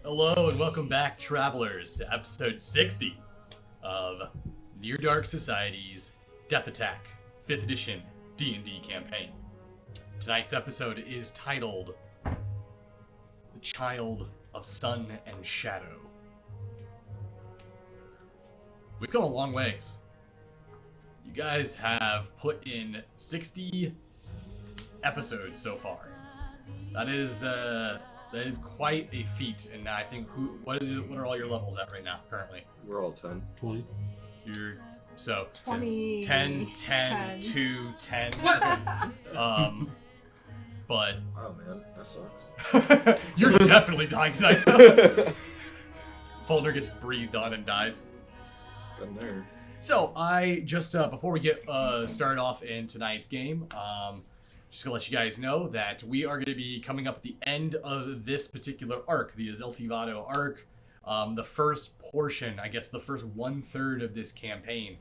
Hello and welcome back, travelers, to episode 60 of Near Dark Society's Death Attack 5th edition D&D campaign. Tonight's episode is titled The Child of Sun and Shadow. We've come a long ways. You guys have put in 60 episodes so far. That is quite a feat, and I think what are all your levels at right now currently? We're all 10. 20. You're so 20, 10, 2, 10. But Oh man, that sucks. you're definitely dying tonight. Though. Fulner gets breathed on and dies. Been there. So I just before we get started off in tonight's game, just gonna let you guys know that we are going to be coming up at the end of this particular arc, the Azeltivado arc. The first portion, I guess the first 1/3 of this campaign.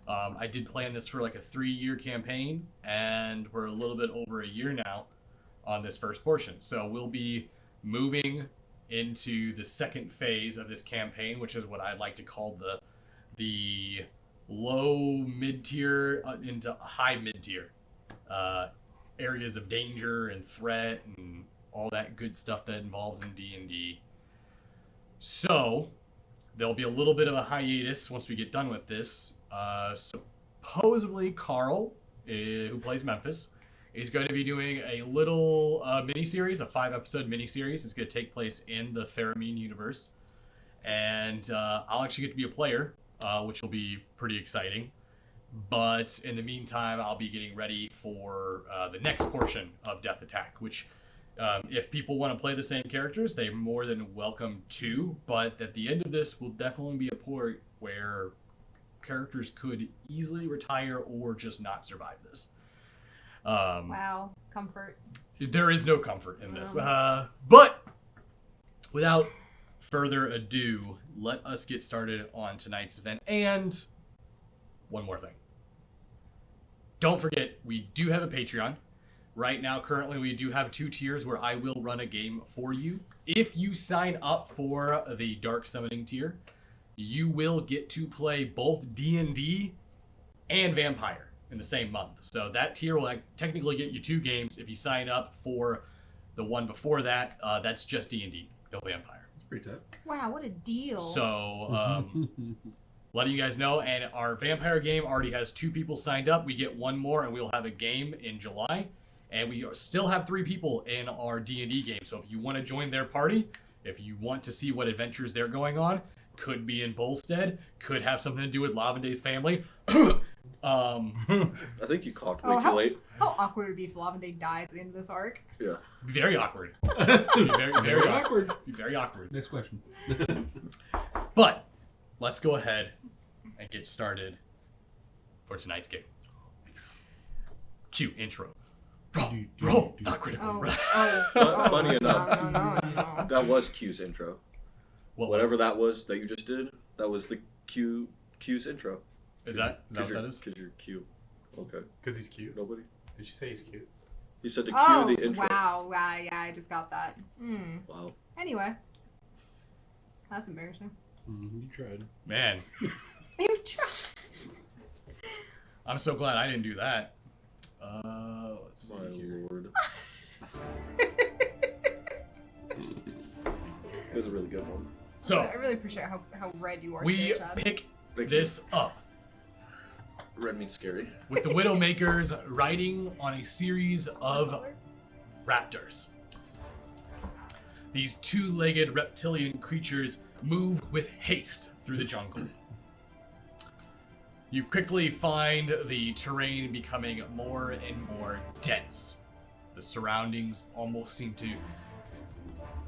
I did plan this for like a 3-year campaign, and we're a little bit over a year now on this first portion. So we'll be moving into the second phase of this campaign, which is what I'd like to call the low mid-tier into high mid-tier areas of danger and threat and all that good stuff that involves in D&D. So there'll be a little bit of a hiatus once we get done with this. Supposedly Carl, who plays Memphis, is going to be doing a little mini-series, a 5-episode mini-series. It's going to take place in the Faramine universe. And I'll actually get to be a player, which will be pretty exciting. But in the meantime, I'll be getting ready for the next portion of Death Attack, which if people want to play the same characters, they're more than welcome to. But at the end of this will definitely be a point where characters could easily retire or just not survive this. Wow, comfort. There is no comfort in this. But without further ado, let us get started on tonight's event. And one more thing. Don't forget, we do have a Patreon. Right now, currently, we do have 2 tiers where I will run a game for you. If you sign up for the Dark Summoning tier, you will get to play both D&D and Vampire in the same month. So that tier will technically get you 2 games. If you sign up for the one before that, that's just D&D, no Vampire. It's pretty tough. Wow, what a deal. So, letting you guys know, and our Vampire game already has 2 people signed up. We get 1 more, and we'll have a game in July. And we still have 3 people in our D&D game. So if you want to join their party, if you want to see what adventures they're going on, could be in Bolstead, could have something to do with Lavenday's family. I think you coughed way too how, late. How awkward would it be if Lavenday dies at the end of this arc? Yeah. Very awkward. Very awkward. Very awkward. Next question. But let's go ahead and get started for tonight's game. Cue intro. Roll, not critical. Funny enough, No. that was Q's intro. Whatever was? that was that you just did, that was the Q's intro. Is that what that is? Because you're Q. Okay. Because he's cute. Nobody? Did you say he's cute? You said to Oh, cue the intro. wow. Yeah, I just got that. Wow. Anyway. That's embarrassing. You tried. Man, You tried. I'm so glad I didn't do that. Let's see My here. lord. It was a really good one. So I really appreciate how red you are we today, Chad. pick Thank this up Red means scary. with the Widowmakers riding on a series of raptors. These 2-legged reptilian creatures move with haste through the jungle. You quickly find the terrain becoming more and more dense. The surroundings almost seem to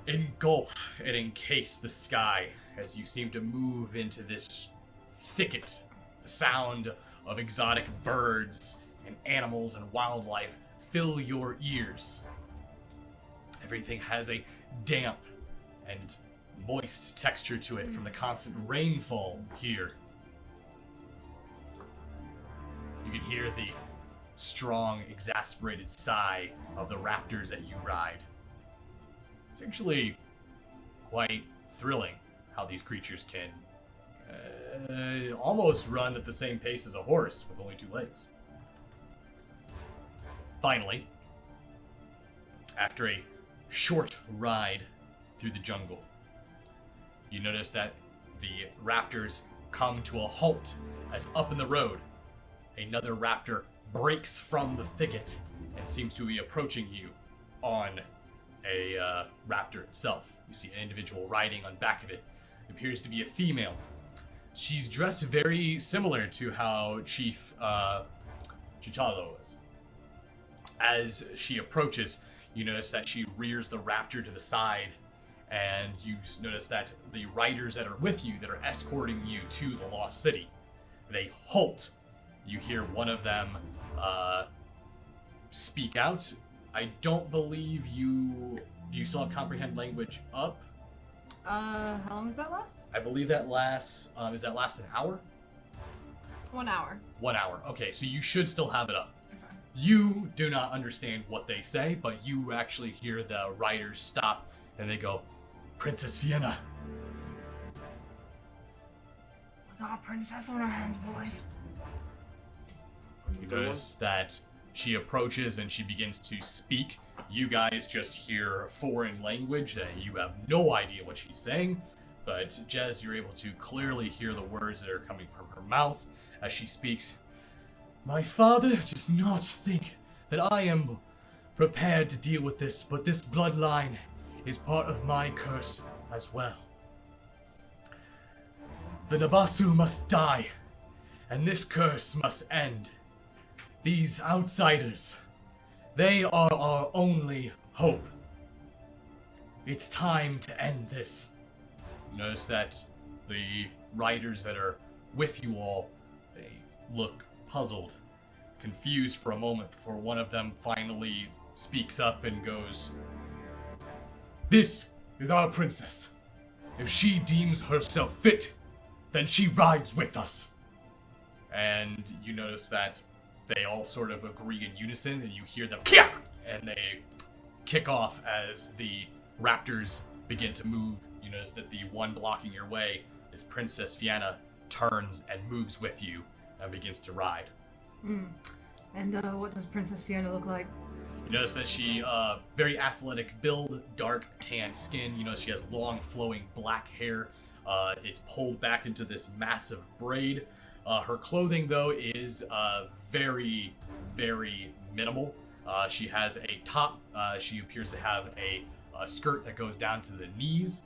engulf and encase the sky as you seem to move into this thicket. The sound of exotic birds and animals and wildlife fill your ears. Everything has a damp and moist texture to it from the constant rainfall here. You can hear the strong, exasperated sigh of the raptors that you ride. It's actually quite thrilling how these creatures can almost run at the same pace as a horse with only 2 legs. Finally, after a short ride through the jungle, you notice that the raptors come to a halt as up in the road, another raptor breaks from the thicket and seems to be approaching you on a raptor itself. You see an individual riding on back of it. It appears to be a female. She's dressed very similar to how Chief Chichalo was. As she approaches, you notice that she rears the raptor to the side, and you notice that the riders that are with you, that are escorting you to the Lost City, they halt. You hear one of them speak out. I don't believe you... Do you still have comprehend language up? How long does that last? I believe that lasts... does that last an hour? 1 hour. 1 hour. Okay, so you should still have it up. Okay. You do not understand what they say, but you actually hear the riders stop, and they go, Princess Vienna. We got a princess on our hands, boys. You notice that she approaches and she begins to speak. You guys just hear foreign language that you have no idea what she's saying, but Jez, you're able to clearly hear the words that are coming from her mouth as she speaks. My father does not think that I am prepared to deal with this, but this bloodline is part of my curse as well. The Nabasu must die, and this curse must end. These outsiders, they are our only hope. It's time to end this. Notice that the riders that are with you all, they look puzzled, confused for a moment before one of them finally speaks up and goes, This is our princess. If she deems herself fit, then she rides with us. And you notice that they all sort of agree in unison, and you hear them, Kia! And they kick off as the raptors begin to move. You notice that the one blocking your way is Princess Vienna, turns and moves with you and begins to ride. And what does Princess Fiona look like? You notice that she, very athletic build, dark tan skin. You notice she has long flowing black hair. It's pulled back into this massive braid. Her clothing, though, is very, very minimal. She has a top. She appears to have a skirt that goes down to the knees.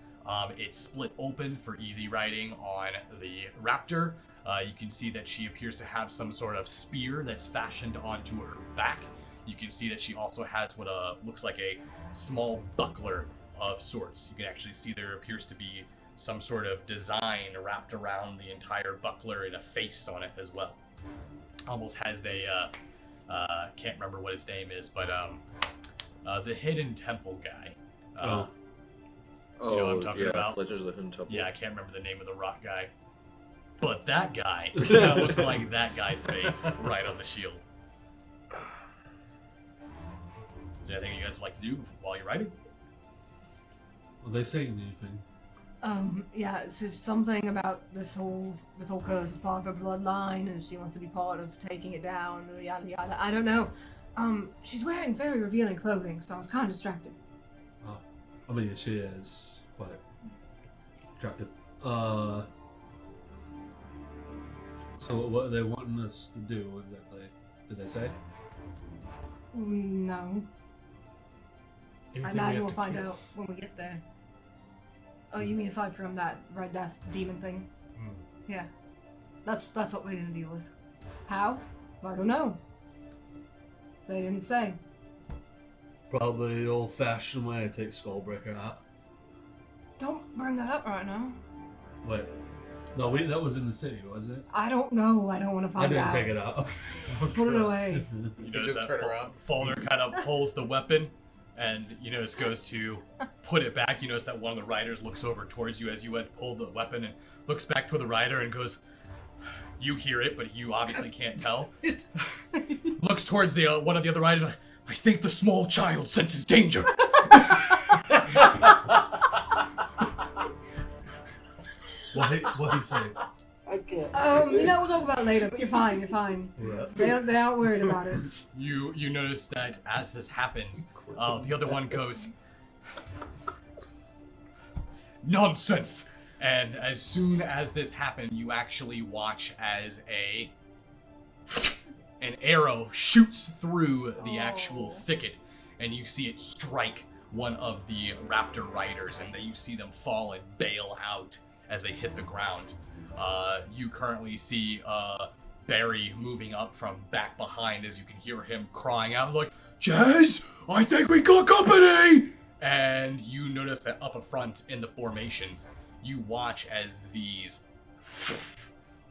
It's split open for easy riding on the raptor. You can see that she appears to have some sort of spear that's fashioned onto her back. You can see that she also has what looks like a small buckler of sorts. You can actually see there appears to be some sort of design wrapped around the entire buckler and a face on it as well. Almost has a, can't remember what his name is, but the Hidden Temple guy. You know what I'm talking about? Legends of the Hidden Temple. Yeah, I can't remember the name of the rock guy. But that guy kind of looks like that guy's face right on the shield. Is there anything you guys would like to do while you're riding? Are they saying anything? Yeah, it's just something about this whole curse is part of her bloodline, and she wants to be part of taking it down, yada yada. I don't know. She's wearing very revealing clothing, so I was kind of distracted. I mean, she is quite attractive. So what are they wanting us to do exactly? Did they say? No. I imagine we'll find out when we get there. Oh, you mean aside from that Red Death demon thing? Yeah. That's what we're gonna deal with. How? I don't know. They didn't say. Probably the old-fashioned way to take Skullbreaker out. Don't bring that up right now. Wait. No, that was in the city, was it? I don't know. I don't want to find out. I didn't take it out. Put it away. You notice just that turn around. Falner kind of pulls the weapon, and you notice goes to put it back. You notice that one of the riders looks over towards you as you went pull the weapon and looks back toward the rider and goes, you hear it, but you obviously can't tell. Looks towards the one of the other riders like, I think the small child senses danger. What he say? I can't. We'll talk about it later, but you're fine, Yeah. They aren't worried about it. You notice that as this happens, the other one goes, nonsense! And as soon as this happened, you actually watch as an arrow shoots through the actual thicket, and you see it strike one of the raptor riders, and then you see them fall and bail out as they hit the ground. You currently see Barry moving up from back behind as you can hear him crying out like, Jez, I think we got company! And you notice that up front in the formations, you watch as these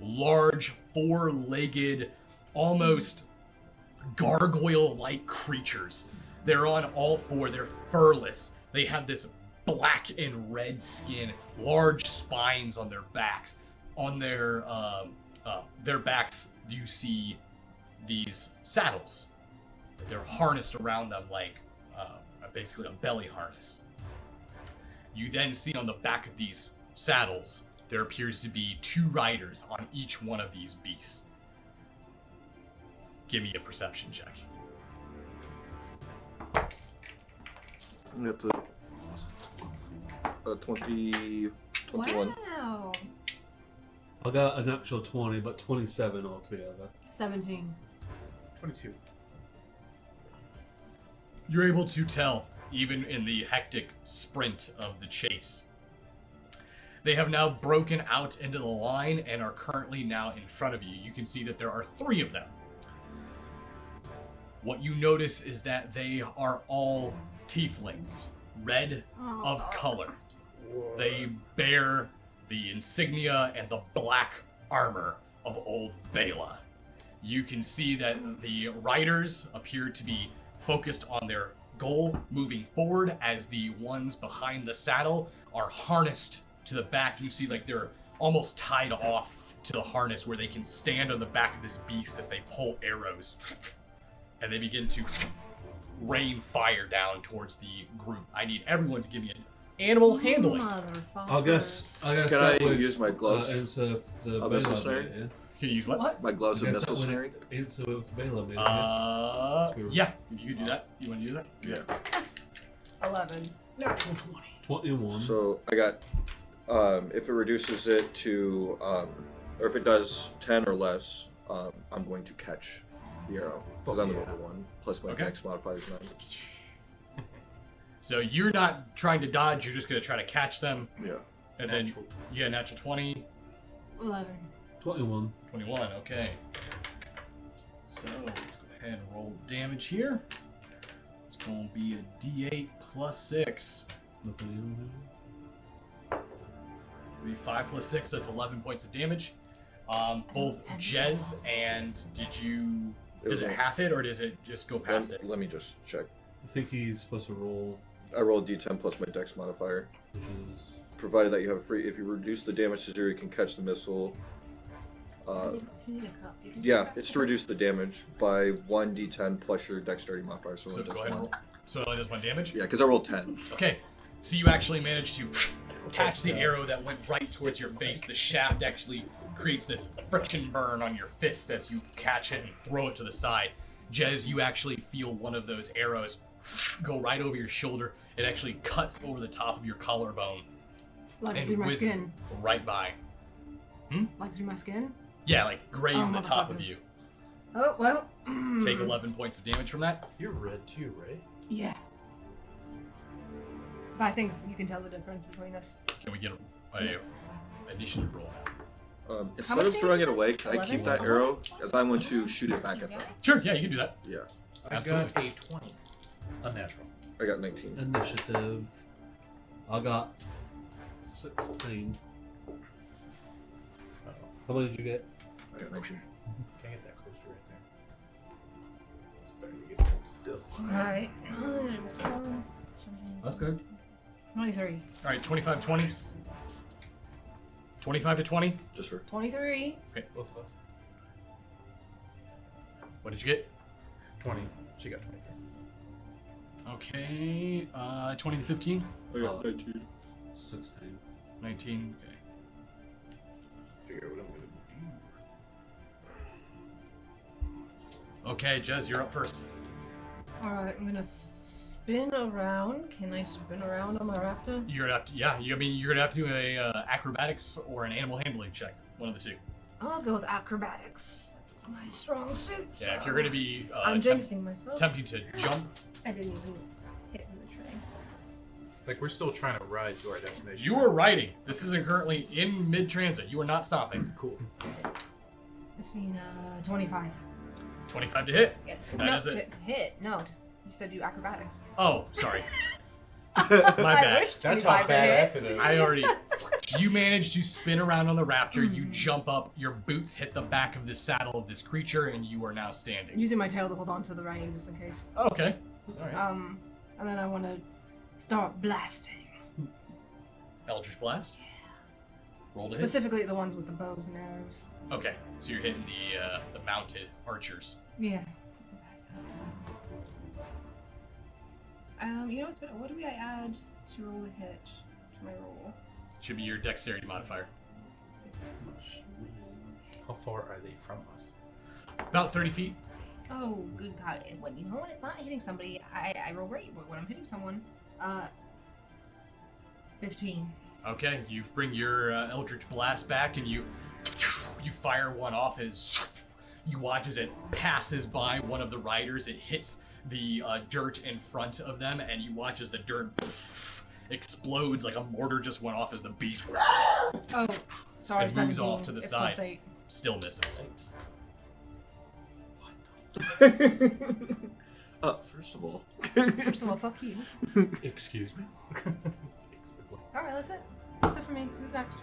large, four-legged, almost gargoyle-like creatures. They're on all four. They're furless. They have this black and red skin, large spines on their backs. On their backs, you see these saddles. They're harnessed around them like basically a belly harness. You then see on the back of these saddles, there appears to be 2 riders on each one of these beasts. Give me a perception check. I'm gonna have to 21. Wow. I got an actual 20, but 27 altogether. 17. 22. You're able to tell, even in the hectic sprint of the chase. They have now broken out into the line and are currently now in front of you. You can see that there are 3 of them. What you notice is that they are all tieflings, red of color. They bear the insignia and the black armor of old Bela. You can see that the riders appear to be focused on their goal moving forward, as the ones behind the saddle are harnessed to the back. You see like they're almost tied off to the harness where they can stand on the back of this beast as they pull arrows. And they begin to rain fire down towards the group. I need everyone to give me an animal handling. I guess Can that I would use my gloves? answer the Of Bela necessary? bit, yeah. Can you use what? My gloves I of guess that would necessary. answer with the Bela bit, Yeah, you can do that. You want to do that? Yeah. 11. Natural 20. 21. So I got, if it reduces it to, or if it does 10 or less, I'm going to catch the arrow because I'm the level 1 plus my dex modifier is 9. So you're not trying to dodge. You're just going to try to catch them. Yeah. And Natural. then, natural 20, 11. 21. 21. Okay. So let's go ahead and roll damage here. It's going to be a D8 plus 6. Nothing in It'll be 5 plus 6, so it's 11 points of damage. Both Jez and does it half it or does it just go past it? Let me just check. I think he's supposed to roll, I rolled D10 plus my dex modifier. which is... Provided that you have a free, if you reduce the damage to 0, you can catch the missile. Yeah, it's to reduce the damage by 1d10 plus your dexterity modifier. So, So it go does ahead and 1. roll. So it only does 1 damage? Yeah, because I rolled 10. Okay, so you actually managed to catch the arrow that went right towards your face. The shaft actually creates this friction burn on your fist as you catch it and throw it to the side. Jez, you actually feel one of those arrows go right over your shoulder. It actually cuts over the top of your collarbone Like and through my whizzes skin. right by. Like through my skin? Yeah, like grazed Oh, the top of motherfuckers. you. Oh, well. Take 11 points of damage from that. You're red too, right? Yeah. But I think you can tell the difference between us. Can we get a initiative roll? Instead much of throwing damage it is away, it? can I 11? keep that arrow? As I want to shoot it back at them. Sure, yeah, you can do that. Yeah, I Absolutely. got a 20. Unnatural. I got 19. Initiative. I got 16. How many did you get? I got 19. Can't get that coaster right there. I'm starting to get some stuff. Alright. That's good. 23. All right, 25, 20. 25 to 20. Just for 23. Both of us. What did you get? 20. She got 23. Okay, 20 to 15. I got 19. 16. 19. Okay. figure out what I'm gonna do. Okay, Jez, you're up first. Alright, I'm gonna spin around. Can I spin around on my raptor? You're gonna have to, yeah. You're gonna have to do a acrobatics or an animal handling check. One of the two. I'll go with acrobatics. That's my strong suit. Yeah, if you're gonna be I'm jinxing myself. attempting to jump, I didn't even hit in the train. Like, we're still trying to ride to our destination. you are riding. This isn't currently in mid-transit. You are not stopping. Cool. 15, 25. 25 to hit. Yes. That No, is it. to hit. No, just you said do acrobatics. Oh, sorry. My bad. I wish That's 25 how to hit. badass it is. I already. You manage to spin around on the raptor. You jump up. Your boots hit the back of the saddle of this creature, and you are now standing. Using my tail to hold on to the rein just in case. Okay. All right. And then I want to start blasting. Eldritch blast. Roll to hit. Specifically the ones with the bows and arrows. Okay. So you're hitting the mounted archers. Yeah. You know what's better? What do I add to roll a hit to my roll? Should be your dexterity modifier. How far are they from us? About 30 feet. Oh, good God! And when you know when it's not hitting somebody, I roll great. But when I'm hitting someone, 15. Okay. You bring your eldritch blast back, and you fire one off as you watch as it passes by one of the riders. It hits the dirt in front of them, and you watch as the dirt explodes like a mortar just went off as the beast Oh, sorry. It moves 17. off to the It's side. +8. still misses. First of all. First of all, fuck you. Excuse me? All right, that's it. That's it for me. Who's next?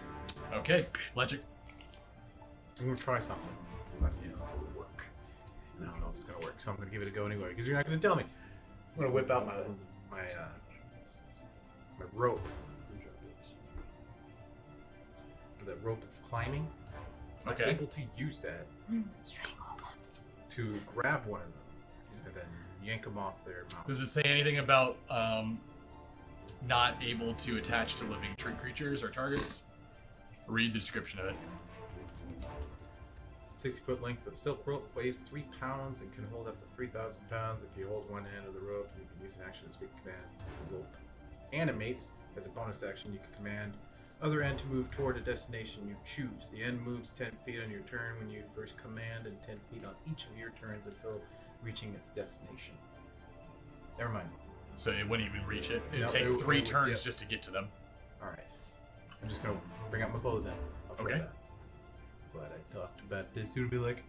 Okay, Legic. I'm gonna try something. But, you know, it will work. And I don't know if it's gonna work, so I'm gonna give it a go anyway, because you're not gonna tell me. I'm gonna whip out my rope. The rope of climbing. I'm Okay. able to use that Strangle them. to grab one of them and then yank them off their mouth. Does it say anything about not able to attach to living tree creatures or targets? Read the description of it. 60-foot length of silk rope weighs 3 pounds and can hold up to 3,000 pounds. If you hold one end of the rope, you can use an action to speak the command. The rope animates. As a bonus action, you can command other end to move toward a destination you choose. The end moves 10 feet on your turn when you first command, and 10 feet on each of your turns until reaching its destination. Never mind. So it wouldn't even reach it. It'd No, take it 3 would- turns yeah. just to get to them. Alright. I'm just gonna bring out my bow then. I'll try Okay. that. Glad I talked about this. It would be like,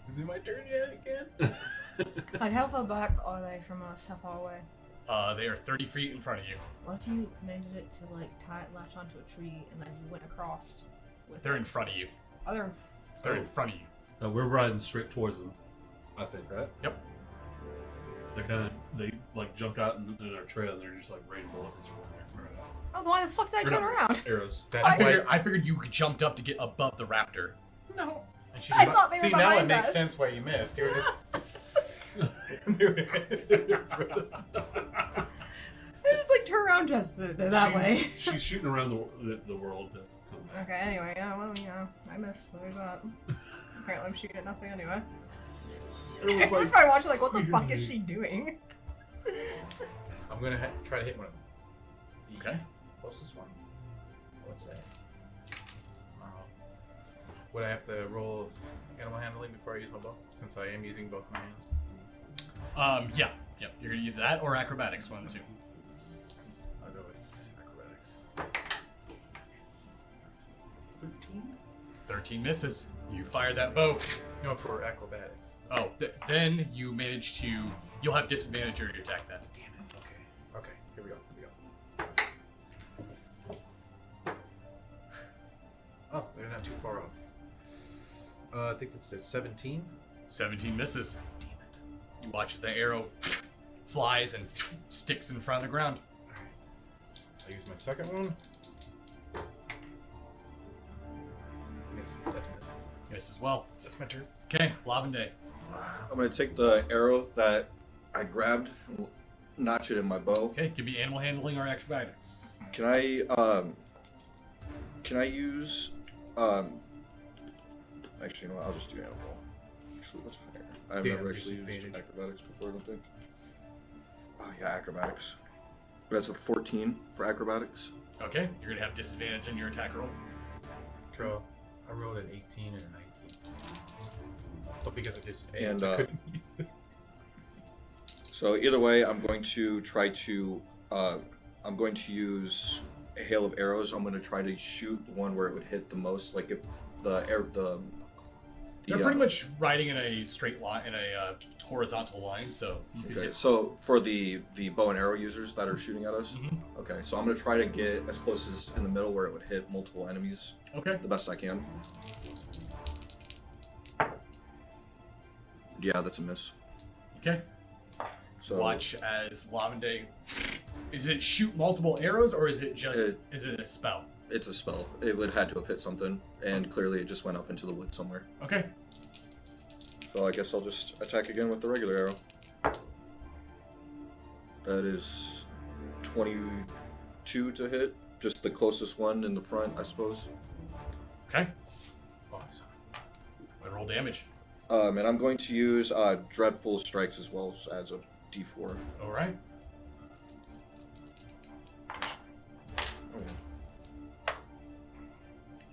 is it my turn yet again? Like, how far back are they from us? How far away? They are 30 feet in front of you. What if you commanded it to, like, latch onto a tree and then you went across with They're in it? front of you. Oh, they're in They're in front of you. We're riding straight towards them, I think, right? Yep. They like jumped out in their trail and they're just like raining bullets at you. Oh, then why the fuck did I Or turn not around? Arrows. That's I figured you jumped up to get above the raptor. No. And she's I thought they were See, now it behind makes us. sense why you missed. You were just. I just, like, turn around just that way. She's shooting around the world to come back. Okay, anyway, yeah, well, you know, I missed. There's that. Apparently I'm shooting at nothing anyway. Everyone's Every like, time I watch it, like, what the fuck is she doing? I'm gonna try to hit one of them. The Okay. closest one. What's that? Would I have to roll animal handling before I use my bow? Since I am using both my hands. Yeah. Yep. You're gonna either that or acrobatics, one of the two. I'll go with acrobatics. 13? 13 misses. You fire that bow. No, for acrobatics. Oh, then you manage to. You'll have disadvantage on your attack then. Damn it. Okay. Okay. Here we go. Oh, they're not too far off. I think that says 17. 17 misses. Damn it. You watch as the arrow flies and sticks in front of the ground. Alright. I'll use my second one. Miss. That's missing. Miss as well. That's my turn. Okay, Lavende. I'm gonna take the arrow that I grabbed, and notch it in my bow. Okay, could be animal handling or acrobatics. Can I Can I use? Actually, you know what? I'll just do animal. Actually, what's higher? I've Damn, never actually used disadvantage. acrobatics before. I don't think. Oh yeah, acrobatics. That's a 14 for acrobatics. Okay, you're gonna have disadvantage in your attack roll. Cool. I rolled an 18 and a 19. But because of disadvantage, And, I couldn't use it. So either way, I'm going to try to. I'm going to use a hail of arrows. I'm going to try to shoot the one where it would hit the most. Like if They're pretty much riding in a straight line, in a horizontal line, so you could Okay, hit. so for the bow and arrow users that are shooting at us, Mhm. okay, so I'm gonna try to get as close as in the middle where it would hit multiple enemies Okay. the best I can. Yeah, that's a miss. Okay. So Watch as Lavende. Is it shoot multiple arrows, or is it just It- is it a spell? it's a spell. It would had to have hit something, and clearly it just went off into the woods somewhere. Okay. So I guess I'll just attack again with the regular arrow. That is 22 to hit. Just the closest one in the front, I suppose. Okay. Awesome. I roll damage. And I'm going to use Dreadful Strikes as well as a D4. All right.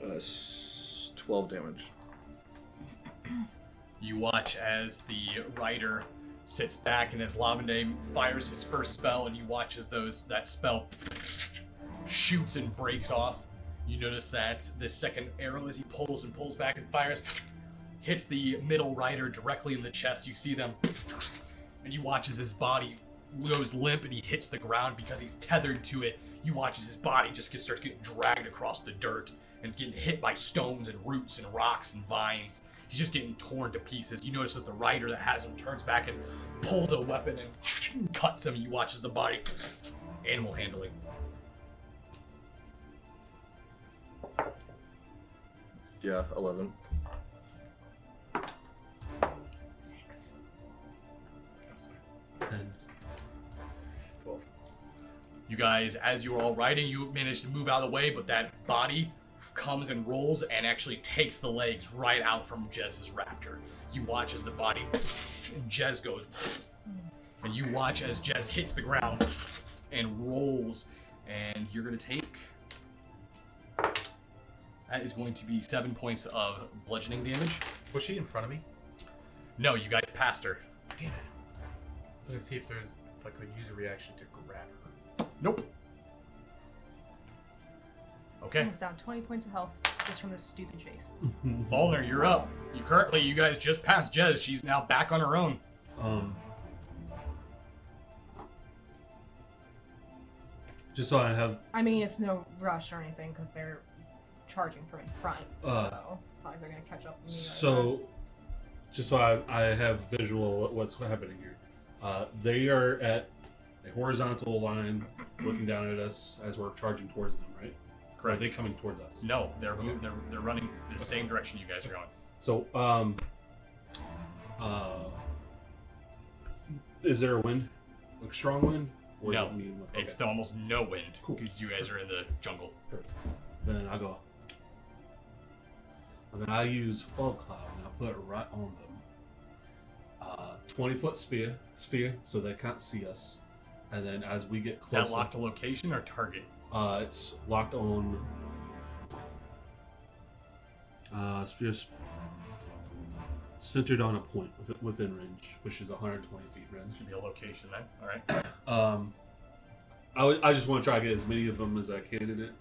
Oh. 12 damage. You watch as the rider sits back, and as Lavende fires his first spell, and you watch as that spell shoots and breaks off. You notice that the second arrow, as he pulls back and fires, hits the middle rider directly in the chest. You see them, and you watch as his body goes limp, and he hits the ground because he's tethered to it. You watch as his body just starts getting dragged across the dirt and getting hit by stones and roots and rocks and vines. He's just getting torn to pieces. You notice that the rider that has him turns back and pulls a weapon and cuts him. You watch as the body, animal handling. Yeah, 11. 6. I'm sorry. And 12. You guys, as you were all riding, you managed to move out of the way, but that body comes and rolls and actually takes the legs right out from Jez's raptor. You watch as the body, and Jez goes, and you watch as Jez hits the ground and rolls, and you're going to take, that is going to be 7 points of bludgeoning damage. Was she in front of me? No, you guys passed her. Damn it. I was gonna see if I could use a reaction to grab her. Nope. Okay. Almost down 20 points of health just from this stupid chase. Volner, you're up. You guys just passed Jez. She's now back on her own. Just so I have, I mean, it's no rush or anything because they're charging from in front, so it's not like they're gonna catch up with me. so just so I have visual what's happening here. They are at a horizontal line, looking down at us as we're charging towards them, right? Or are they coming towards us? No, they're running the same direction you guys are going. So, is there a wind? Like strong wind? Or No, is it medium wind? it's Okay. almost no wind Cool. because you guys are in the jungle. Perfect. Then I go. And then I use fog cloud and I put it right on them. 20-foot sphere, so they can't see us. And then as we get Is closer, that locked to location or target? it's locked on. Sphere's centered on a point within range, which is 120 feet This range. could be a location then. All right. I just want to try to get as many of them as I can in it,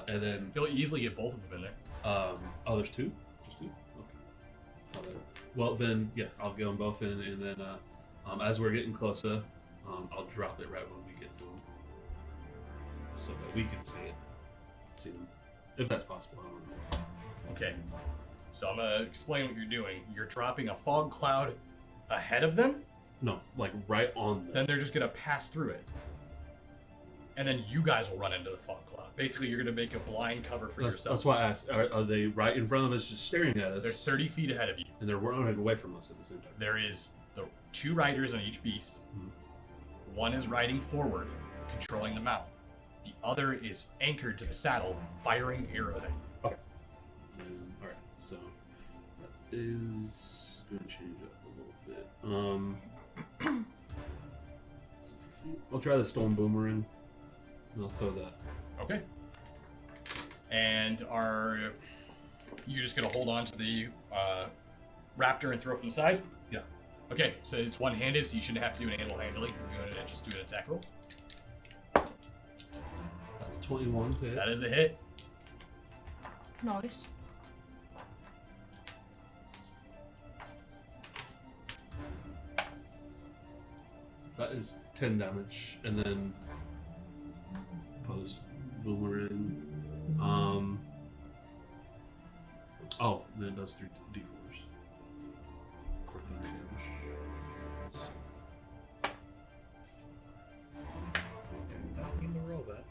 and then You'll easily get both of them in there. oh, there's two, just two. Okay. Well then, yeah, I'll get them both in, and then as we're getting closer, I'll drop it right when we get to them, so that we can see them, if that's possible. I don't know. Okay. So I'm gonna explain what you're doing. You're dropping a fog cloud ahead of them, No, like right on them. then they're just gonna pass through it. And then you guys will run into the fog cloud. Basically, you're gonna make a blind cover for yourself. That's why I asked. Are they right in front of us, just staring at us? They're 30 feet ahead of you. and they're running away from us at the same time. There is the 2 riders on each beast. Mhm. One is riding forward, controlling the mount. The other is anchored to the saddle, firing arrows at you. Okay. All right. So that is going to change up a little bit. 60 feet. I'll try the storm boomerang. I'll throw that. Okay. And are you just gonna hold on to the raptor and throw from the side? Yeah. Okay, so it's one-handed, so you shouldn't have to do an animal handling. You're gonna just do an attack roll. That's 21 to hit. That is a hit. Nice. That is 10 damage, and then post boomerang. Oh, then it does 3 d4s for thunder damage. Not mean to roll that.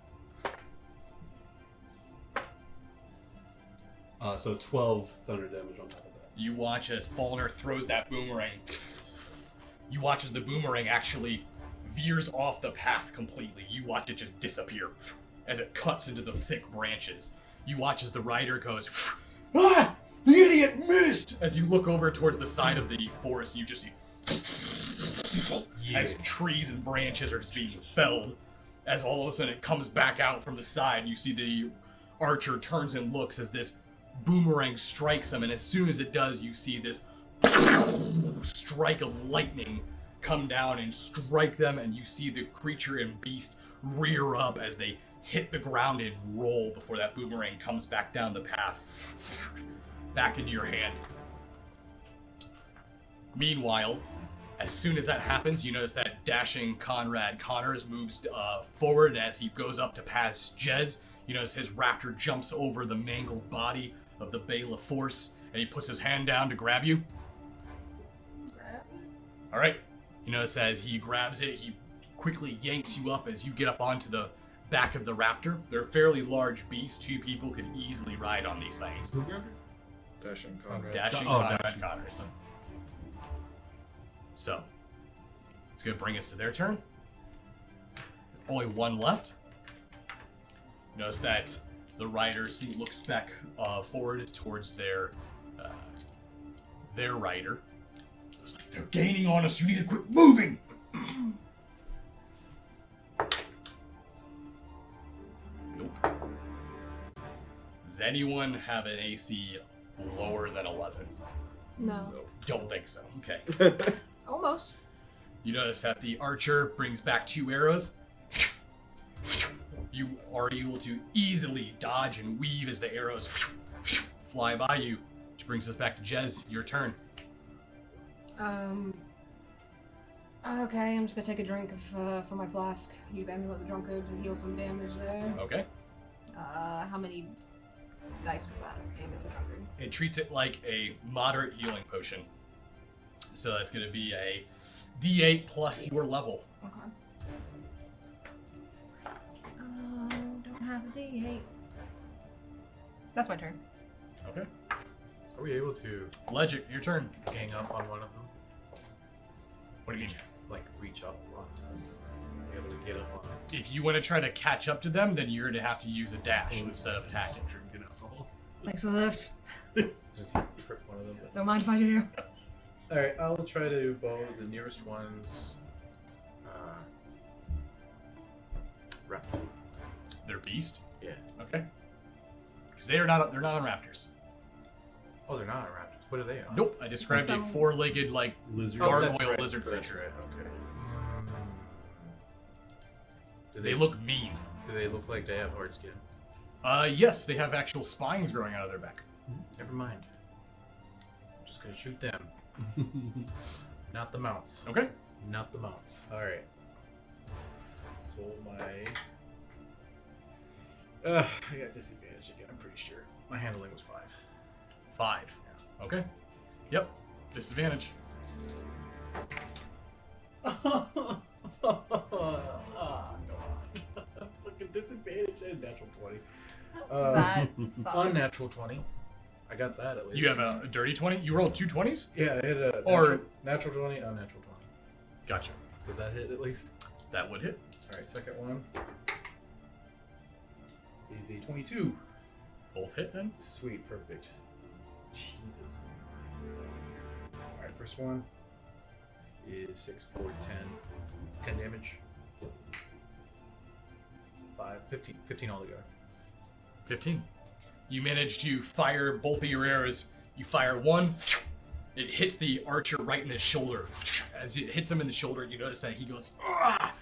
So 12 thunder damage on top of that. You watch as Fallner throws that boomerang. You watch as the boomerang actually veers off the path completely. You watch it just disappear as it cuts into the thick branches. You watch as the rider goes, "Ah! The idiot missed!" As you look over towards the side of the forest, you just see as trees and branches are just being felled. As all of a sudden it comes back out from the side, and you see the archer turns and looks as this boomerang strikes him, and as soon as it does, you see this strike of lightning come down and strike them, and you see the creature and beast rear up as they hit the ground and roll before that boomerang comes back down the path, back into your hand. Meanwhile, as soon as that happens, you notice that dashing Conrad Connors moves forward, and as he goes up to pass Jez, you notice his raptor jumps over the mangled body of the Bale of Force, and he puts his hand down to grab you. All right. You notice as he grabs it, he quickly yanks you up as you get up onto the back of the raptor. They're a fairly large beast. 2 people could easily ride on these things. Who grabbed Dashing Conrad. Dashing Oh, Conrad dashing. Connors. So, it's going to bring us to their turn. Only 1 left. Notice that the rider looks back forward towards their rider. It's like, "They're gaining on us. You need to quit moving." Nope. Does anyone have an AC lower than 11? No. Don't think so. Okay. Almost. You notice that the archer brings back 2 arrows. You are able to easily dodge and weave as the arrows fly by you. Which brings us back to Jez. Your turn. Okay, I'm just gonna take a drink from my flask. Use Amulet of the Drunkard to heal some damage there. Okay. How many dice was that? Amulet of the Drunkard. It treats it like a moderate healing potion. So that's going to be a D8 plus your level. Okay. Don't have a D8. That's my turn. Okay. Are we able to Legit, your turn. gang up on one of them? What do you mean? Like reach up onto them? Be able to get up on them? If you want to try to catch up to them, then you're going to have to use a dash instead of attacking. Drinking alcohol. Thanks for the lift. Since you trip one of them. Don't mind if I do. Alright, I'll try to bow the nearest ones. Rep. They're beast. Yeah. Okay. Because they're not on raptors. Oh, they're not on raptors. What are they on? Nope. I described a Some- 4-legged like Lizard. Oh, gargoyle that's right. lizard That's creature. right. Okay. Do They look mean. Do they look like they have hard skin? Yes, they have actual spines growing out of their back. Never mind. I'm just gonna shoot them. Not the mounts. Okay. Not the mounts. Alright. So my... I got disadvantage again, I'm pretty sure. My handling was 5. 5. Okay. Yep. Disadvantage. Come on. Fucking disadvantage and natural 20. That sucks. Unnatural 20. I got that at least. You have a dirty 20? You rolled 2 20s? Yeah, I hit a Or- natural 20, unnatural 20. Gotcha. Does that hit at least? That would hit. Alright, second one. is a 22. Both hit then. Sweet, perfect. Jesus. Alright, first one is 6, 4, 10. 10 damage. 5, 15. 15 altogether. 15. You manage to fire both of your arrows. You fire one. It hits the archer right in the shoulder. As it hits him in the shoulder, you notice that he goes, "Ah!"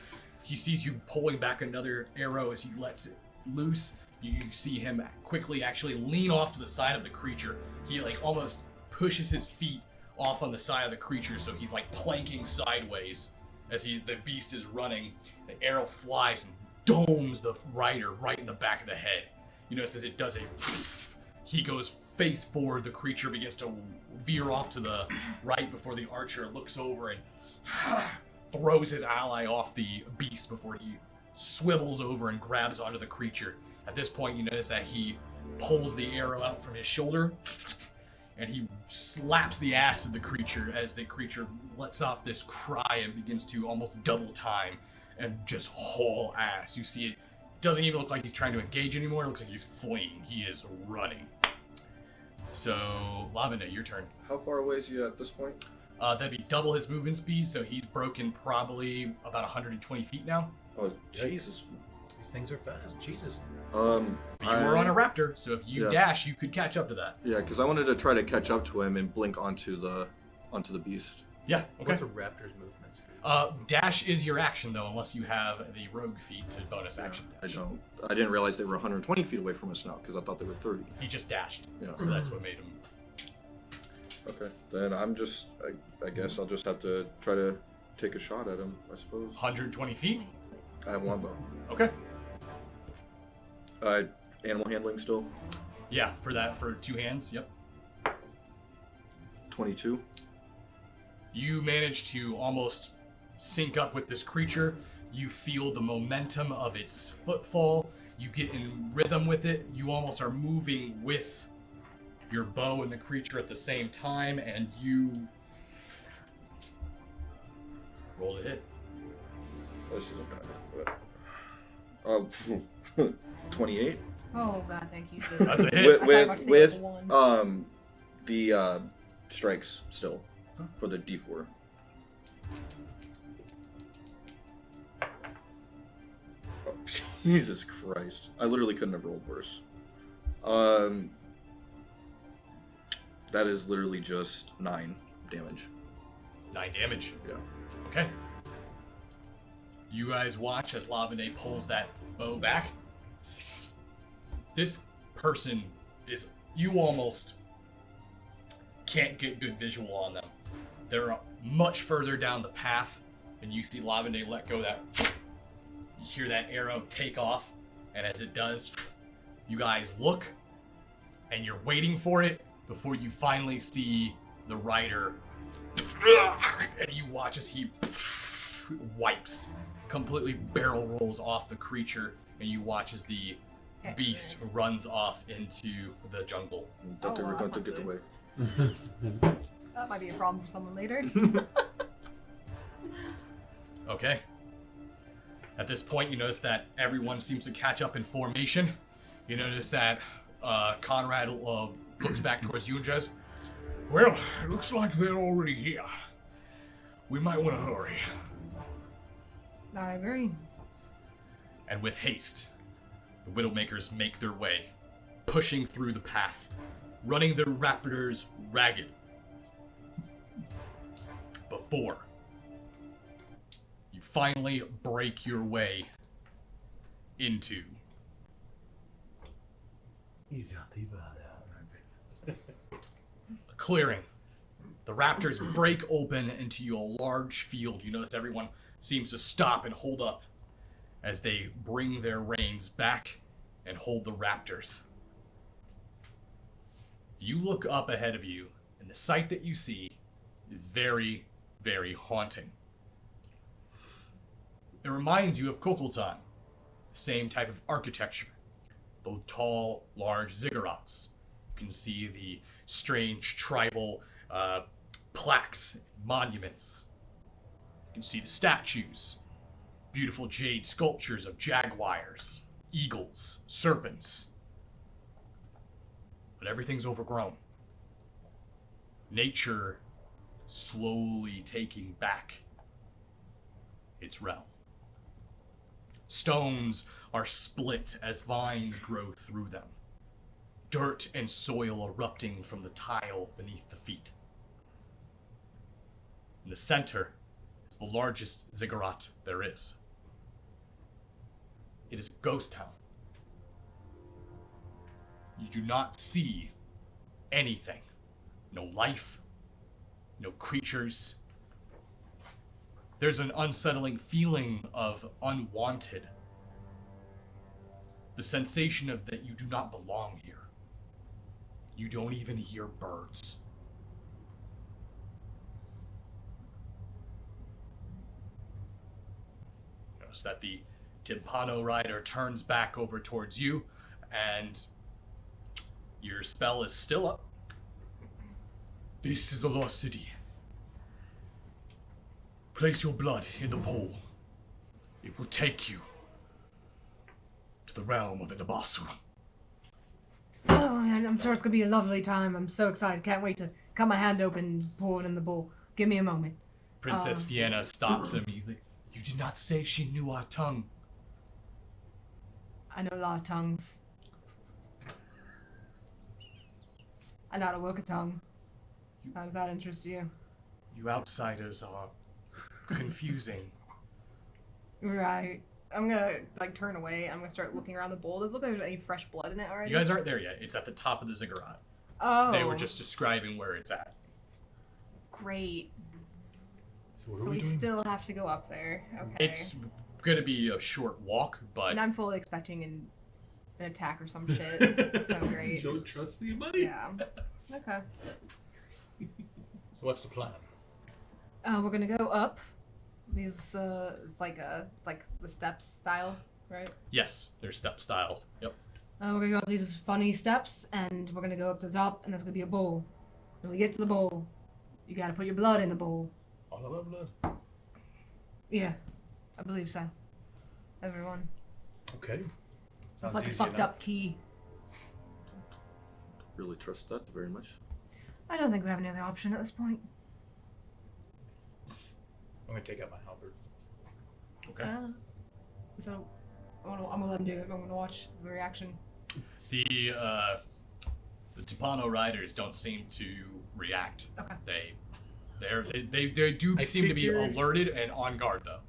He sees you pulling back another arrow as he lets it loose. You see him quickly actually lean off to the side of the creature. He like almost pushes his feet off on the side of the creature, so he's like planking sideways as the beast is running. The arrow flies and domes the rider right in the back of the head. You notice as it does it, he goes face forward. The creature begins to veer off to the right before the archer looks over and throws his ally off the beast before he swivels over and grabs onto the creature. At this point, you notice that he pulls the arrow out from his shoulder and he slaps the ass of the creature as the creature lets off this cry and begins to almost double time and just haul ass. You see it doesn't even look like he's trying to engage anymore. It looks like he's fleeing. He is running. So, Lavender, your turn. How far away is he at this point? That'd be double his movement speed, so he's broken probably about 120 feet now. Oh, Jesus. These things are fast. Jesus. You were on a raptor, so if you Yeah. dash, you could catch up to that. Yeah, because I wanted to try to catch up to him and blink onto the beast. Yeah, okay. What's a raptor's movement speed? Dash is your action, though, unless you have the rogue feat to bonus action I dash. don't. I didn't realize they were 120 feet away from us now because I thought they were 30. He just dashed, Yeah. so that's what made him. Okay, then I'm just. I guess I'll just have to try to take a shot at him. I suppose. 120 feet? I have longbow. Okay. Animal handling still. Yeah, for two hands, yep. 22. You manage to almost sync up with this creature. You feel the momentum of its footfall. You get in rhythm with it. You almost are moving with your bow and the creature at the same time, and you roll to hit. This isn't gonna. 28. Oh god, thank you. That's a hit. With the strikes still for the D4. Oh, Jesus Christ! I literally couldn't have rolled worse. That is literally just 9 damage. 9 damage. Yeah. Okay. You guys watch as Lavende pulls that bow back. This person is, you almost can't get good visual on them. They're much further down the path, and you see Lavende let go that, you hear that arrow take off, and as it does, you guys look, and you're waiting for it before you finally see the rider, and you watch as he wipes, completely barrel rolls off the creature, and you watch as the beast runs off into the jungle. Thought they Oh, were well, going to that's get not away. That might be a problem for someone later. Okay. At this point, you notice that everyone seems to catch up in formation. You notice that Conrad looks back towards you and says, "Well, it looks like they're already here. We might want to hurry." I agree. And with haste, the Widowmakers make their way, pushing through the path, running their raptors ragged. Before you finally break your way into a clearing. The raptors break open into a large field. You notice everyone seems to stop and hold up as they bring their reins back and hold the raptors. You look up ahead of you, and the sight that you see is very, very haunting. It reminds you of Kukultan, the same type of architecture. The tall, large ziggurats. You can see the strange tribal plaques, monuments. You can see the statues, beautiful jade sculptures of jaguars. eagles, serpents. But everything's overgrown. Nature slowly taking back its realm. Stones are split as vines grow through them. Dirt and soil erupting from the tile beneath the feet. In the center is the largest ziggurat there is. It is a ghost town. You do not see anything. No life, no creatures. There's an unsettling feeling of unwanted. The sensation of that you do not belong here. You don't even hear birds. Notice that the Timpano rider turns back over towards you, and your spell is still up. This is the lost city. Place your blood in the bowl. It will take you to the realm of the Nabasu. Oh man, I'm sure it's gonna be a lovely time. I'm so excited. Can't wait to cut my hand open and just pour it in the bowl. Give me a moment. Princess Vienna stops him. You did not say she knew our tongue. I know a lot of tongues. I know how to work a tongue. How does that interest you? You outsiders are confusing. Right. I'm gonna turn away. I'm gonna start looking around the bowl. Does it look like there's any fresh blood in it already? You guys aren't there yet. It's at the top of the ziggurat. Oh. They were just describing where it's at. Great. So So we still have to go up there. Okay. It's going to be a short walk, but And I'm fully expecting an attack or some shit. Oh, great. Don't trust anybody. Yeah. Okay. So what's the plan? We're gonna go up. These it's like the steps style, right? yes, they're step styles. Yep. We're gonna go up these funny steps, and we're gonna go up to the top, and there's gonna be a bowl. When we get to the bowl, you gotta put your blood in the bowl. All of our blood. Yeah, I believe so. Everyone. Okay. It's Sounds like a easy fucked enough. up key. Really trust that very much. I don't think we have any other option at this point. I'm gonna take out my halberd. Okay. So, I'm gonna let him do it. I'm gonna watch the reaction. The Tipano riders don't seem to react. Okay. They do I seem to be figured- alerted and on guard though.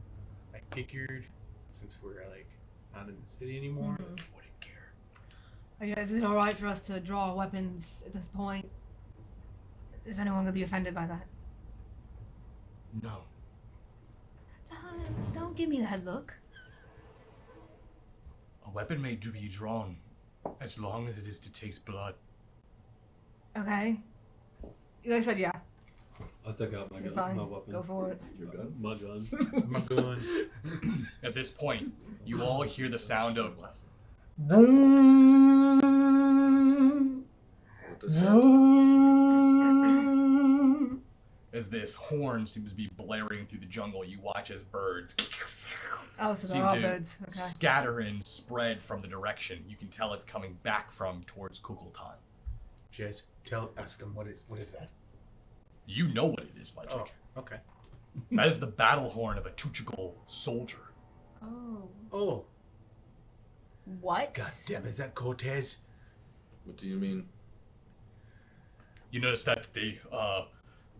I figured since we're like not in the city anymore, Mhm. I wouldn't care. Okay, is it alright for us to draw weapons at this point? Is anyone gonna be offended by that? No. Don't give me that look. A weapon may be drawn as long as it is to taste blood. Okay. Like I said, yeah. I'll take out my You're gun, fine. my weapon. Go for it. Your gun? My gun. My gun. At this point, you all hear the sound of What does that? as this horn seems to be blaring through the jungle. You watch as birds Oh, so seem they're all to birds. Okay. scatter and spread from the direction. You can tell it's coming back from towards Kukultan. Jez, ask them what is that? You know what it is, Budrick. Oh, okay. That is the battle horn of a Tuchigal soldier. Oh. Oh, What? god damn, is that Cortez? What do you mean? You notice that the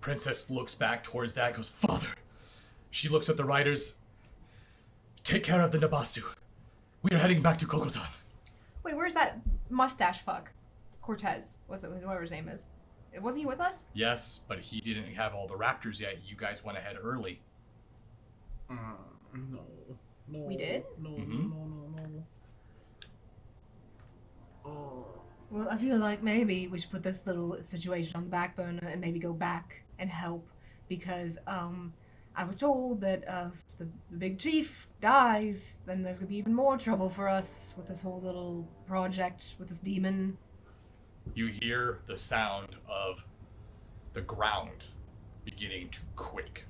princess looks back towards that and goes, Father! She looks at the riders. Take care of the Nabasu. We are heading back to Kokotan. Wait, where's that mustache fuck? Cortez. Whatever his name is. Wasn't he with us? Yes, but he didn't have all the raptors yet. You guys went ahead early. No. We did? No, Mhm. no. Oh. Well, I feel like maybe we should put this little situation on the back burner and maybe go back and help because I was told that if the big chief dies, then there's gonna be even more trouble for us with this whole little project with this demon. You hear the sound of the ground beginning to quake.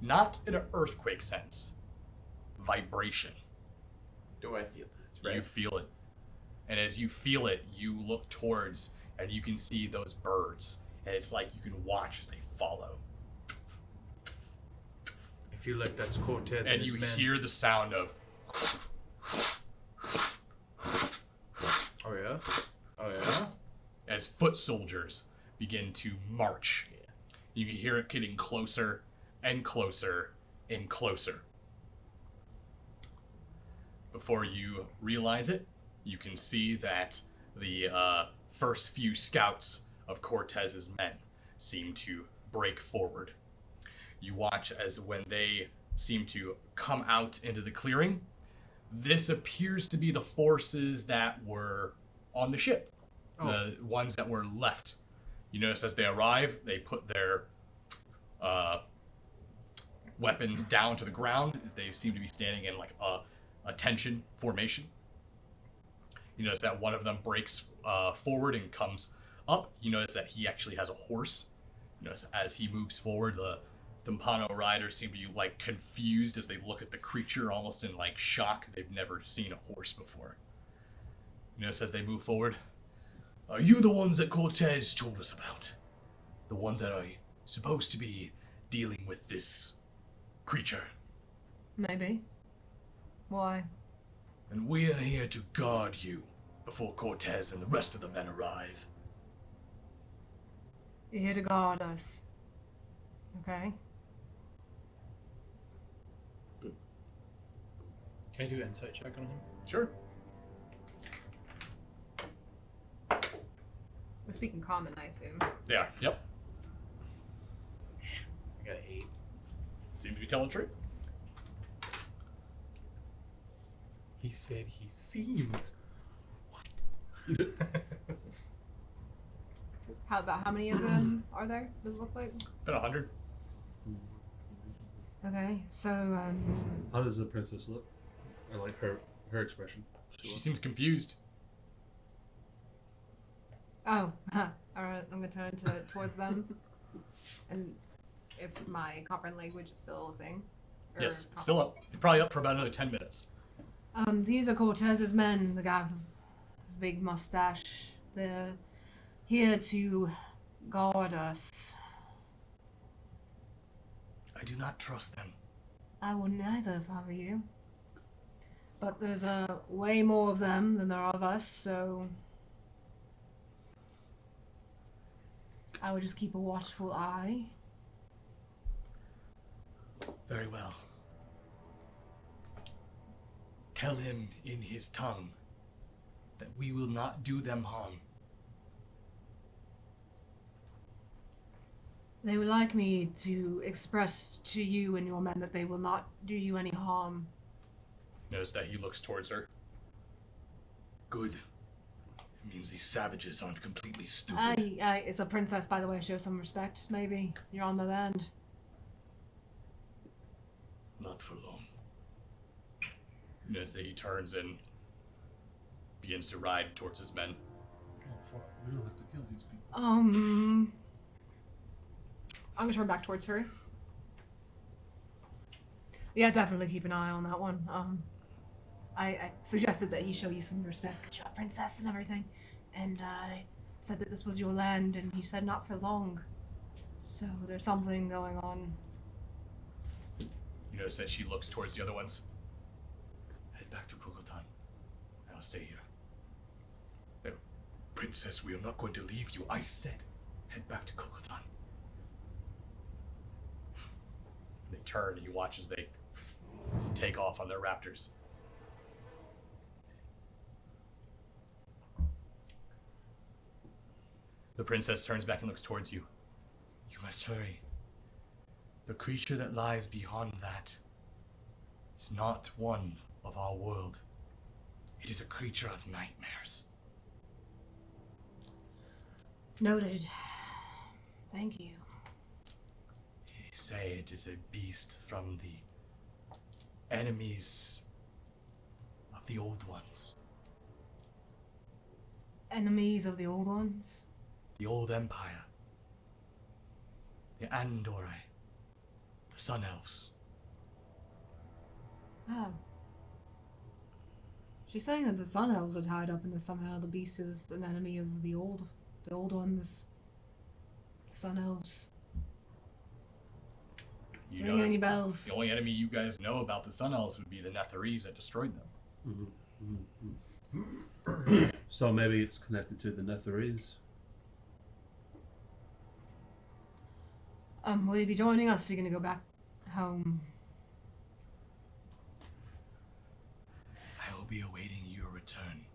Not in an earthquake sense, vibration. Do I feel that? You feel it. And as you feel it, you look towards and you can see those birds. And it's like you can watch as they follow. I feel like that's Cortez and And his you men. hear the sound of Oh yeah. Oh yeah. as foot soldiers begin to march. You can hear it getting closer and closer and closer. Before you realize it, you can see that the first few scouts of Cortez's men seem to break forward. You watch as when they seem to come out into the clearing, this appears to be the forces that were on the ship. The ones that were left. You notice as they arrive, they put their weapons down to the ground. They seem to be standing in like a attention formation. You notice that one of them breaks forward and comes up. You notice that he actually has a horse. You notice as he moves forward, the Thumpano riders seem to be like confused as they look at the creature, almost in like shock. They've never seen a horse before. You notice as they move forward, are you the ones that Cortez told us about? The ones that are supposed to be dealing with this creature? Maybe. Why? And we are here to guard you before Cortez and the rest of the men arrive. You're here to guard us. Okay? Can I do an insight check on him? Sure. We're speaking common, I assume. Yeah, yep. I got an 8. Seem to be telling the truth. He said he seems. How many of them are there? Does it look like? Been 100. Okay, so How does the princess look? I like her expression. She seems confused. all right. I'm gonna turn towards them, and if my comprehend language is still a thing. Or Yes, it's still up. You're probably up for about another 10 minutes. These are Cortez's men, the guy with the big mustache. They're here to guard us. I do not trust them. I wouldn't either if I were you. But there's way more of them than there are of us, so I would just keep a watchful eye. Very well. Tell him in his tongue that we will not do them harm. They would like me to express to you and your men that they will not do you any harm. Notice that he looks towards her. Good. It means these savages aren't completely stupid. It's a princess, by the way. Show some respect, maybe. You're on the land. Not for long. Notice that he turns and begins to ride towards his men. Oh fuck, we don't have to kill these people. I'm gonna turn back towards her. Yeah, definitely keep an eye on that one. I suggested that he show you some respect, show princess and everything, and I said that this was your land, and he said not for long. So there's something going on. You notice that she looks towards the other ones. Head back to Kukultan. I'll stay here. No, Princess, we are not going to leave you. I said, head back to Kukultan. They turn and you watch as they take off on their raptors. The princess turns back and looks towards you. You must hurry. The creature that lies beyond that is not one of our world. It is a creature of nightmares. Noted. Thank you. They say it is a beast from the enemies of the old ones. Enemies of the old ones? The old empire. The Andore. The Sun Elves. Oh. She's saying that the Sun Elves are tied up in this somehow. The beast is an enemy of the old ones. The Sun Elves. You Ringing know, any bells? the only enemy you guys know about the Sun Elves would be the Netherese that destroyed them. So maybe it's connected to the Netherese. Will you be joining us? Are you gonna go back home? I will be awaiting your return.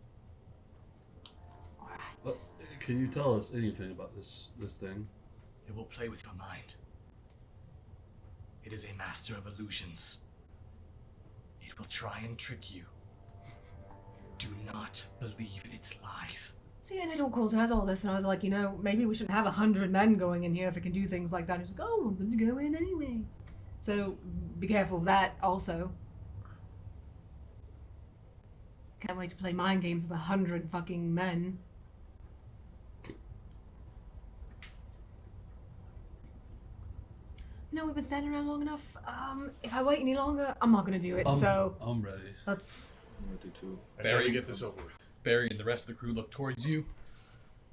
Alright. Well, can you tell us anything about this thing? It will play with your mind. It is a master of illusions. It will try and trick you. Do not believe its lies. See, and I told Cortez all this, and I was like, maybe we shouldn't have 100 men going in here if it can do things like that. And he's like, oh, I want them to go in anyway. So, be careful of that also. Can't wait to play mind games with 100 fucking men. We've been standing around long enough. If I wait any longer, I'm not gonna do it, so... I'm ready. Let's... I'm gonna do two. I say we get this over with. Barry and the rest of the crew look towards you,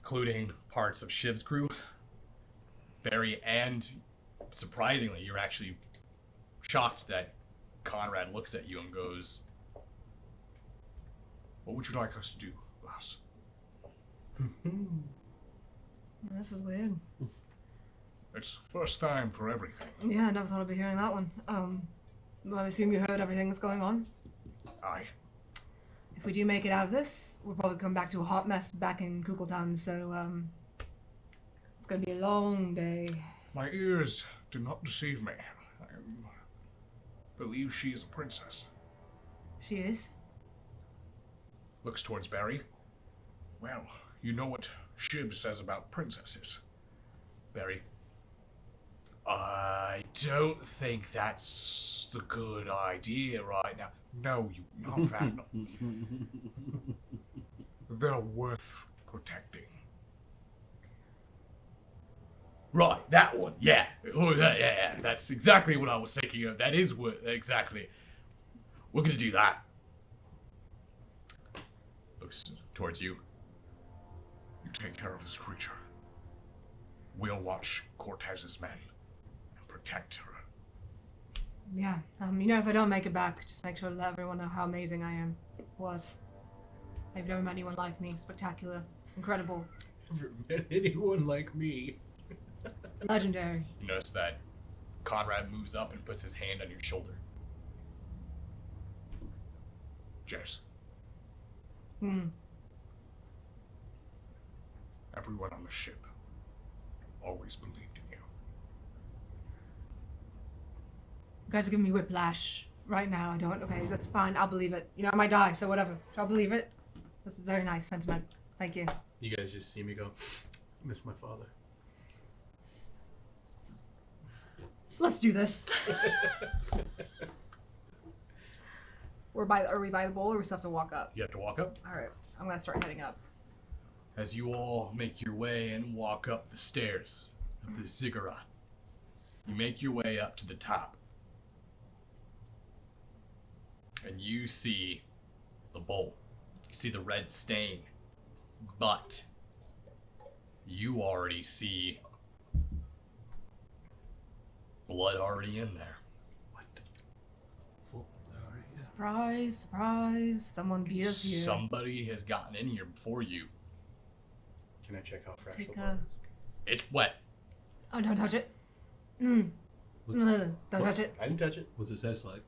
including parts of Shiv's crew. Barry, and surprisingly, you're actually shocked that Conrad looks at you and goes, "What would you like us to do, boss?" This is weird. It's the first time for everything. Yeah, I never thought I'd be hearing that one. I assume you heard everything that's going on. Aye. If we do make it out of this, we'll probably come back to a hot mess back in Kukultan, so, it's gonna be a long day. My ears do not deceive me. I believe she is a princess. She is? Looks towards Barry. Well, you know what Shiv says about princesses. Barry. I don't think that's a good idea right now. No, you not that. They're worth protecting. Right, that one. Yeah. Oh, yeah. That's exactly what I was thinking of. That is what exactly. We're gonna do that. Looks towards you. You take care of this creature. We'll watch Cortez's men and protect her. Yeah, if I don't make it back, just make sure to let everyone know how amazing I am. I've never met anyone like me. Spectacular. Incredible. Never met anyone like me. Legendary. You notice that Conrad moves up and puts his hand on your shoulder. Jess. Everyone on the ship always believed in you. You guys are giving me whiplash right now. I don't. Okay, that's fine. I'll believe it. I might die, so whatever. I'll believe it. That's a very nice sentiment. Thank you. You guys just see me go, miss my father. Let's do this. Are we by the bowl, or we still have to walk up? You have to walk up. All right, I'm gonna start heading up. As you all make your way and walk up the stairs of the ziggurat, you make your way up to the top. And you see the bowl. You see the red stain. But you already see blood already in there. What? Surprise, surprise. Someone beat us here. Somebody has gotten in here before you. Can I check how fresh the Take blood is? It's wet. Oh, don't touch it. What's- Don't touch it. I didn't touch it. What's it taste like?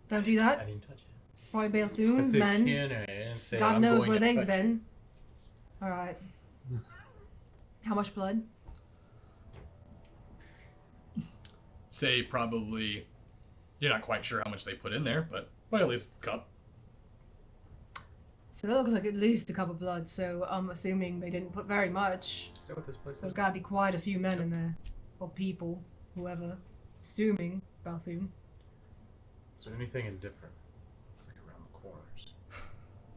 Don't do I that. didn't touch it. It's probably I Balthoon's said, men. can I? didn't say God I'm knows going where to they've touch been. Alright. How much blood? Say probably, you're not quite sure how much they put in there, but probably at least a cup. So that looks like at least a cup of blood, so I'm assuming they didn't put very much. Is that what this place So is? there's gotta be quite a few men in there. Or people. Whoever. Assuming Balthoon. Is there anything indifferent? Like around the corners?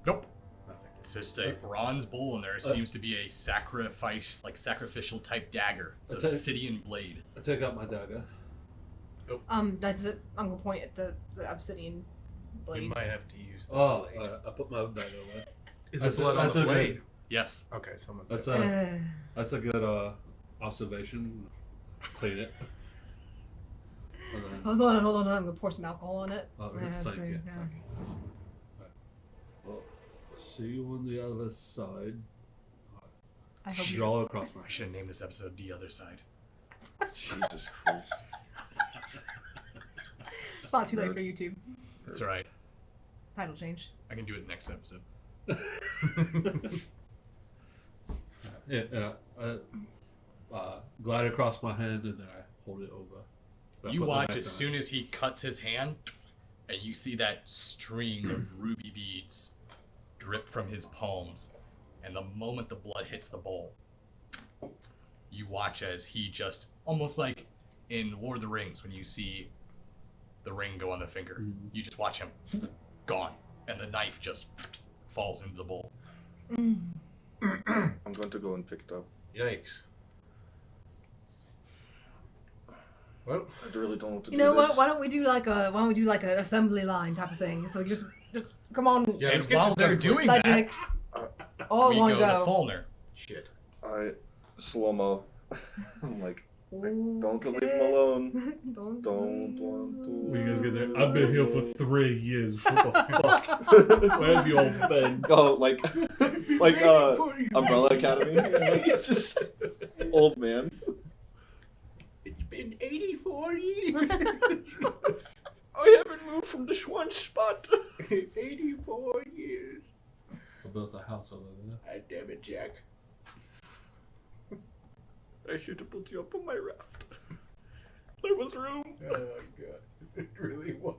Nope. Nothing. It's just a bronze bowl, and there seems to be a sacrificial type dagger. It's Okay. a obsidian blade. I take out my dagger. That's it. I'm gonna point at the obsidian blade. We might have to use the Oh, blade. I put my dagger away. Is there that's a- blood on that's the a good- blade? Yes. Okay, someone. That's did. a that's a good observation. Clean it. And then, Hold on. I'm gonna pour some alcohol on it. oh, Yeah, thank see, you. yeah. Thank you. Right. Well, see you on the other side. I hope you. Draw across my I should have named this episode "The Other Side." Jesus Christ. It's not too late for YouTube. That's all right. Title change. I can do it next episode. Yeah, I glide across my hand and then I hold it over. I You put the watch knife as in soon as he cuts his hand, and you see that string of ruby beads drip from his palms. And the moment the blood hits the bowl, you watch as he just, almost like in Lord of the Rings when you see the ring go on the finger, you just watch him gone, and the knife just falls into the bowl. I'm going to go and pick it up. Yikes. Well, I really don't know what to You do know this. what? Why don't we do like an assembly line type of thing? So just come on, yeah, let's And get while this they're done quick. doing that, Logic. All we in one go to go. Fulner. Shit. I slow-mo. I'm like, don't leave Okay. him alone. Don't Don't want When to. you guys get there, I've been here for 3 years. What the fuck? Where have you all been? Oh, like Umbrella Academy. He's just old man. It's been 84 years. I haven't moved from this one spot. 84 years. I built a house over there. God damn it, Jack. I should have put you up on my raft. There was room. Oh my god. It really was.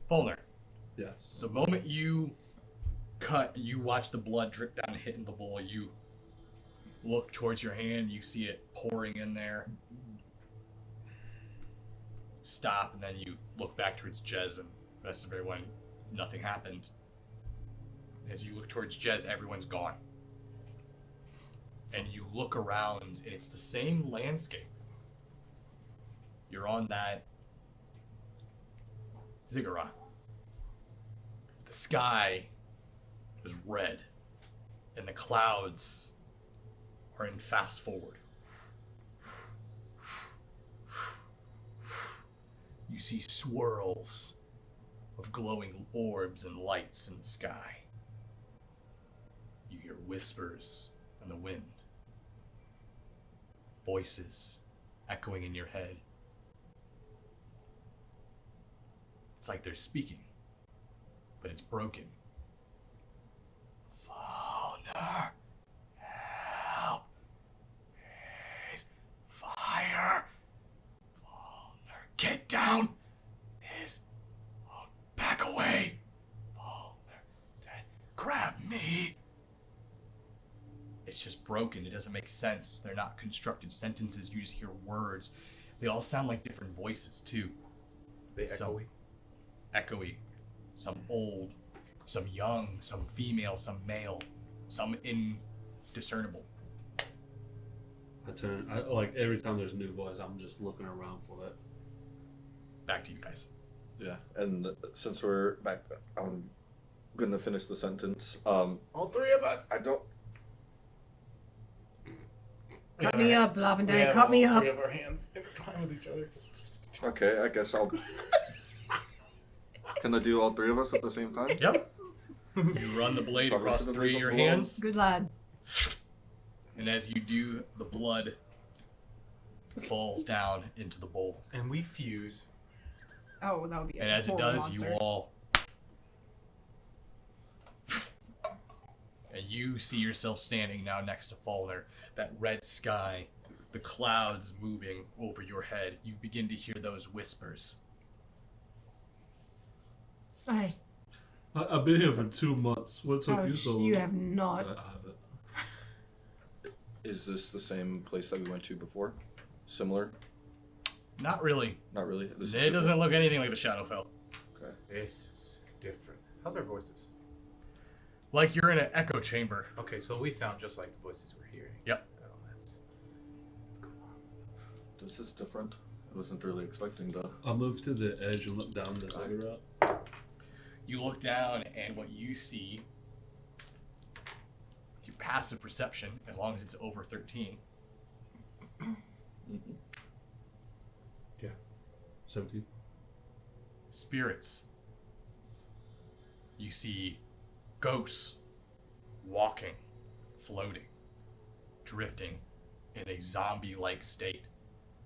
Fulner. Yes. The moment you cut, you watch the blood drip down and hit in the bowl. You look towards your hand, you see it pouring in there. Stop, and then you look back towards Jez and the rest of everyone. Nothing happened. As you look towards Jez, everyone's gone. And you look around, and it's the same landscape. You're on that ziggurat. The sky is red, and the clouds are in fast forward. You see swirls of glowing orbs and lights in the sky. You hear whispers in the wind, voices echoing in your head. It's like they're speaking, but it's broken. Faulkner, help! Please, fire! Faulkner, get down! Is back away! Faulkner, grab me! It's just broken. It doesn't make sense. They're not constructed sentences. You just hear words. They all sound like different voices too. They So- echoey. Echoey. Some old, some young, some female, some male, some indiscernible. Like every time there's a new voice, I'm just looking around for it. Back to you guys. Yeah, and since we're back, I'm gonna finish the sentence. All three of us. I don't. Cut me up, We Lavender. have Cut me all up. three of our hands intertwined with each other. Just... Okay, I guess I'll. Can I do all three of us at the same time? Yep. You run the blade Probably across shouldn't three of leave your it alone. hands, Good lad. and as you do, the blood falls down into the bowl. And we fuse. Oh, that would be. And a as it horrible does, monster. you all. And you see yourself standing now next to Faulkner. That red sky, the clouds moving over your head. You begin to hear those whispers. Hey, I've been here for 2 months. What took oh, you so long? you have not. I haven't. Is this the same place that we went to before? Similar? Not really. Not really. This is It different? doesn't look anything like the Shadowfell. Okay. This is different. How's our voices? Like you're in an echo chamber. Okay, so we sound just like the voices we're hearing. Yep. Oh, that's cool. This is different. I wasn't really expecting that. I'll move to the edge and look down this other route. You look down, and what you see, with your passive perception, as long as it's over 13, Mm-hmm. Yeah. 17. spirits. You see ghosts walking, floating, drifting in a zombie-like state.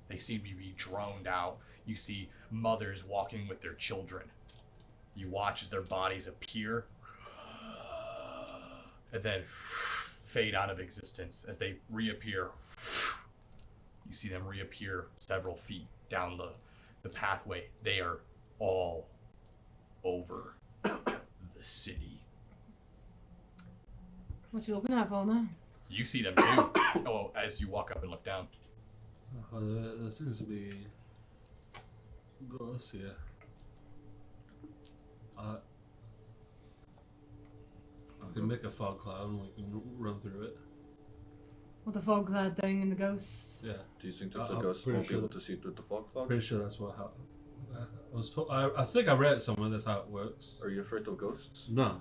They seem to be droned out. You see mothers walking with their children. You watch as their bodies appear and then fade out of existence. As they reappear, you see them reappear several feet down the pathway. They are all over the city. What you looking at, Volna? You see them too. Oh, as you walk up and look down. There seems to be ghosts here. I can make a fog cloud and we can run through it. What the fog cloud doing in the ghosts? Yeah. Do you think that the I'm ghosts pretty won't be sure able to see through the fog cloud? Pretty sure that's what happened. I was told. I think I read somewhere that's how it works. Are you afraid of ghosts? No,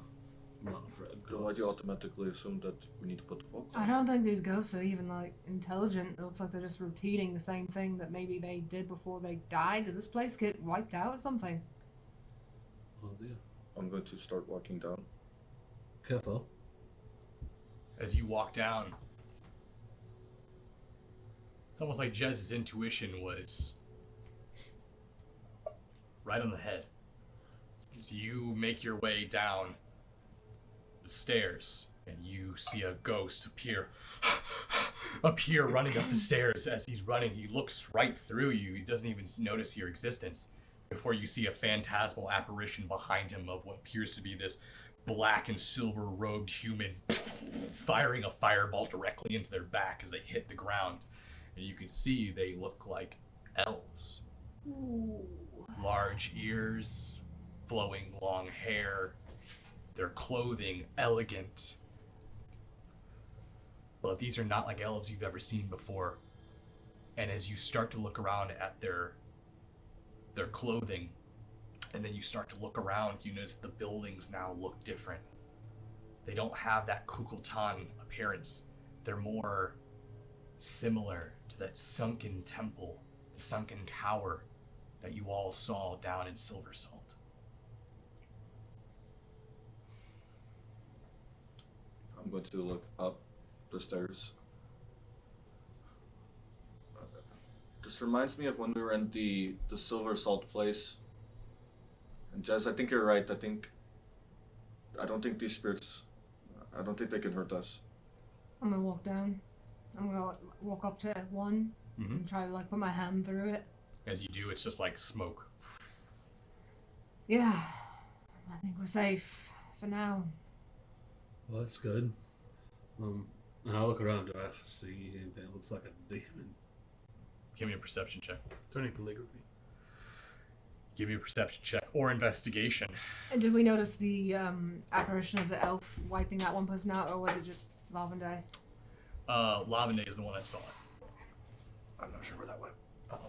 I'm not afraid of Then why do you ghosts. automatically assume that we need to put the fog cloud? I don't think these ghosts are even like intelligent. It looks like they're just repeating the same thing that maybe they did before they died. Did this place get wiped out or something? Oh dear. I'm going to start walking down. Careful. As you walk down, it's almost like Jez's intuition was right on the head. As you make your way down the stairs, and you see a ghost appear running up the stairs. As he's running, he looks right through you. He doesn't even notice your existence before you see a phantasmal apparition behind him of what appears to be this black and silver robed human firing a fireball directly into their back as they hit the ground. And you can see they look like elves. Large ears, flowing long hair, their clothing elegant. But these are not like elves you've ever seen before. And as you start to look around at their clothing, and then you start to look around, you notice the buildings now look different. They don't have that Kukultan appearance. They're more similar to that sunken temple, the sunken tower that you all saw down in Silver Salt. I'm going to look up the stairs. This reminds me of when we were in the Silver Salt place. And Jez, I think you're right. I don't think these spirits, I don't think they can hurt us. I'm gonna walk down. I'm gonna walk up to one and try to like put my hand through it. As you do, it's just like smoke. Yeah, I think we're safe for now. Well, that's good. And I look around. Do I see anything that looks like a demon? Give me a perception check. Turning calligraphy. Give me a perception check or investigation. And did we notice the apparition of the elf wiping that one person out, or was it just Lavender? Lavender is the one that saw it. I'm not sure where that went. Got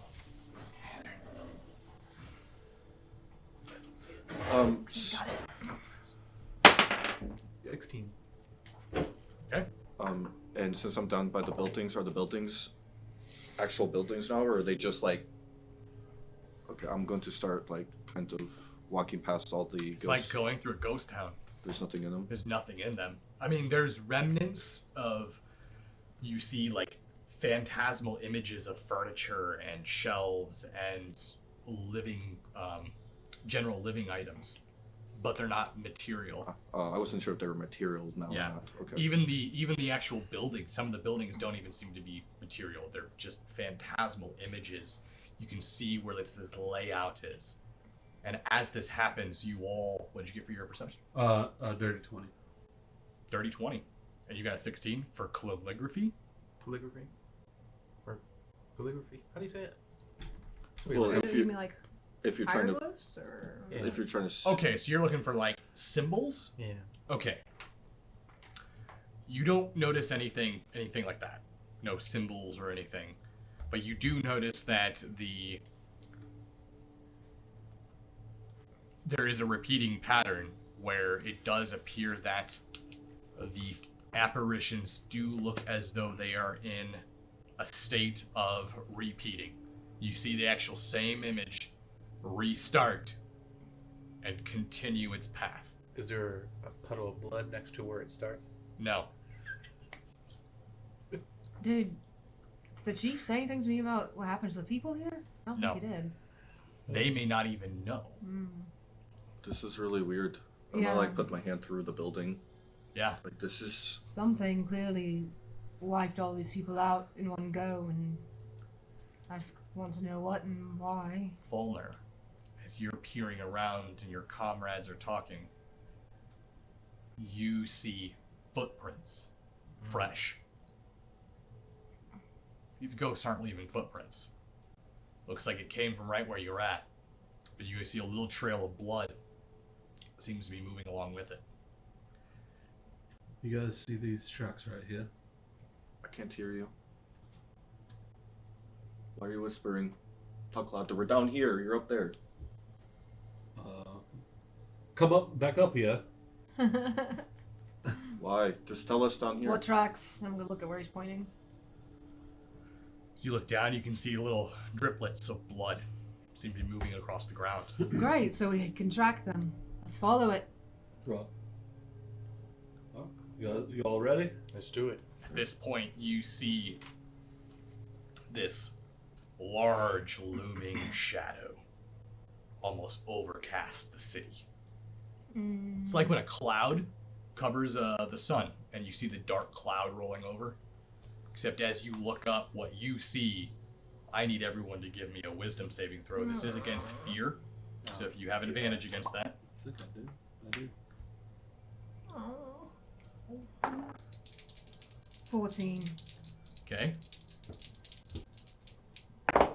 it. 16. Okay. And since I'm down by the buildings, are the buildings actual buildings now, or are they just like? Okay, I'm going to start like kind of walking past all the. It's like going through a ghost town. There's nothing in them. There's nothing in them. I mean, there's remnants of, you see like phantasmal images of furniture and shelves and living, general living items, but they're not material. I wasn't sure if they were material now Yeah. or not. Okay. Even the actual buildings, some of the buildings don't even seem to be material. They're just phantasmal images. You can see where this layout is. And as this happens, you all, what did you get for your perception? Dirty 20. Dirty 20. And you got a 16 for calligraphy? Calligraphy? Or calligraphy? How do you say it? Well, Or if you you mean like if you're trying to hieroglyphs or? Yeah. if you're trying to Okay, so you're looking for like symbols? Yeah. Okay. You don't notice anything like that. No symbols or anything. But you do notice that there is a repeating pattern where it does appear that the apparitions do look as though they are in a state of repeating. You see the actual same image restart and continue its path. Is there a puddle of blood next to where it starts? No. Did the chief say anything to me about what happens to the people here? I don't No. think he did. They may not even know. This is really weird. I'm Yeah. gonna like put my hand through the building. Yeah. Like this is Something clearly wiped all these people out in one go, and I just want to know what and why. Fulner, as you're peering around and your comrades are talking, you see footprints. Fresh. These ghosts aren't leaving footprints. Looks like it came from right where you're at. But you see a little trail of blood. Seems to be moving along with it. You guys see these tracks right here? I can't hear you. Why are you whispering? Talk louder. We're down here. You're up there. Come up, back up here. Why? Just tell us down here. What tracks? I'm gonna look at where he's pointing. As you look down, you can see little driplets of blood seem to be moving across the ground. Great, so we can track them. Let's follow it. Right. Oh, you all ready? Let's do it. At this point, you see this large looming shadow almost overcast the city. It's like when a cloud covers the sun and you see the dark cloud rolling over. Except as you look up what you see, I need everyone to give me a wisdom saving throw. This is against fear, so if you have an advantage against that. I think I do. 14. Okay. I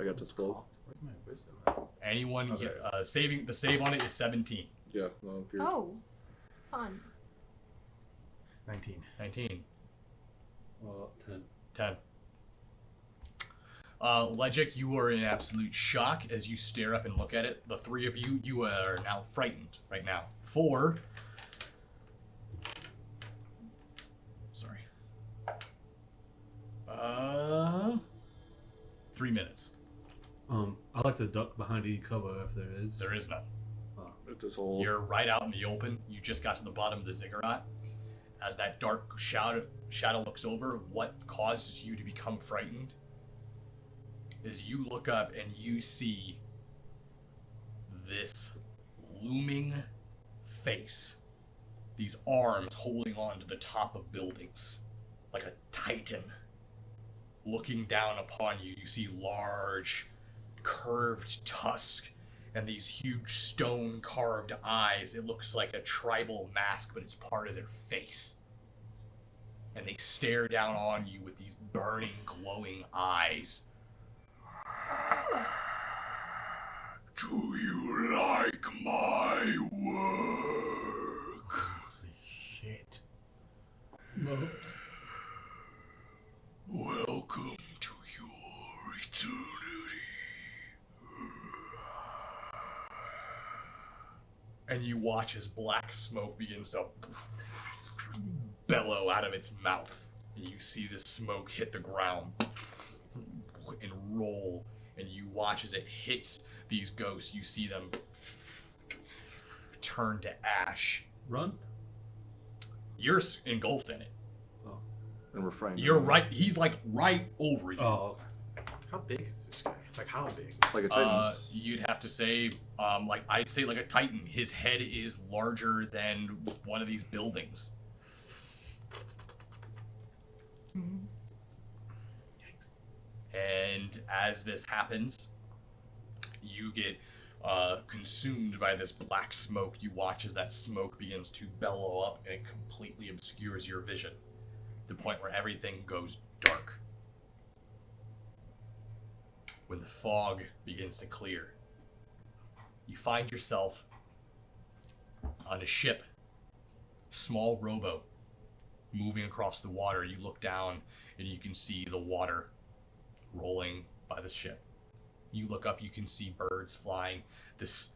got this 12. Where's my wisdom at? Anyone Okay. saving the save on it is 17. Yeah, no fear. Oh, fun. 19. 19. 10. 10. Legic, you are in absolute shock as you stare up and look at it. The three of you, you are now frightened right now. 4. Sorry. 3 minutes. I like to duck behind any cover if there is. There is none. At this hole. You're right out in the open. You just got to the bottom of the ziggurat. As that dark shadow looks over, what causes you to become frightened is you look up and you see this looming face, these arms holding on to the top of buildings like a titan looking down upon you. You see large curved tusk and these huge stone carved eyes. It looks like a tribal mask, but it's part of their face. And they stare down on you with these burning, glowing eyes. Do you like my work? Holy shit. No. Welcome to your eternity. And you watch as black smoke begins to bellow out of its mouth. And you see this smoke hit the ground and roll. And you watch as it hits these ghosts. You see them turn to ash. Run? You're engulfed in it. And we're frightened. You're right. He's like right over you. Oh, How big is this guy? Like, how big? It's like a titan. You'd have to say, like I'd say, like a titan. His head is larger than one of these buildings. Yikes. And as this happens, you get consumed by this black smoke. You watch as that smoke begins to bellow up, and it completely obscures your vision, to the point where everything goes dark. When the fog begins to clear, you find yourself on a ship, small rowboat, moving across the water. You look down and you can see the water rolling by the ship. You look up, you can see birds flying, this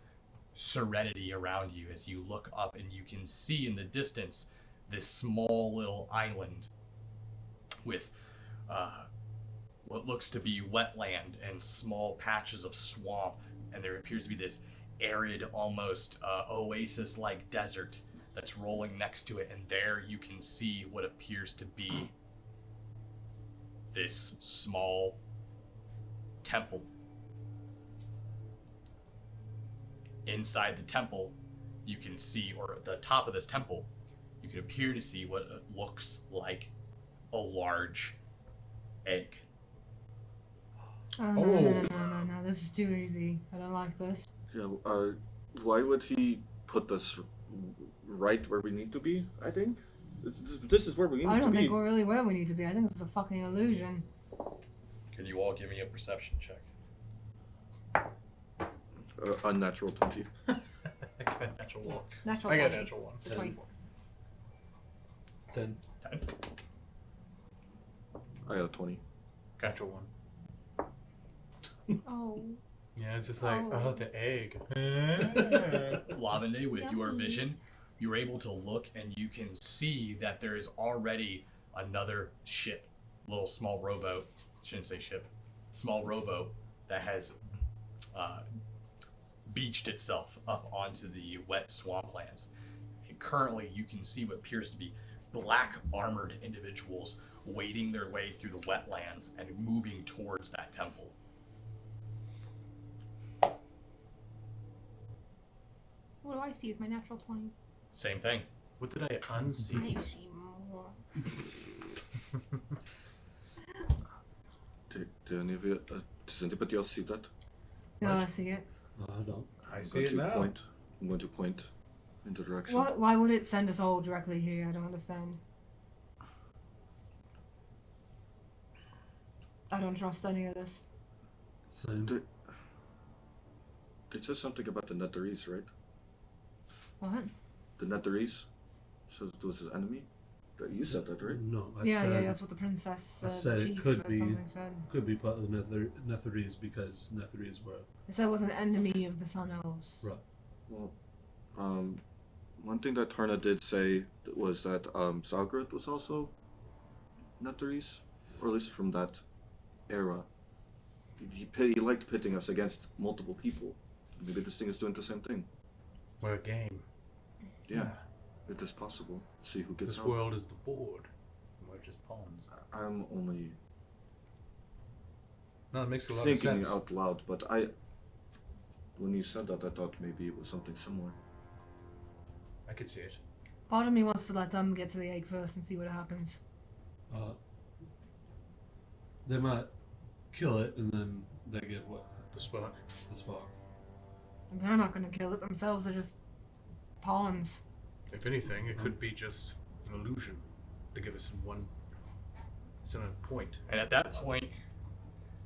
serenity around you as you look up, and you can see in the distance this small little island with what looks to be wetland and small patches of swamp, and there appears to be this arid, almost oasis-like desert that's rolling next to it, and there you can see what appears to be this small temple. Inside the temple, you can see, or at the top of this temple, you can appear to see what looks like a large egg. Oh, no, this is too easy. I don't like this. Yeah, why would he put us right where we need to be, I think? This is where we need to be. I don't think we're really where we need to be. I think it's a fucking illusion. Can you all give me a perception check? Unnatural 20. I got a natural one. Natural I got a 20. natural one. So 24. 10. 10. I got a 20. Natural one. Oh. Yeah, it's just like, Oh. the egg. Lavende, with your Yummy. vision, you're able to look and you can see that there is already another ship, little small rowboat, shouldn't say ship, small rowboat that has beached itself up onto the wet swamplands. And currently you can see what appears to be black armored individuals wading their way through the wetlands and moving towards that temple. What do I see with my natural 20? Same thing. What did I unsee? I see more. Does anybody else see that? Yeah, I see it. I don't. I I'm see going it to now. point. I'm going to point in the direction. Why would it send us all directly here? I don't understand. I don't trust any of this. Same. It says something about the Netherese, right? What? The Netherese? So it was an enemy? You said that, right? No, I Yeah, said, that's what the princess I said. said The it chief could or be- something said. could be part of the Netherese because Netherese were It said it was an enemy of the Sun Elves. right. Well, one thing that Tarna did say was that Zalgrad was also Netherese, or at least from that era. He liked pitting us against multiple people. Maybe this thing is doing the same thing. We're a game. Yeah, it is possible. See who gets This out. world is the board. And we're just pawns. I'm only No, it makes a lot of thinking sense. out loud, but when you said that, I thought maybe it was something similar. I could see it. Part of me wants to let them get to the egg first and see what happens. They might kill it and then they get what? The spark. The spark. And they're not going to kill it themselves. They're just pawns. If anything, it could be just an illusion to give us one point. And at that point,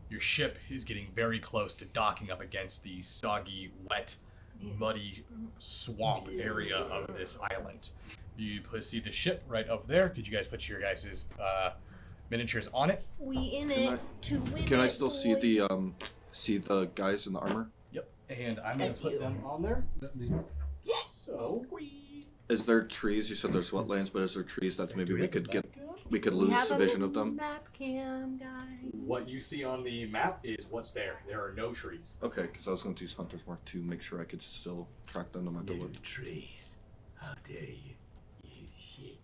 your ship is getting very close to docking up against the soggy, wet, muddy swamp area of this island. You see the ship right up there. Could you guys put your guys' miniatures on it? We in Can it I- to win Can I it, still boy. see the guys in the armor? Yep. And I'm going That's to put you. them on there. That means So, Is there trees? You said there's wetlands, but is there trees that maybe we could We lose have a vision of them? map cam guy. what you see on the map is what's there. There are no trees. Okay, because I was going to use Hunter's Mark to make sure I could still track them no matter what. trees. How dare you? You shit.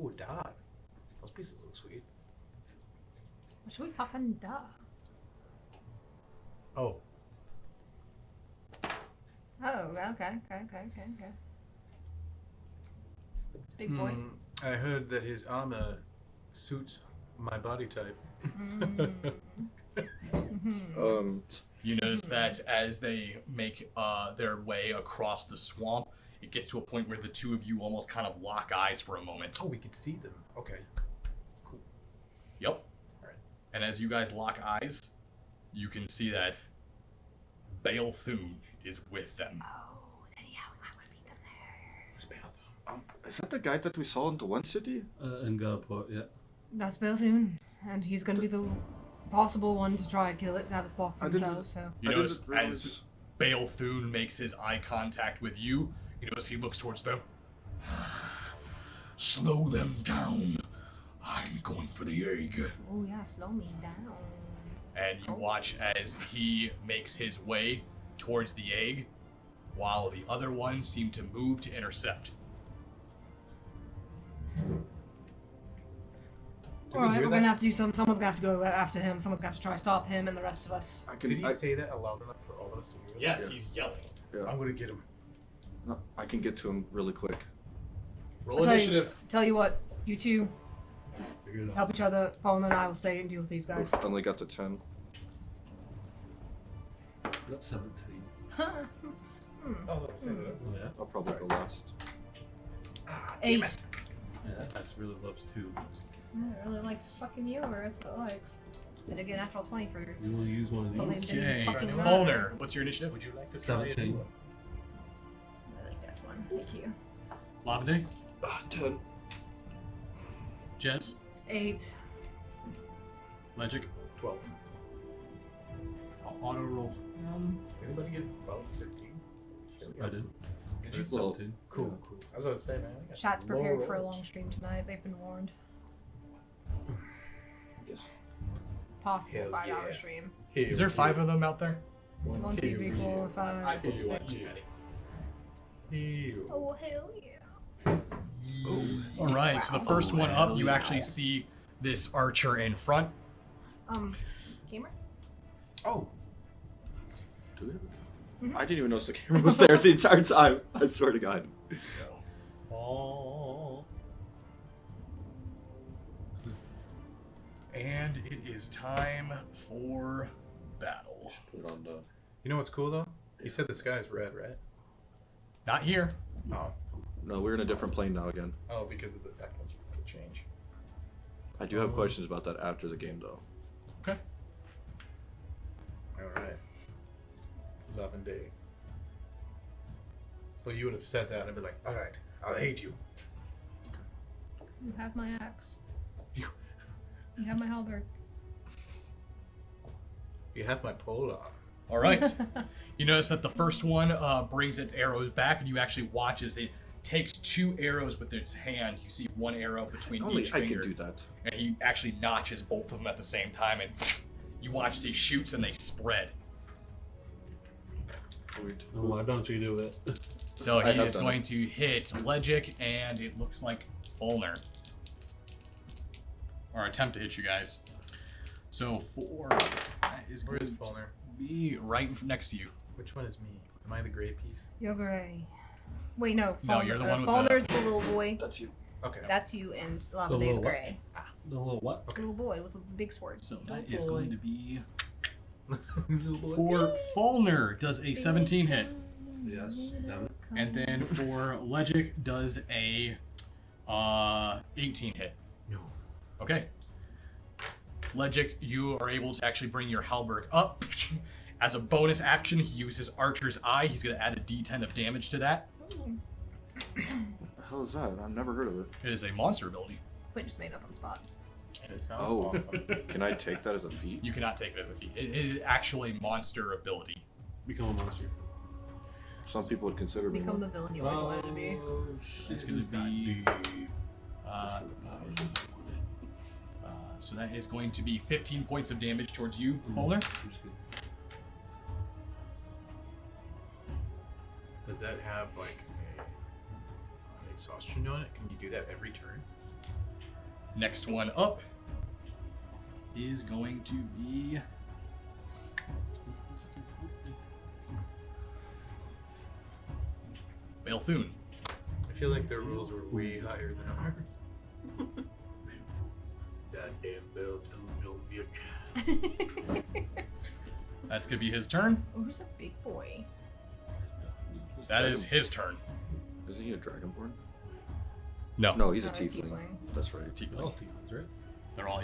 Oh, dog. Those pieces look sweet. What should we fucking do? Oh, Oh, okay. It's a big boy. I heard that his armor suits my body type. You notice that as they make their way across the swamp, it gets to a point where the two of you almost kind of lock eyes for a moment. Oh, we can see them. Okay. Yep. Alright. And as you guys lock eyes, you can see that Bale Thune is with them. Oh, then yeah, we might want to meet them there. Where's Bathroom? Is that the guy that we saw in the one city? In Gunport, yeah. That's Belthune, and he's gonna be the possible one to try and kill it to have a spot for I didn't- himself. So You I notice didn't realize- as Balthune makes his eye contact with you, you notice he looks towards them. Slow them down. I'm going for the egg. oh yeah, slow me down. And you watch as he makes his way towards the egg, while the other ones seem to move to intercept. Did we Alright, hear we're that? gonna have to do some. Someone's gonna have to go after him. Someone's gonna have to try to stop him and the rest of us. I can. Did he I, say that loud enough for all of us to hear? Yes, Yeah. he's yelling. yeah. I'm gonna get him. No, I can get to him really quick. Roll I'll initiative. Tell you what, you two Figure it out. help each other. Fallen and I will stay and deal with these guys. We've only got to 10. I got 17. Oh, I said that. Oh, yeah? I'll probably go last. 8. Yeah, that dice really loves 2. It really likes fucking you, or that's what it likes. Did it get natural 20 for You will use one of these. something that didn't Okay. even fucking matter? Fulner, what's your initiative? Would you like to try 17. a new one? I like that one. Thank you. Lavande? 10. Jez? 8. Magic? 12. I'll auto roll. Anybody get above 15? I did. Did you? 17. Cool, cool. I was about to say, man. we got Chat's low prepared for a rolls. long stream tonight. They've been warned. Yes. Possible Hell 5-hour yeah. stream. Is there 5 of them out there? 1, 2, 3, 4, 5, give you 6. Ew. Oh hell yeah! All right, so the first one up, you actually see this archer in front. Gamer. Oh, Do we? I didn't even notice the camera was there the entire time. I swear to God. Oh. And it is time for battle. Put it on the. you know what's cool though? You said the sky's red, right? Not here. Oh, No, we're in a different plane now again. oh, because of the change. I do have questions about that after the game, though. Okay. All right. Love and day. So you would have said that, and I'd be like, all right, I'll aid you. You have my axe. You- You have my halberd. You have my pole arm. All right. You notice that the first one brings its arrows back, and you actually watch as it takes 2 arrows with its hands. You see 1 arrow between Only each I finger. can do that. And he actually notches both of them at the same time, and you watch as he shoots and they spread. Wait. Oh, why don't you do it? So I he have is done going to hit Legic, and it looks like Fulner. Or attempt to hit you guys. So 4, that is Where going is to Fulner? be right next to you. Which one is me? Am I the gray piece? You're gray. Wait, no. No, you're the one with Fulner's the little boy. That's you. Okay. That's you, and The Lavende's little what? gray. The little what? The little boy with a big sword. So Oh, that is boy. going to be Little boy. for Fulner does a 17 hit. Yes. Damn it. And then for Legic does a 18 hit. No. Okay. Legic, you are able to actually bring your halberd up. As a bonus action, he uses Archer's Eye. He's going to add a d10 of damage to that. What the hell is that? I've never heard of it. It is a monster ability. Quinn just made it up on the spot. And it sounds Oh. awesome. Can I take that as a feat? You cannot take it as a feat. It is actually a monster ability. Become a monster. Some people would consider me Become one. the villain you always wanted to be. Oh, shit. It's going This to guy be... deep. So that is going to be 15 points of damage towards you, Fulner. I'm just kidding. Does that have like an exhaustion on it? Can you do that every turn? Next one up is going to be... Balthune. I feel like their rules were way higher than ours. Goddamn bell don't be a That's going to be his turn. Oh, who's a big boy? That is his turn. Isn't he a dragonborn? No. No, he's a Not a tiefling. tiefling. That's right. Tiefling. All tieflings, right? They're all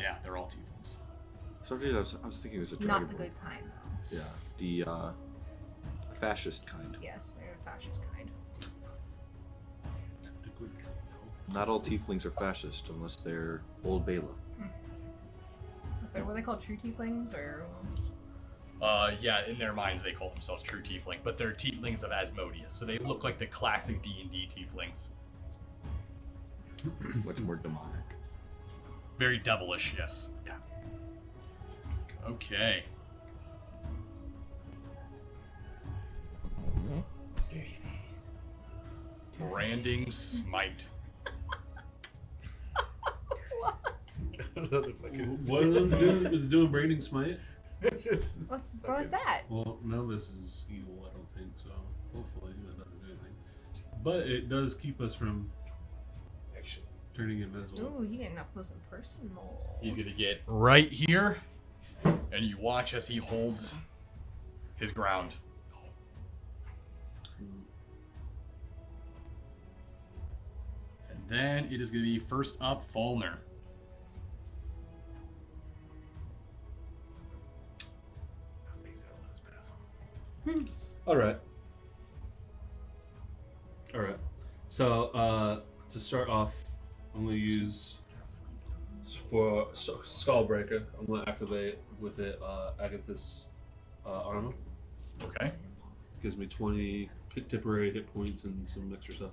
tieflings. So I was thinking it was a dragonborn. Not the good kind, though. Yeah, the fascist kind. Yes, they're the fascist kind. The good Not all tieflings are fascist unless they're old Bela. So were they called true tieflings or? Yeah, in their minds they call themselves true tiefling, but they're tieflings of Asmodeus, so they look like the classic D&D tieflings. Much more demonic. Very devilish, yes. Yeah. Okay. Scary face. Branding smite. Another fucking What are them doing? Is doing branding smite? What's that? Well, no, this is evil. I don't think so. Hopefully, that doesn't do anything. But it does keep us from Actually, turning invisible. Ooh, you getting up close and personal. he's gonna get right here, and you watch as he holds his ground. And then it is gonna be first up, Falner. All right. So to start off, I'm gonna use for Skullbreaker. I'm gonna activate with it Agatha's armor. Okay. Gives me 20 temporary hit points and some extra stuff.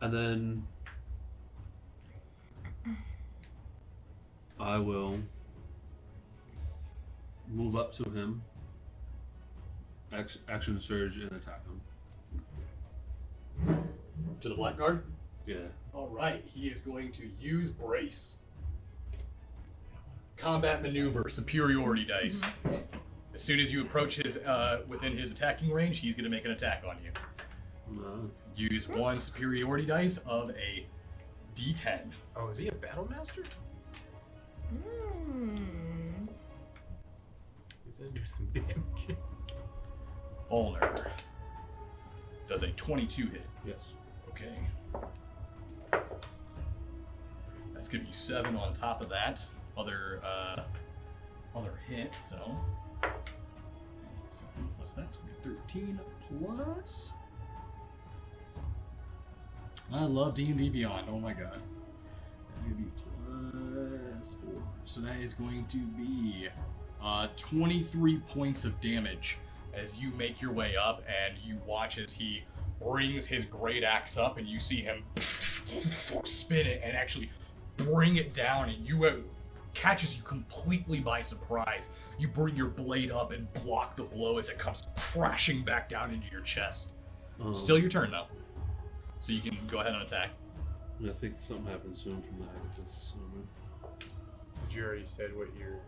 And then I will move up to him, action surge, and attack him. To the blackguard? Yeah. Alright, he is going to use Brace. Combat maneuver, superiority dice. As soon as you approach his within his attacking range, he's going to make an attack on you. No. Use one superiority dice of a D10. Oh, is he a battle master? He's gonna do some damage. Fulner. Does a 22 hit. Yes. Okay. That's gonna be 7 on top of that. Other hit, so 7 plus that's gonna be 13 plus. I love D&D Beyond. Oh my god. That's gonna be plus 4. So that is going to be 23 points of damage as you make your way up, and you watch as he brings his great axe up, and you see him spin it and actually bring it down, and you catches you completely by surprise. You bring your blade up and block the blow as it comes crashing back down into your chest. Still your turn though, so you can go ahead and attack. I think something happens soon from the Agatha's armor. Did you already said what your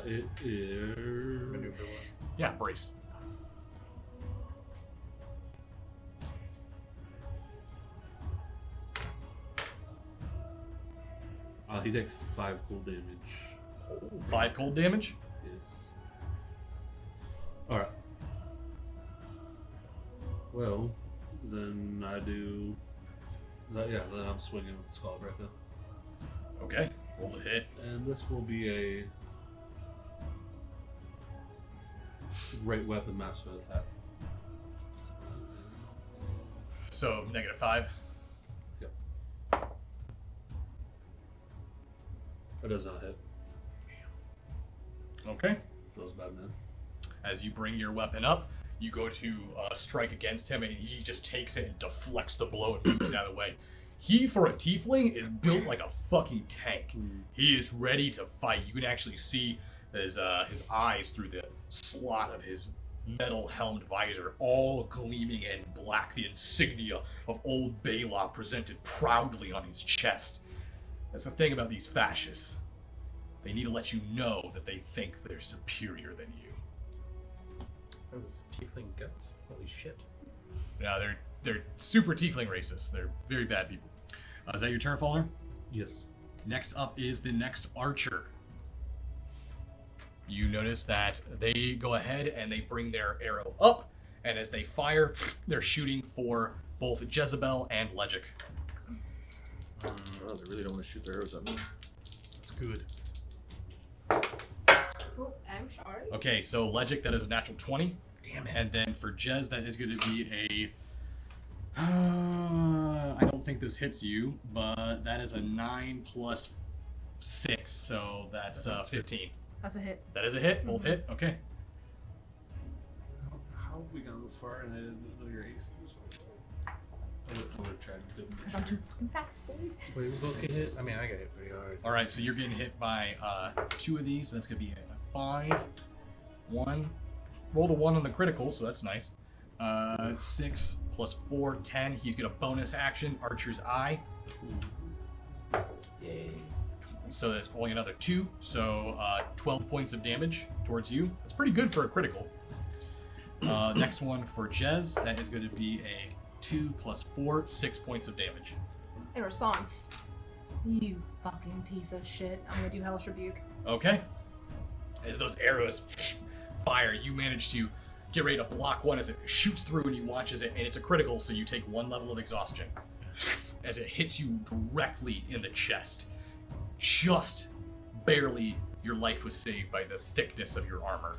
It is maneuver was? Yeah, brace. He takes 5 cold damage. 5 cold damage. Yes. All right. Well, then I do. Yeah, then I'm swinging with Skullbreaker. Okay, roll the hit. And this will be a great weapon master attack. So -5. Yep. That does not hit. Okay. Feels bad, man. As you bring your weapon up, you go to strike against him, and he just takes it and deflects the blow and moves out of the way. He, for a tiefling, is built like a fucking tank. He is ready to fight. You can actually see his eyes through the slot of his metal helmed visor, all gleaming in black, the insignia of old Bela presented proudly on his chest. That's the thing about these fascists. They need to let you know that they think they're superior than you. Those tiefling guts. Holy shit. No, they're super tiefling racists. They're very bad people. Is that your turn, Fallner? Yes. Next up is the next archer. You notice that they go ahead and they bring their arrow up, and as they fire, they're shooting for both Jezebel and Legic. Oh, they really don't want to shoot their arrows at me. That's good. Oh, I'm sorry. Okay, so Legic, that is a natural 20. Damn it. And then for Jez, that is going to be a... I don't think this hits you, but that is a 9 plus 6, so that's 15. That's a hit. That is a hit. Both hit. Okay. How have we gone this far and I didn't know your AC was so low? I would have tried to do Because I'm too fucking fast, boy. Wait, we both get hit? I mean, I got hit pretty hard. All right, so you're getting hit by 2 of these. So that's going to be a 5, 1. Rolled a 1 on the critical, so that's nice. 6 plus 4, 10. He's going to bonus action Archer's Eye. Yay. So that's only another 2. So 12 points of damage towards you. That's pretty good for a critical. Next one for Jez. That is going to be a 2 plus 4, 6 points of damage. In response, you fucking piece of shit. I'm gonna do Hellish Rebuke. Okay. As those arrows fire, you manage to get ready to block one as it shoots through, and you watch as it, and it's a critical, so you take 1 level of exhaustion as it hits you directly in the chest. Just barely, your life was saved by the thickness of your armor.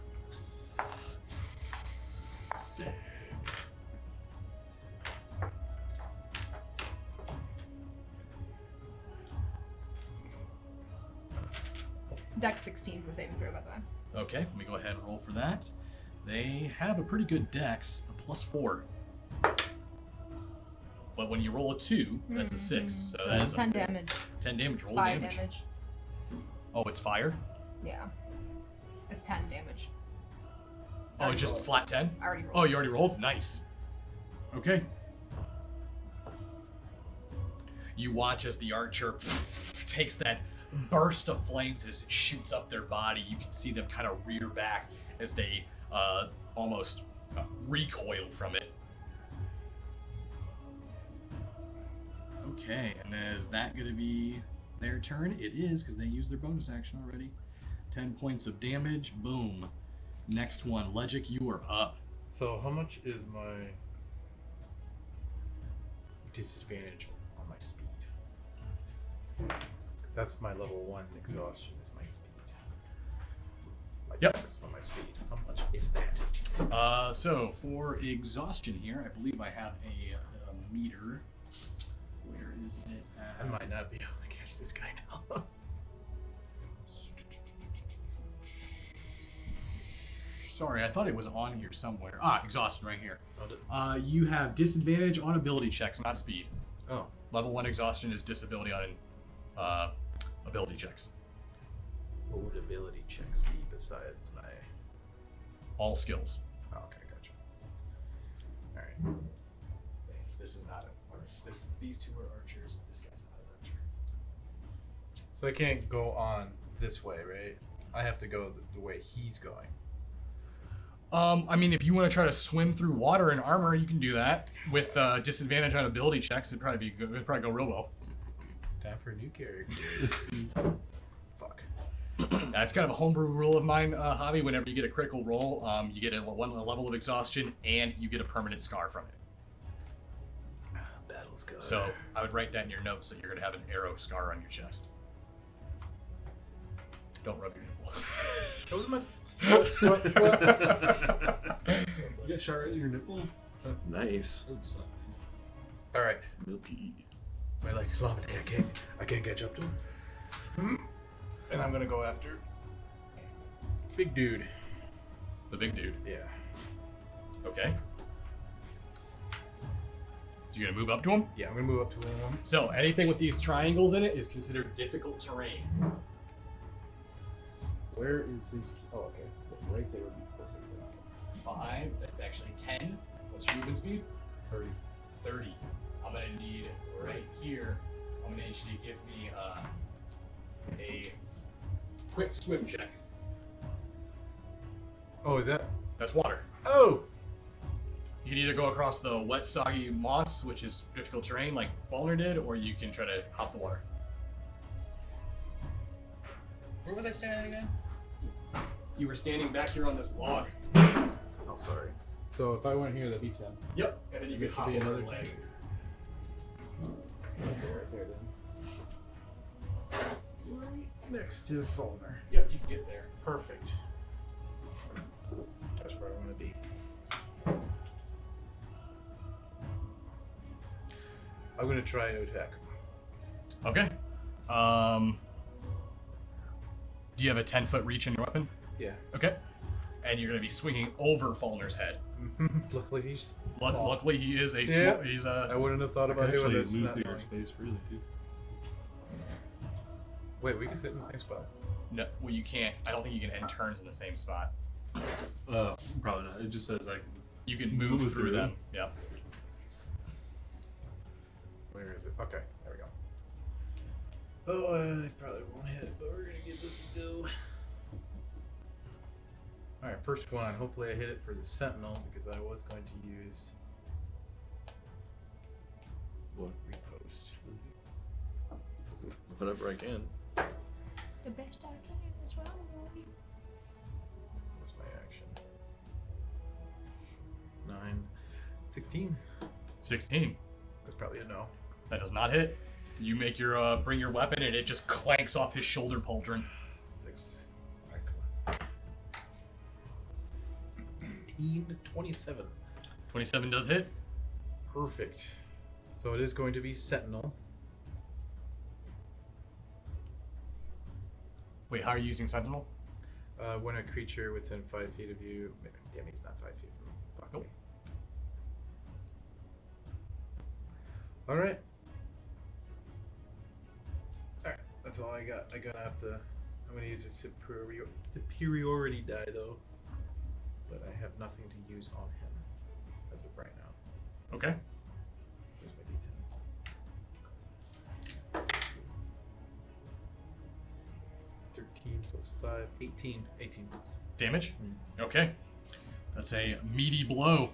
Dex 16 for saving throw, by the way. Okay, let me go ahead and roll for that. They have a pretty good dex, a plus 4. But when you roll a 2, that's a 6. So that that's is 10 a damage. 10 damage. Roll 5 damage. damage. Oh, it's fire? Yeah. It's 10 damage. Oh, it's just flat 10? I already rolled. Oh, you already rolled? Nice. Okay. You watch as the archer takes that burst of flames as it shoots up their body. You can see them kind of rear back as they almost recoil from it. Okay, and is that going to be their turn? It is, because they used their bonus action already. 10 points of damage. Boom. Next one. Legic, you are up. So how much is my disadvantage on my speed? Because that's my level 1 exhaustion is my speed. My Yep. checks on my speed. How much is that? So for exhaustion here, I believe I have a meter. Where is it at? I might not be able to catch this guy now. Sorry, I thought it was on here somewhere. Ah, exhaustion right here. Found it. You have disadvantage on ability checks, not speed. Oh. Level 1 exhaustion is disability on ability checks. What would ability checks be besides my... All skills. Oh, okay, gotcha. Alright. This is not a... These two are archers. This guy's not an archer. So I can't go on this way, right? I have to go the way he's going. I mean, if you want to try to swim through water in armor, you can do that. With disadvantage on ability checks, it'd probably be good. It'd probably go real well. It's time for a new character. Fuck. That's kind of a homebrew rule of mine, Hobby. Whenever you get a critical roll, you get a level of exhaustion, and you get a permanent scar from it. Battle's good. So I would write that in your notes that you're going to have an arrow scar on your chest. Don't rub your nipple. Those are my... You got shot right in your nipple? Nice. That would suck. Alright. Milky. My like kilometer, I can't catch up to him. And I'm gonna go after big dude. The big dude. Yeah. Okay. You gonna move up to him? Yeah, I'm gonna move up to him. So anything with these triangles in it is considered difficult terrain. Where is his? Oh, okay. Right there would be perfect. 5. That's actually 10. What's your movement speed? 30. 30. I'm gonna need right here. I'm gonna need you to give me a quick swim check. Oh, is that? That's water. Oh! You can either go across the wet, soggy moss, which is difficult terrain, like Ballner did, or you can try to hop the water. Where was I standing again? You were standing back here on this log. Oh, sorry. So if I went here, that'd be 10. Yep, and then you could This hop would be over another the leg. 10. Right there then. Right next to Fulner. Yep, you can get there. Perfect. That's where I want to be. I'm going to try to attack. Okay. Do you have a 10-foot reach in your weapon? Yeah. Okay. And you're going to be swinging over Falner's head. Luckily, he's small. Luckily, he is a Yeah. small. He's a. I wouldn't have thought I about can doing actually this. move not through your knowing. space freely too. Wait, we can sit in the same spot. No, well, you can't. I don't think you can end turns in the same spot. Probably not. It just says I can. You can move through through them. them. Yeah. Where is it? Okay, there we go. Oh, I probably won't hit, but we're gonna give this a go. All right, first one. Hopefully, I hit it for the sentinel because I was going to use What? repost. Whatever I can. The best I can. That's what I'm going. What's my action? 9, 16. 16. That's probably a no. That does not hit. You make your bring your weapon, and it just clanks off his shoulder pauldron. 6. All right, come on. 18, 27. 27 does hit. Perfect. So it is going to be sentinel. Wait, how are you using Sentinel? When a creature within 5 feet of you. Damn, he's not 5 feet from me. Fuck Nope. me. Alright. Alright, that's all I got. I'm gonna use a superiority die though. But I have nothing to use on him as of right now. Okay. Here's my D10. 13 plus 5, 18. 18. Damage. Okay. That's a meaty blow.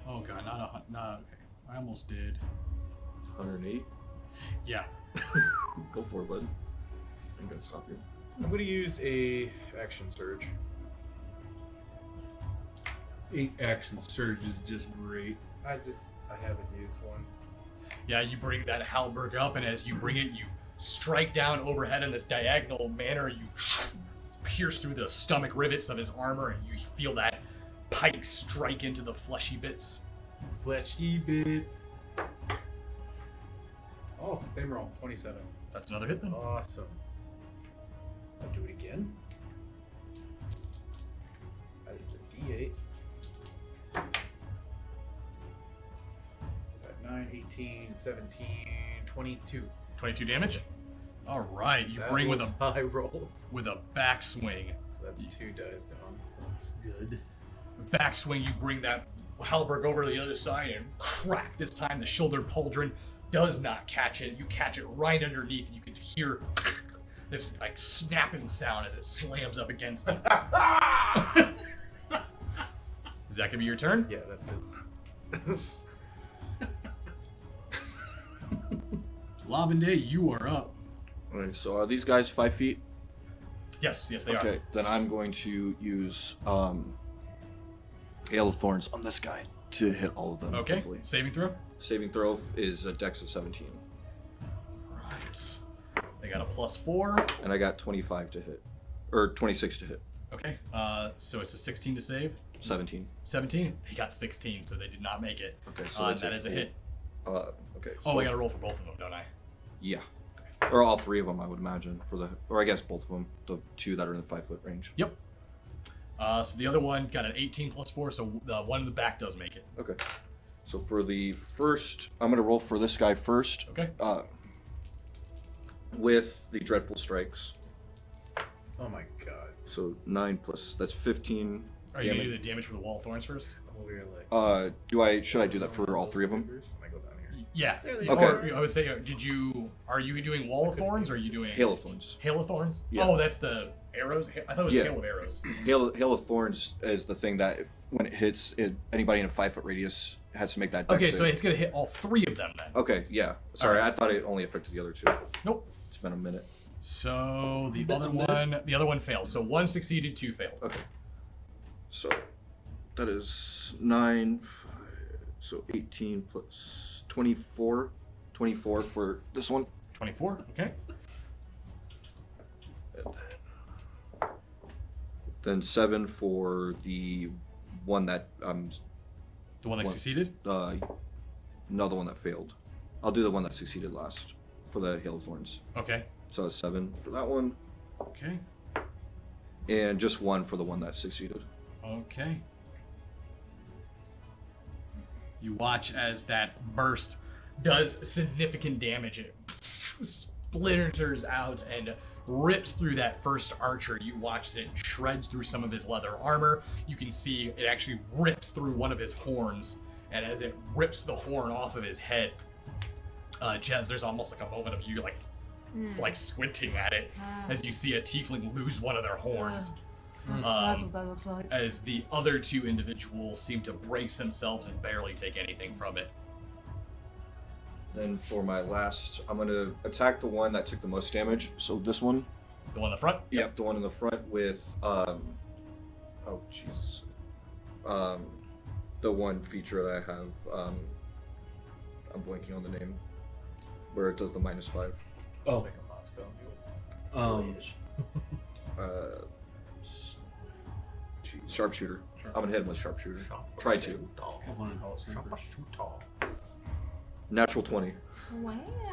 Oh god, not okay. I almost did. 108. Yeah. Go for it, bud. I'm gonna stop you. I'm gonna use a action surge. 8 action surge is just great. I haven't used one. Yeah, you bring that halberd up, and as you bring it, you strike down overhead in this diagonal manner. You pierce through the stomach rivets of his armor, and you feel that pike strike into the fleshy bits. Fleshy bits. Oh, same roll. 27. That's another hit then. Awesome. I'll do it again. That is a D8. Is that 9, 18, 17, 22? 22 damage. All right, you That bring was with high rolls. a backswing. So that's 2 dice down. That's good. Backswing, you bring that halberd over to the other side and crack. This time the shoulder pauldron does not catch it. You catch it right underneath, and you can hear this like snapping sound as it slams up against it. Is that gonna be your turn? Yeah, that's it. Lavende, you are up. Alright, so are these guys 5 feet? Yes, they Okay, are. then I'm going to use Hail of Thorns on this guy to hit all of them. Okay, Hopefully. saving throw. Saving throw is a dex of 17. Right. They got a +4. And I got 25 to hit. Or 26 to hit. Okay, so it's a 16 to save. 17. 17. They got 16, so they did not make it. Okay, so that's that is a hit. Okay. Oh, so, I gotta roll for both of them, don't I? Yeah. Or all 3 of them, I would imagine. Or I guess both of them. The 2 that are in the 5 foot range. Yep. So the other one got an 18 +4, so the one in the back does make it. Okay. So for the first, I'm going to roll for this guy first. Okay. With the Dreadful Strikes. Oh my god. So 9 plus, that's 15 Are you gonna do damage. the damage for the wall of thorns first? I'm over here like. Should I do that for all 3 of them? I go down here. Yeah. There they Okay. Or, I would say, are you doing wall of thorns, or are you doing Hail of Thorns. hail of thorns? Yeah. Oh, that's the arrows. I thought it was Yeah. hail of arrows. Hail of Thorns is the thing that when it hits, anybody in a 5 foot radius has to make that dex Okay, save. so it's gonna hit all 3 of them then. Okay, yeah. Sorry, Alright. I thought it only affected the other 2. Nope. It's been a minute. So the other one failed. So 1 succeeded, 2 failed. Okay. So that is 9. So 18 plus 24. 24 for this one. 24. Okay. Then 7 for the one that The one that What? succeeded? no, the one that failed. I'll do the one that succeeded last for the Hail of Thorns. Okay. So it's 7 for that one, Okay. and just 1 for the one that succeeded. Okay. You watch as that burst does significant damage. It splinters out and rips through that first archer. You watch as it shreds through some of his leather armor. You can see it actually rips through one of his horns. And as it rips the horn off of his head, Jez, there's almost like a moment of you like squinting at it as you see a tiefling lose one of their horns. That's what that looks like. As the other 2 individuals seem to brace themselves and barely take anything from it. Then for my last, I'm gonna attack the one that took the most damage. So this one. The one in the front? Yep, the one in the front with oh Jesus. The one feature that I have, I'm blanking on the name, where it does the -5. Oh, It's like a Moscow mule. Sharpshooter. I'm gonna hit him with sharpshooter. Try to. I want to call it sniper. Natural 20.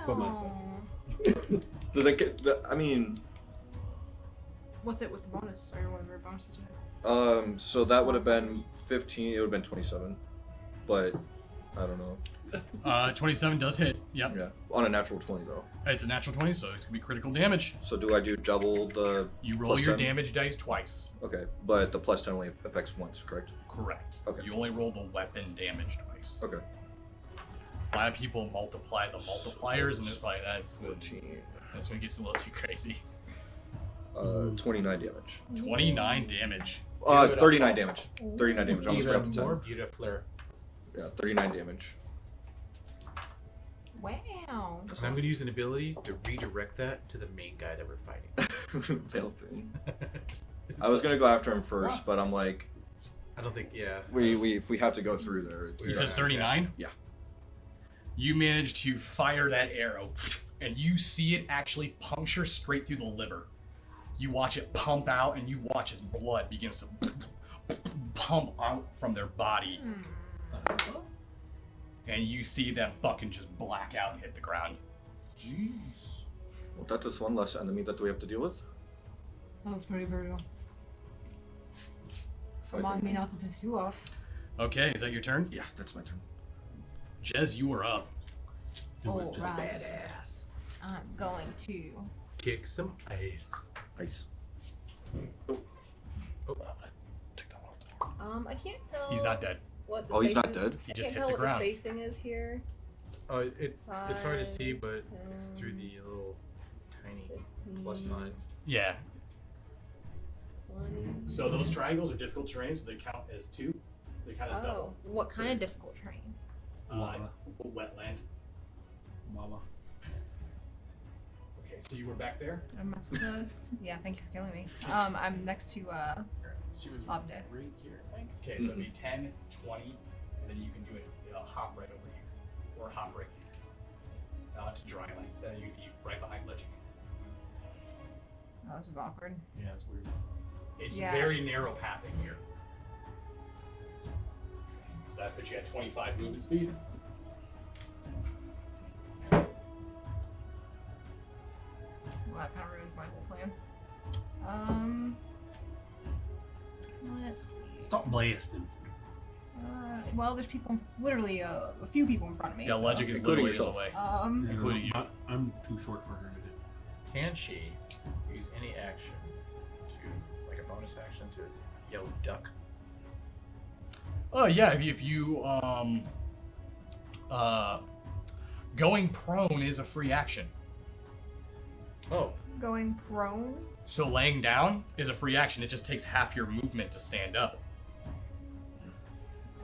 But mine's Wow. Does it get? I mean, What's it with the bonus or whatever bonuses you have? so that would have been 15. It would have been 27, but I don't know. 27 does hit. Yep. Yeah, on a natural 20 though. It's a natural 20, so it's gonna be critical damage. So do I do double the? You roll plus your 10? damage dice twice. Okay, but the plus 10 only affects once, correct? Correct. Okay. You only roll the weapon damage twice. Okay. A lot of people multiply the multipliers, and it's like that's 14. when it gets a little too crazy. 29 damage. 29 damage. 39 damage. 39 damage. I almost forgot the Even more 10. beautiful. Yeah, 39 damage. Wow. And I'm going to use an ability to redirect that to the main guy that we're fighting. Fail thing. I was gonna go after him first, but I'm like, I don't think, yeah. we if we have to go through there. You said 39? Yeah. You manage to fire that arrow, and you see it actually puncture straight through the liver. You watch it pump out, and you watch as blood begins to pump out from their body. And you see them fucking just black out and hit the ground. Jeez. Well, that is one less enemy that we have to deal with. That was pretty brutal. Fighting. Remind me not to piss you off. Okay, is that your turn? Yeah, that's my turn. Jez, you are up. Do it, Oh, Jess. right. Badass. I'm going to. Kick some ice. Ice. Oh, Take that one off. I can't tell. He's not dead. What the Oh, he's not spacing- dead? He I just can't hit tell the what ground. the spacing is here. Oh, it's hard to see, but 5, it's through the little tiny 15, plus signs. Yeah. 20. So those triangles are difficult terrain, so they count as 2. They count as Oh, double. what kind of difficult terrain? Lava. Wetland. Mama. Okay, so you were back there? I'm next to. Yeah, thank you for killing me. I'm next to She was Obde. right here, I think. Okay, so it'd be 10, 20, and then you can do it. It'll hop right over here. Or hop right here. To dry land. Then you'd be right behind Legend. Oh, this is awkward. Yeah, it's weird. It's Yeah. very narrow pathing here. So that puts you at 25 movement speed. Well, that kind of ruins my whole plan. Let's see. Stop blasting. Well, there's people, literally a few people in front of me. Yeah, so, Legend is Including literally in the yourself. way. Including you. I'm too short for her to do. Can she use any action to, like a bonus action, to yell duck? Oh yeah, if you going prone is a free action. Oh, Going prone. So laying down is a free action. It just takes half your movement to stand up.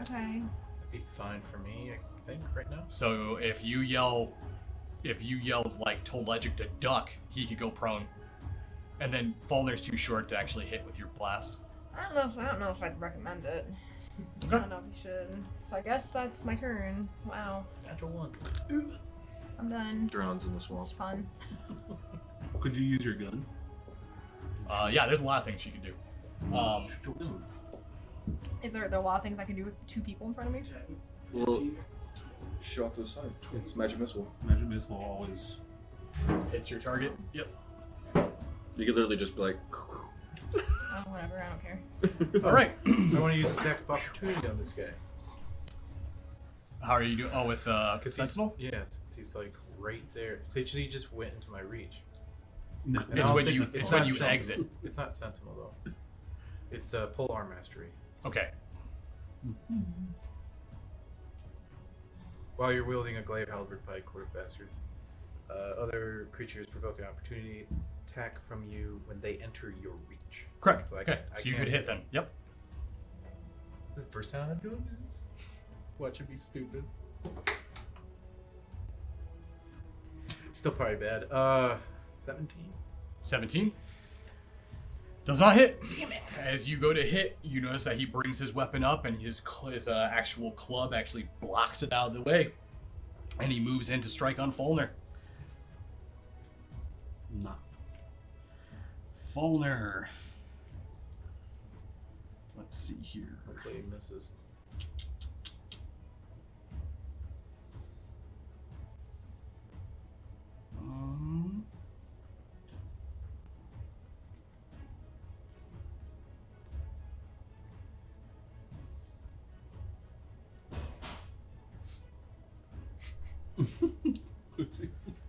Okay. that'd be fine for me, I think, right now. So if you yelled like told Legend to duck, he could go prone. And then Falner's too short to actually hit with your blast. I don't know if I'd recommend it. Okay. I don't know if you should. So I guess that's my turn. Wow. Natural 1. I'm done. Drowns in the This is swamp. fun. Could you use your gun? Yeah, there's a lot of things you can do. Shoot your gun. Is there a lot of things I can do with 2 people in front of me? 10, Well, 15, shoot off to the side. It's magic missile. Magic missile always. hits your target. Yep. You could literally just be like. Oh, whatever. I don't care. All right. I want to use attack of opportunity on this guy. How are you doing? Oh, with Sentinel? Yeah, since he's like right there. So he just went into my reach. No. And I It's don't when think- you it's when not you Sentinel. exit. It's not Sentinel though. It's Polearm Mastery. Okay. While you're wielding a glaive, halberd, pike, quarter bastard, other creatures provoke an opportunity attack from you when they enter your reach. Correct. So I Okay. I So you can't could hit them. Yep. This is the first time I'm doing this. Watch it be stupid. It's still probably bad. 17. 17. Does not hit. Damn it. As you go to hit, you notice that he brings his weapon up and his actual club actually blocks it out of the way. And he moves in to strike on Fulner. Nah. Fulner. Let's see here. Hopefully he misses.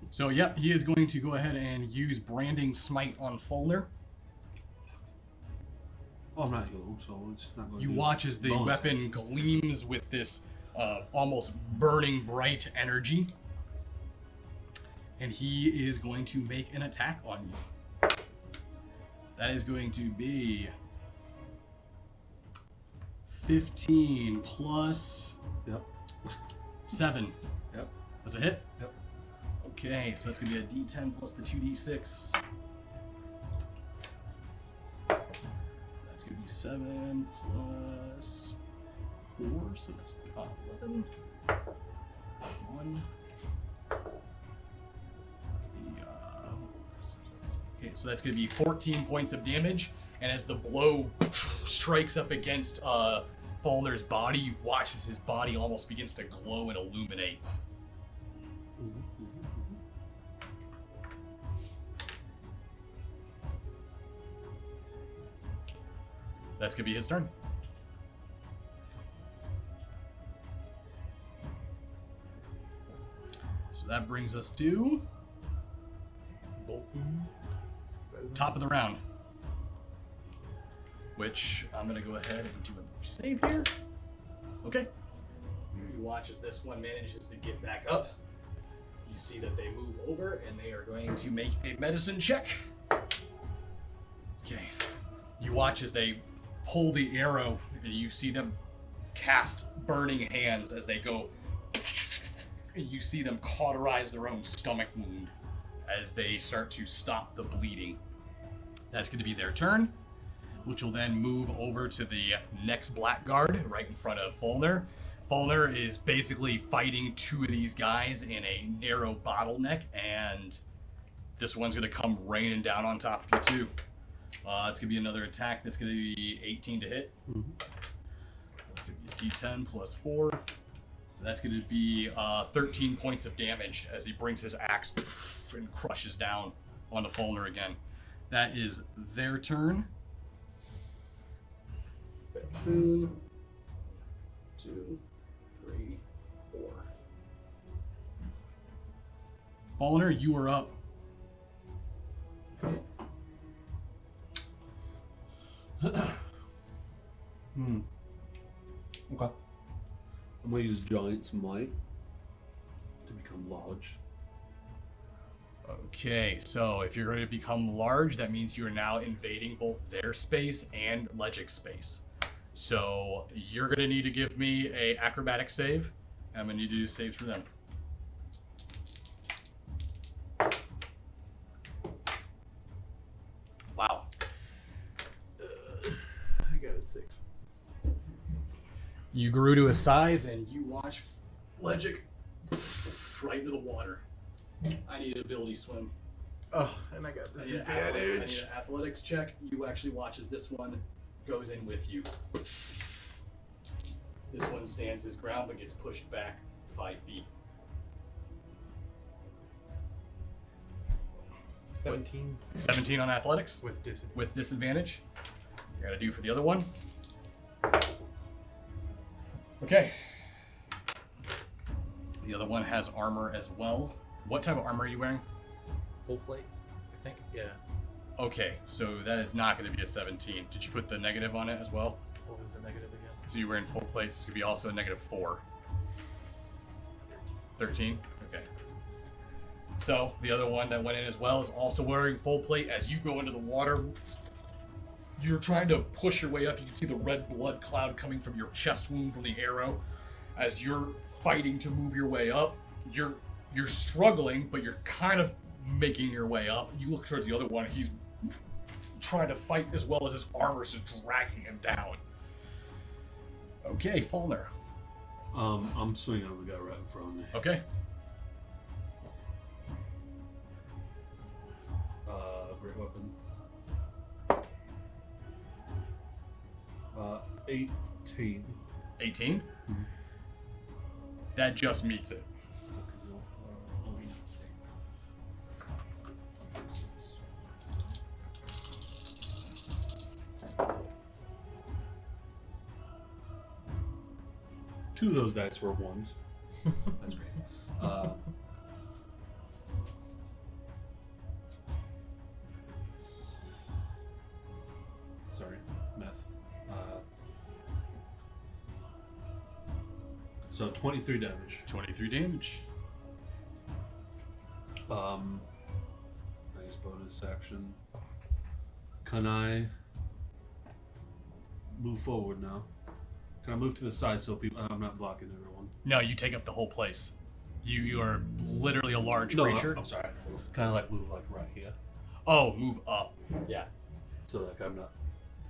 So, yep, he is going to go ahead and use Branding Smite on Fulner. Oh, I'm not healed, so it's not going to You watch as the weapon gleams with this almost burning bright energy. And he is going to make an attack on you. That is going to be 15 plus Yep. 7. Yep. That's a hit? Yep. Okay, so that's going to be a d10 plus the 2d6. That's going to be 7 plus 4, so that's 11. 1. Okay, so that's going to be 14 points of damage, and as the blow strikes up against Fulner's body, you watch as his body almost begins to glow and illuminate. That's going to be his turn. So that brings us to Both top of the round. Which I'm going to go ahead and do a save here. Okay. You watch as this one manages to get back up. You see that they move over and they are going to make a medicine check. Okay. You watch as they pull the arrow and you see them cast burning hands as they go. And you see them cauterize their own stomach wound as they start to stop the bleeding. That's going to be their turn, which will then move over to the next blackguard right in front of Fulner. Fulner is basically fighting 2 of these guys in a narrow bottleneck, and this one's going to come raining down on top of you too. It's going to be another attack that's going to be 18 to hit. That's going to be a d10 plus 4. That's going to be 13 points of damage as he brings his axe and crushes down onto Fulner again. That is their turn. 1, 2, 3, 4. Fulner, you are up. Okay. I'm going to use Giant's Might to become large. Okay, so if you're going to become large, that means you are now invading both their space and Legic's space. So you're going to need to give me a acrobatic save. I'm going to need to do saves for them. Wow. I got a 6. You grew to a size and you watch Legic right into the water. I need an ability swim. Oh, and I got I need an athletics check. You actually watch as this one goes in with you. This one stands his ground but gets pushed back 5 feet. 17 17 on athletics with disadvantage. with disadvantage. You gotta do for the other one. Okay. The other one has armor as well. What type of armor are you wearing? Full plate, I think. Yeah. Okay, so that is not going to be a 17. Did you put the negative on it as well? What was the negative again? So you're wearing full plates. It's going to be also a -4. It's 13. 13? Okay. So the other one that went in as well is also wearing full plate. As you go into the water, you're trying to push your way up. You can see the red blood cloud coming from your chest wound from the arrow. As you're fighting to move your way up, you're struggling, but you're kind of making your way up. You look towards the other one. He's trying to fight as well as his armor's just dragging him down. Okay, Falner. I'm swinging on the guy right in front of me. Okay. Great weapon. 18. 18? Mhm. That just meets it. Two of those dice were ones. That's great. Sorry, math. So 23 damage. 23 damage. Nice bonus action. Can I move forward now? Can I move to the side so people? I'm not blocking everyone. No, you take up the whole place. You are literally a large No, creature. I'm sorry. Can I like move like right here, Oh, move up. Yeah. so like I'm not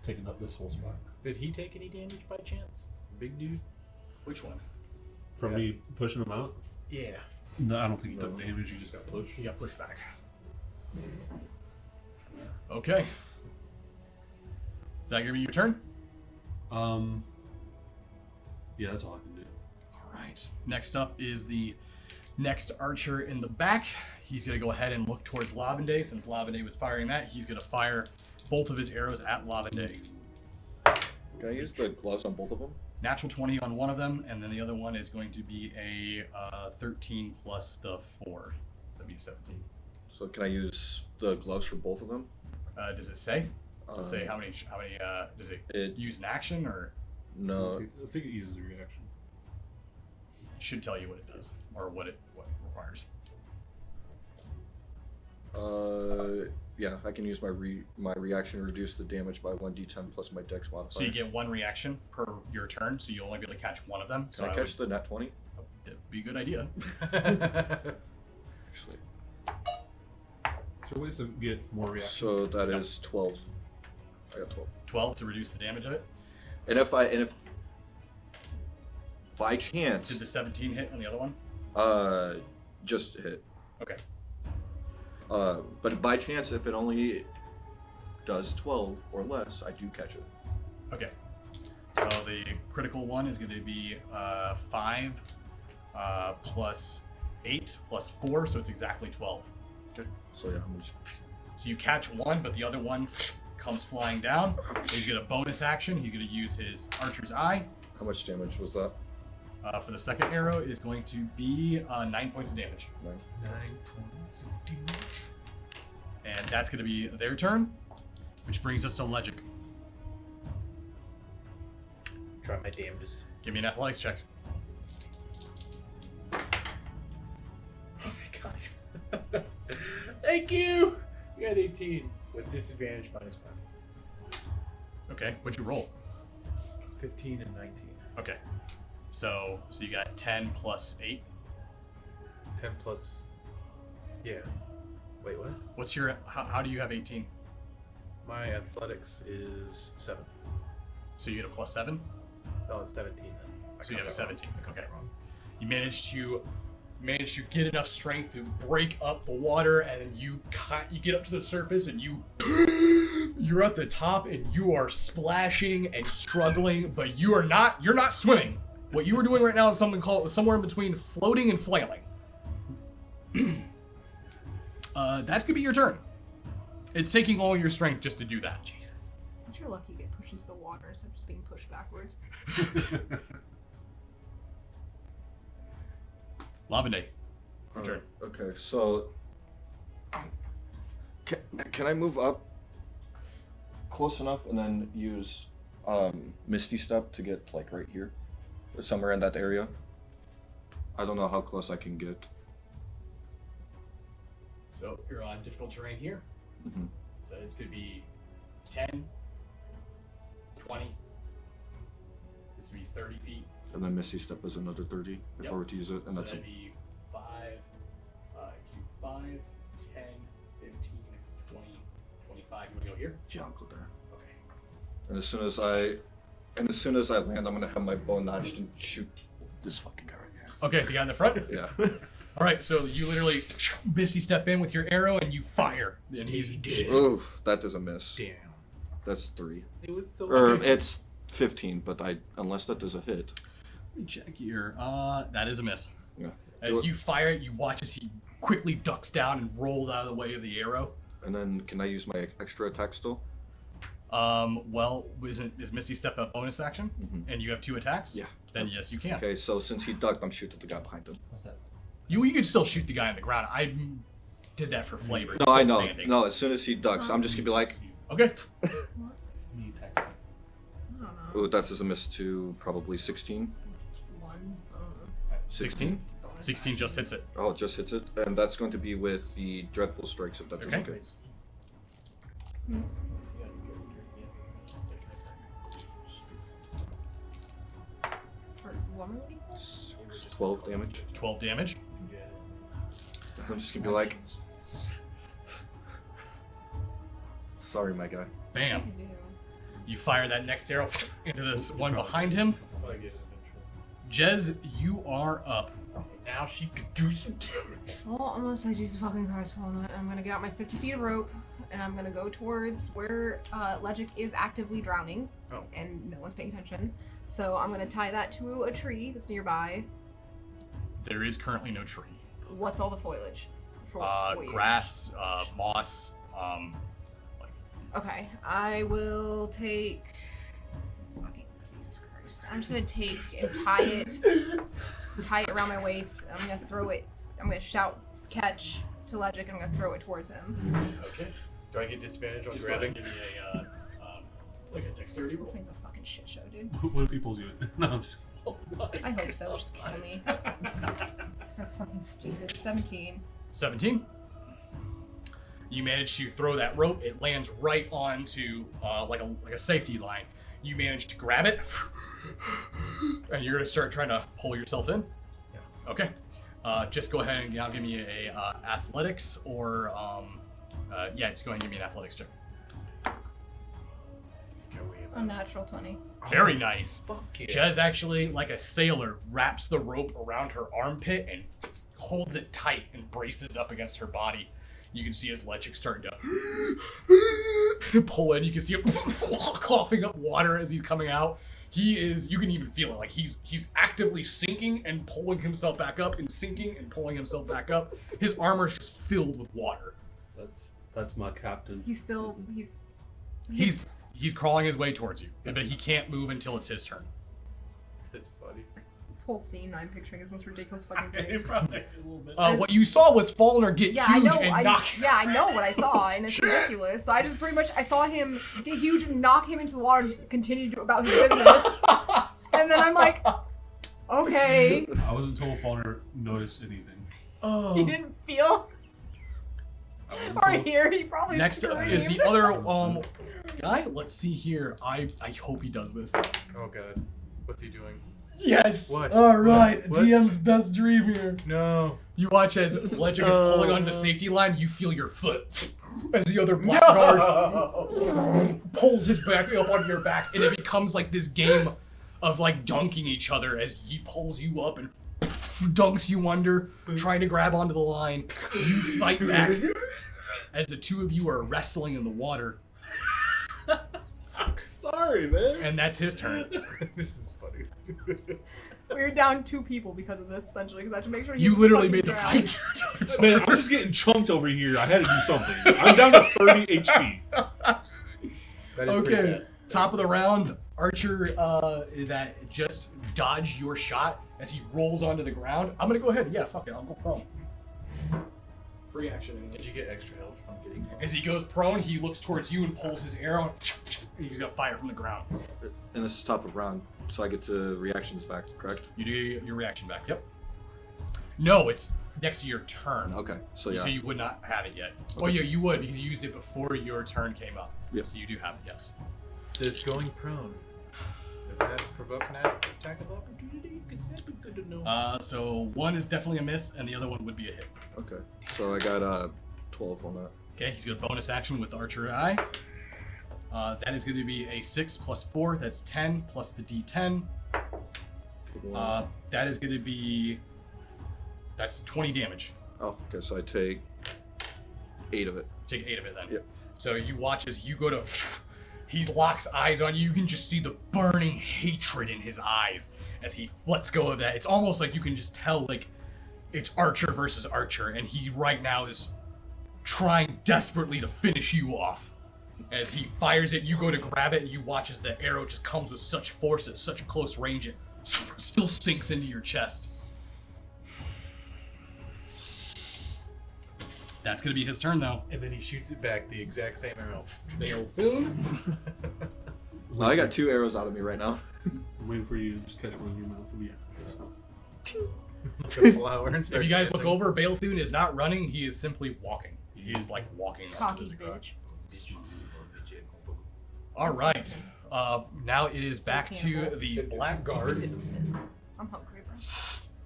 taking up this whole spot Did he take any damage by chance? Big dude? Which one? from Yeah. me pushing him out? Yeah. No, I don't think he took damage. He just got pushed. He got pushed back. Okay. Is that gonna be your turn? Yeah, that's all I can do. All right. Next up is the next archer in the back. He's gonna go ahead and look towards Lavende. Since Lavende was firing that, he's gonna fire both of his arrows at Lavende. Can I use the gloves on both of them? Natural 20 on one of them, and then the other one is going to be a 13 plus the 4. That'd be a 17. So can I use the gloves for both of them? Does it say? Does it say how many? Does it use an action, or No. I think it uses a reaction. it should tell you what it does or what it requires? Yeah, I can use my reaction to reduce the damage by 1d10 plus my dex modifier. So you get one reaction per your turn, so you only be able to catch one of them. Can So I catch the nat 20? That'd be a good idea. Actually. So ways to get more reactions. So that is 12. I got 12. 12 to reduce the damage of it. And if by chance Did the 17 hit on the other one? just hit. Okay. But by chance, if it only does 12 or less, I do catch it. Okay. So the critical one is going to be 5 plus 8 plus 4, so it's exactly 12. Okay. So yeah, I'm just. So you catch one, but the other one comes flying down. He's going to bonus action. He's going to use his Archer's Eye. How much damage was that? For the second arrow is going to be 9 points of damage. 9. 9 points of damage. And that's going to be their turn, which brings us to Legic. Try my damnedest. Give me an athletics check. Oh my gosh. Thank you! You got 18 with disadvantage -5. Okay, what'd you roll? 15 and 19. Okay. So you got 10 plus 8. 10 plus. Yeah. Wait, what? What's your, how do you have 18? My athletics is 7. So you get a plus 7? Oh, it's 17 then. So you have a 17. Okay. Wrong. You managed to get enough strength to break up the water, and then you get up to the surface, and you're at the top, and you are splashing and struggling, but you're not swimming. What you are doing right now is something called somewhere in between floating and flailing. That's gonna be your turn. It's taking all your strength just to do that. Jesus. But you're lucky you get pushed into the water instead of just being pushed backwards. Lavende. Your turn. Okay, so can I move up close enough and then use Misty Step to get like right here, or somewhere in that area? I don't know how close I can get. So you're on difficult terrain here. Mm-hmm. So it's gonna be 10, 20. This would be 30 feet. And then Misty Step is another 30 if Yep. I were to use it, and So that's that'd be 5, 5, 10, 15, 20, 25. You wanna go here? yeah, I'll go there. Okay. And as soon as I land, I'm gonna have my bow notched and shoot this fucking guy right here. Okay, the guy in the front? Yeah. All right, so you literally Misty step in with your arrow and you fire. And he's dead. Oof, that is a miss. Damn. That's 3. It was so. It's 15, but unless that is a hit. Let me check here. That is a miss. Yeah. As you fire it, you watch as he quickly ducks down and rolls out of the way of the arrow. And then can I use my extra attack still? Well, is Misty Step a bonus action? Mhm. And you have 2 attacks? Yeah. Then yes, you can. Okay, so since he ducked, I'm shooting the guy behind him. What's that? You could still shoot the guy on the ground. I did that for flavor. No, He's I still know. standing. No, as soon as he ducks, I'm just gonna be like, Okay. Me text. I don't know. ooh, that's a miss to probably 16. 1. I don't know. 16? 16 just hits it. Oh, it just hits it. And that's going to be with the Dreadful Strikes, if that is Okay. okay. For what am I looking for? 12 damage. 12 damage. I'm just gonna be like, sorry, my guy. Bam. I can do. You fire that next arrow into this one behind him. Jez, you are up. Now she could do some damage. Well, unless I use the fucking Christ Walnut, I'm gonna get out my 50 feet of rope, and I'm gonna go towards where Legic is actively drowning, Oh. and no one's paying attention. So I'm gonna tie that to a tree that's nearby. There is currently no tree. What's all the foliage? Foliage. Grass, moss, Okay, I will take. Fucking Jesus Christ! I'm just gonna take and tie it around my waist. I'm gonna throw it. I'm gonna shout catch to Legic, and I'm gonna throw it towards him. Okay. Do I get disadvantage on just go ahead grabbing? and give me a dexterity This roll. thing's a fucking shit show, dude. What if he pulls you in? No, I'm just. I hope so. Just kill me. So fucking stupid. 17. 17. You manage to throw that rope. It lands right onto like a safety line. You manage to grab it, and you're gonna start trying to pull yourself in. Yeah. Okay. Just go ahead and now give me a athletics or yeah, just go ahead and give me an athletics check. I think I weigh about- Unnatural 20. Very nice. Fuck yeah. Jez actually, like a sailor, wraps the rope around her armpit and holds it tight and braces it up against her body. You can see his Legic starting to pull in. You can see him coughing up water as he's coming out. He is, you can even feel it, like he's actively sinking and pulling himself back up and sinking and pulling himself back up. His armor's just filled with water. That's my captain. He's still. He's crawling his way towards you, but he can't move until it's his turn. That's funny. This whole scene I'm picturing is the most ridiculous fucking thing. Probably a little bit. What you saw was Falner get Yeah, I huge know. and knock. I know what I saw, and it's ridiculous. So I just pretty much I saw him get huge and knock him into the water and just continue to about his business. And then I'm like, okay. I wasn't told Faulkner noticed anything. Oh. He didn't feel I wasn't or told- hear. He probably Next up screamed. is the other guy. Let's see here. I hope he does this. Oh god. What's he doing? Yes. What? All right. What? DM's best dream here. No. You watch as Legic is pulling onto the safety line. You feel your foot as the other blackguard pulls his back up onto your back, and it becomes like this game of like dunking each other as he pulls you up and dunks you under, trying to grab onto the line. You fight back as the two of you are wrestling in the water, Sorry, man. and that's his turn. This is funny. We're down 2 people because of this, essentially, because I have to make sure You he's literally fucking made the drowned. fight 2 times. Man, I'm just getting chunked over here. I had to do something. I'm down to 30 HP. That is pretty Okay, bad. top of the round, Archer that just dodged your shot as he rolls onto the ground. I'm gonna go ahead. Yeah, fuck it. I'll go prone. Free action. Did you get extra health from getting? As he goes prone, he looks towards you and pulls his arrow. He's gonna fire from the ground. And this is top of round, so I get to reactions back, correct? You do your reaction back. Yep. No, it's next to your turn. Okay, so yeah. So you would not have it yet. Oh Okay. yeah, you would because you used it before your turn came up. Yep. So you do have it. Yes. Does going prone, does that provoke an attack of opportunity? Because that'd be good to know. So one is definitely a miss, and the other one would be a hit. Okay, so I got 12 on that. Okay, he's got a bonus action with Archer Eye. That is going to be a 6 plus 4. That's 10 plus the D10. That is going to be. That's 20 damage. Oh, okay, so I take 8 of it. Take 8 of it then. Yep. So you watch as you go to. He locks eyes on you. You can just see the burning hatred in his eyes as he lets go of that. It's almost like you can just tell, like, it's Archer versus Archer, and he right now is trying desperately to finish you off. As he fires it, you go to grab it, and you watch as the arrow just comes with such force at such close range, it still sinks into your chest. That's gonna be his turn, though. And then he shoots it back, the exact same arrow. Balefun. Well, I got 2 arrows out of me right now. I'm waiting for you to just catch one in your mouth. Yeah. Like a flower and If start you guys look dancing. over, Balefun is not running, he is simply walking. He is like walking up to Cocky his garage. bitch. Alright. Now it is back to the Blackguard. I'm hungry, bro.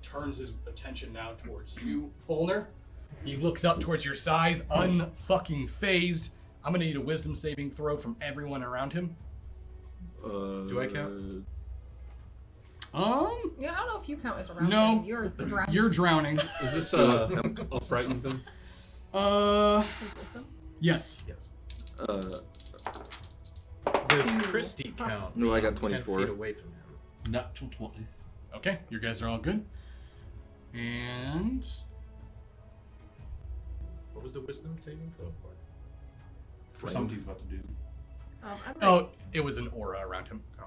Turns his attention now towards you, Fulner. He looks up towards your size, unfucking phased. I'm gonna need a wisdom saving throw from everyone around him. Do I count? Yeah, I don't know if you count as a round. No. thing. You're drowning. You're drowning. Is this a frightened thing? Wisdom. Yes. Does Christy count? No, I got being 24. 10 feet away from him. Natural 20. Okay, you guys are all good. And What was the wisdom saving throw for? For something he's about to do. I'm gonna, it was an aura around him. Oh.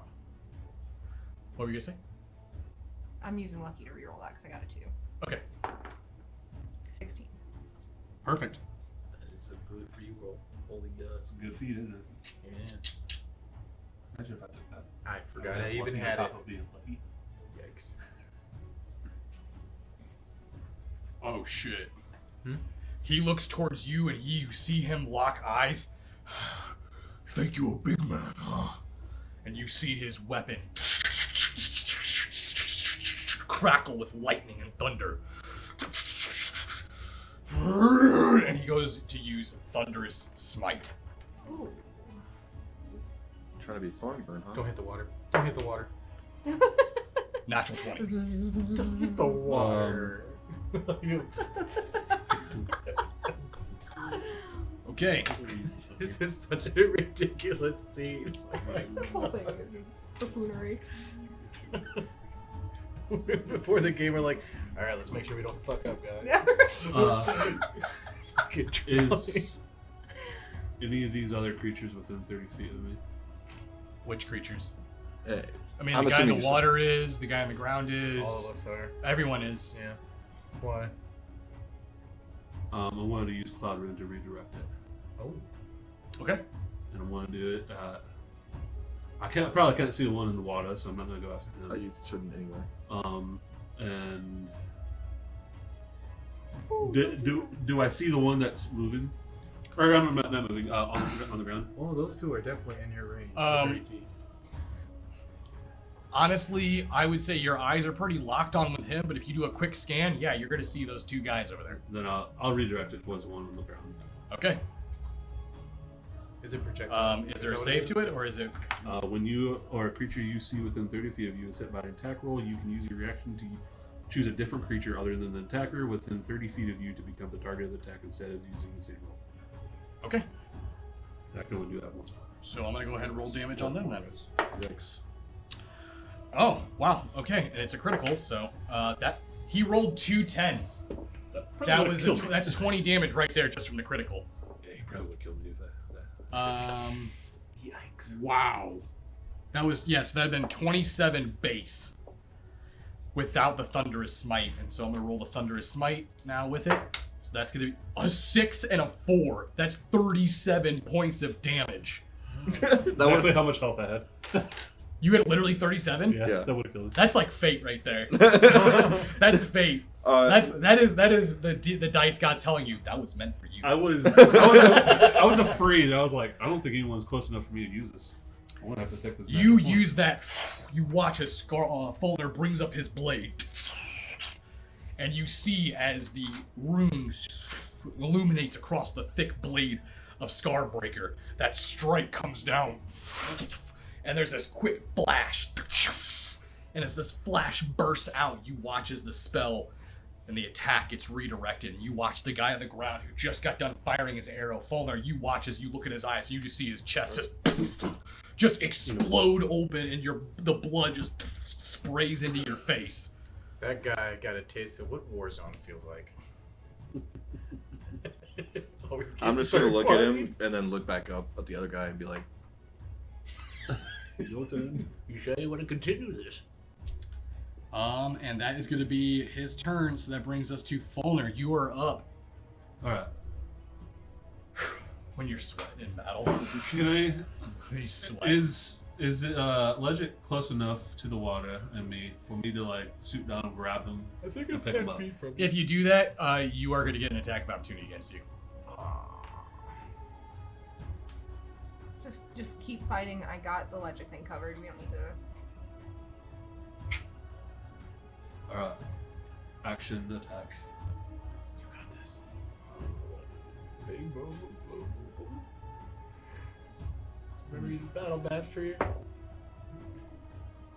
What were you gonna say? I'm using lucky to reroll that because I got a 2. Okay, 16. perfect. That is a good reroll. Holy It's a good feat, isn't it? Yeah. Imagine if I took that. I forgot I Lucky even on had top it. of being lucky. Yikes. Oh shit. Hmm? He looks towards you and you see him lock eyes. Think you're a big man, huh? And you see his weapon crackle with lightning and thunder. And he goes to use Thunderous Smite. Ooh. Trying to be Thornburn, huh? Don't hit the water. Don't hit the water. Natural 20. The water. Okay. This is such a ridiculous scene. Oh my This whole thing is just buffoonery. Before the game, we're like, all right, let's make sure we don't fuck up, guys. Fucking Is any of these other creatures within 30 feet of me? Which creatures? Hey, I mean, I'm the guy in assuming the water is, the guy on the ground is. all of us are. Everyone is. Yeah. Why? I wanted to use Cloud Ring to redirect it. Oh. Okay. And I want to do it I probably can't see the one in the water, so I'm not going to go after him. you shouldn't anyway. And do I see the one that's moving? Or I'm not moving, on the ground? Well, those two are definitely in your range. 30 feet. Honestly, I would say your eyes are pretty locked on with him, but if you do a quick scan, yeah, you're going to see those two guys over there. Then I'll redirect it towards the one on the ground. Okay. Is it projectile? Is there a save to it, or is it? When you or a creature you see within 30 feet of you is hit by an attack roll, you can use your reaction to choose a different creature other than the attacker within 30 feet of you to become the target of the attack instead of using the same roll. Okay. I can only do that once per So I'm going to go ahead and roll damage on them then. Yikes. Oh, wow. Okay, and it's a critical, so that he rolled 2 10s. That was that's 20 damage right there just from the critical. Yeah, he probably would kill me if that. Yikes. Wow. That was yes, that'd been 27 base without the thunderous smite, and so I'm gonna roll the thunderous smite now with it. So that's gonna be a 6 and a 4. That's 37 points of damage. Exactly how much health I had. You had literally 37? Yeah, Yeah. that would have killed me. That's like fate right there. That's fate. That is the dice god's telling you that was meant for you. I was afraid. I was like, I don't think anyone's close enough for me to use this. I'm gonna have to take this. You use that. You watch as Fulner brings up his blade, and you see as the rune illuminates across the thick blade of Scarbreaker. That strike comes down, and there's this quick flash. And as this flash bursts out, you watch as the spell and the attack gets redirected. And you watch the guy on the ground who just got done firing his arrow, Fulner. You watch as you look in his eyes, and you just see his chest just explode open, and the blood just sprays into your face. That guy got a taste of what Warzone feels like. I'm just gonna look at him and then look back up at the other guy and be like, Your turn. You sure you want to continue this? And that is going to be his turn. So that brings us to Fulner. You are up. All right. When you're sweating in battle, Can I? you sweat. Is it Legic close enough to the water and me for me to like swoop down and grab him? I think I'm 10 feet from If you do that, you are going to get an attack of opportunity against you. Just keep fighting. I got the Legic thing covered. We don't need to. All right. Action attack. You got this. Remember he's a battle master here.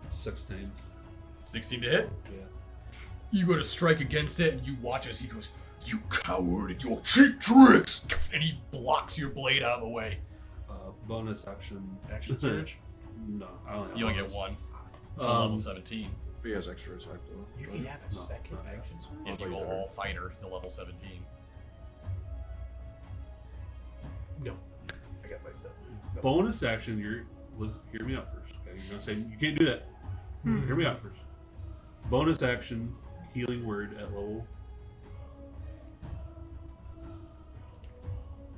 16. 16 to hit. Yeah. You go to strike against it, and you watch as he goes, "You coward! And you'll cheap tricks!" And he blocks your blade out of the way. Bonus action. Action surge? No, I only have You only bonus. get 1. It's a level 17. he has extra attack though. You can have a second not yet. action surge. If you go all fighter, it's a level 17. No. I got my sentence. No. Bonus action. Hear me out first. Okay, you're not saying you can't do that. Hear me out first. Bonus action. Healing word at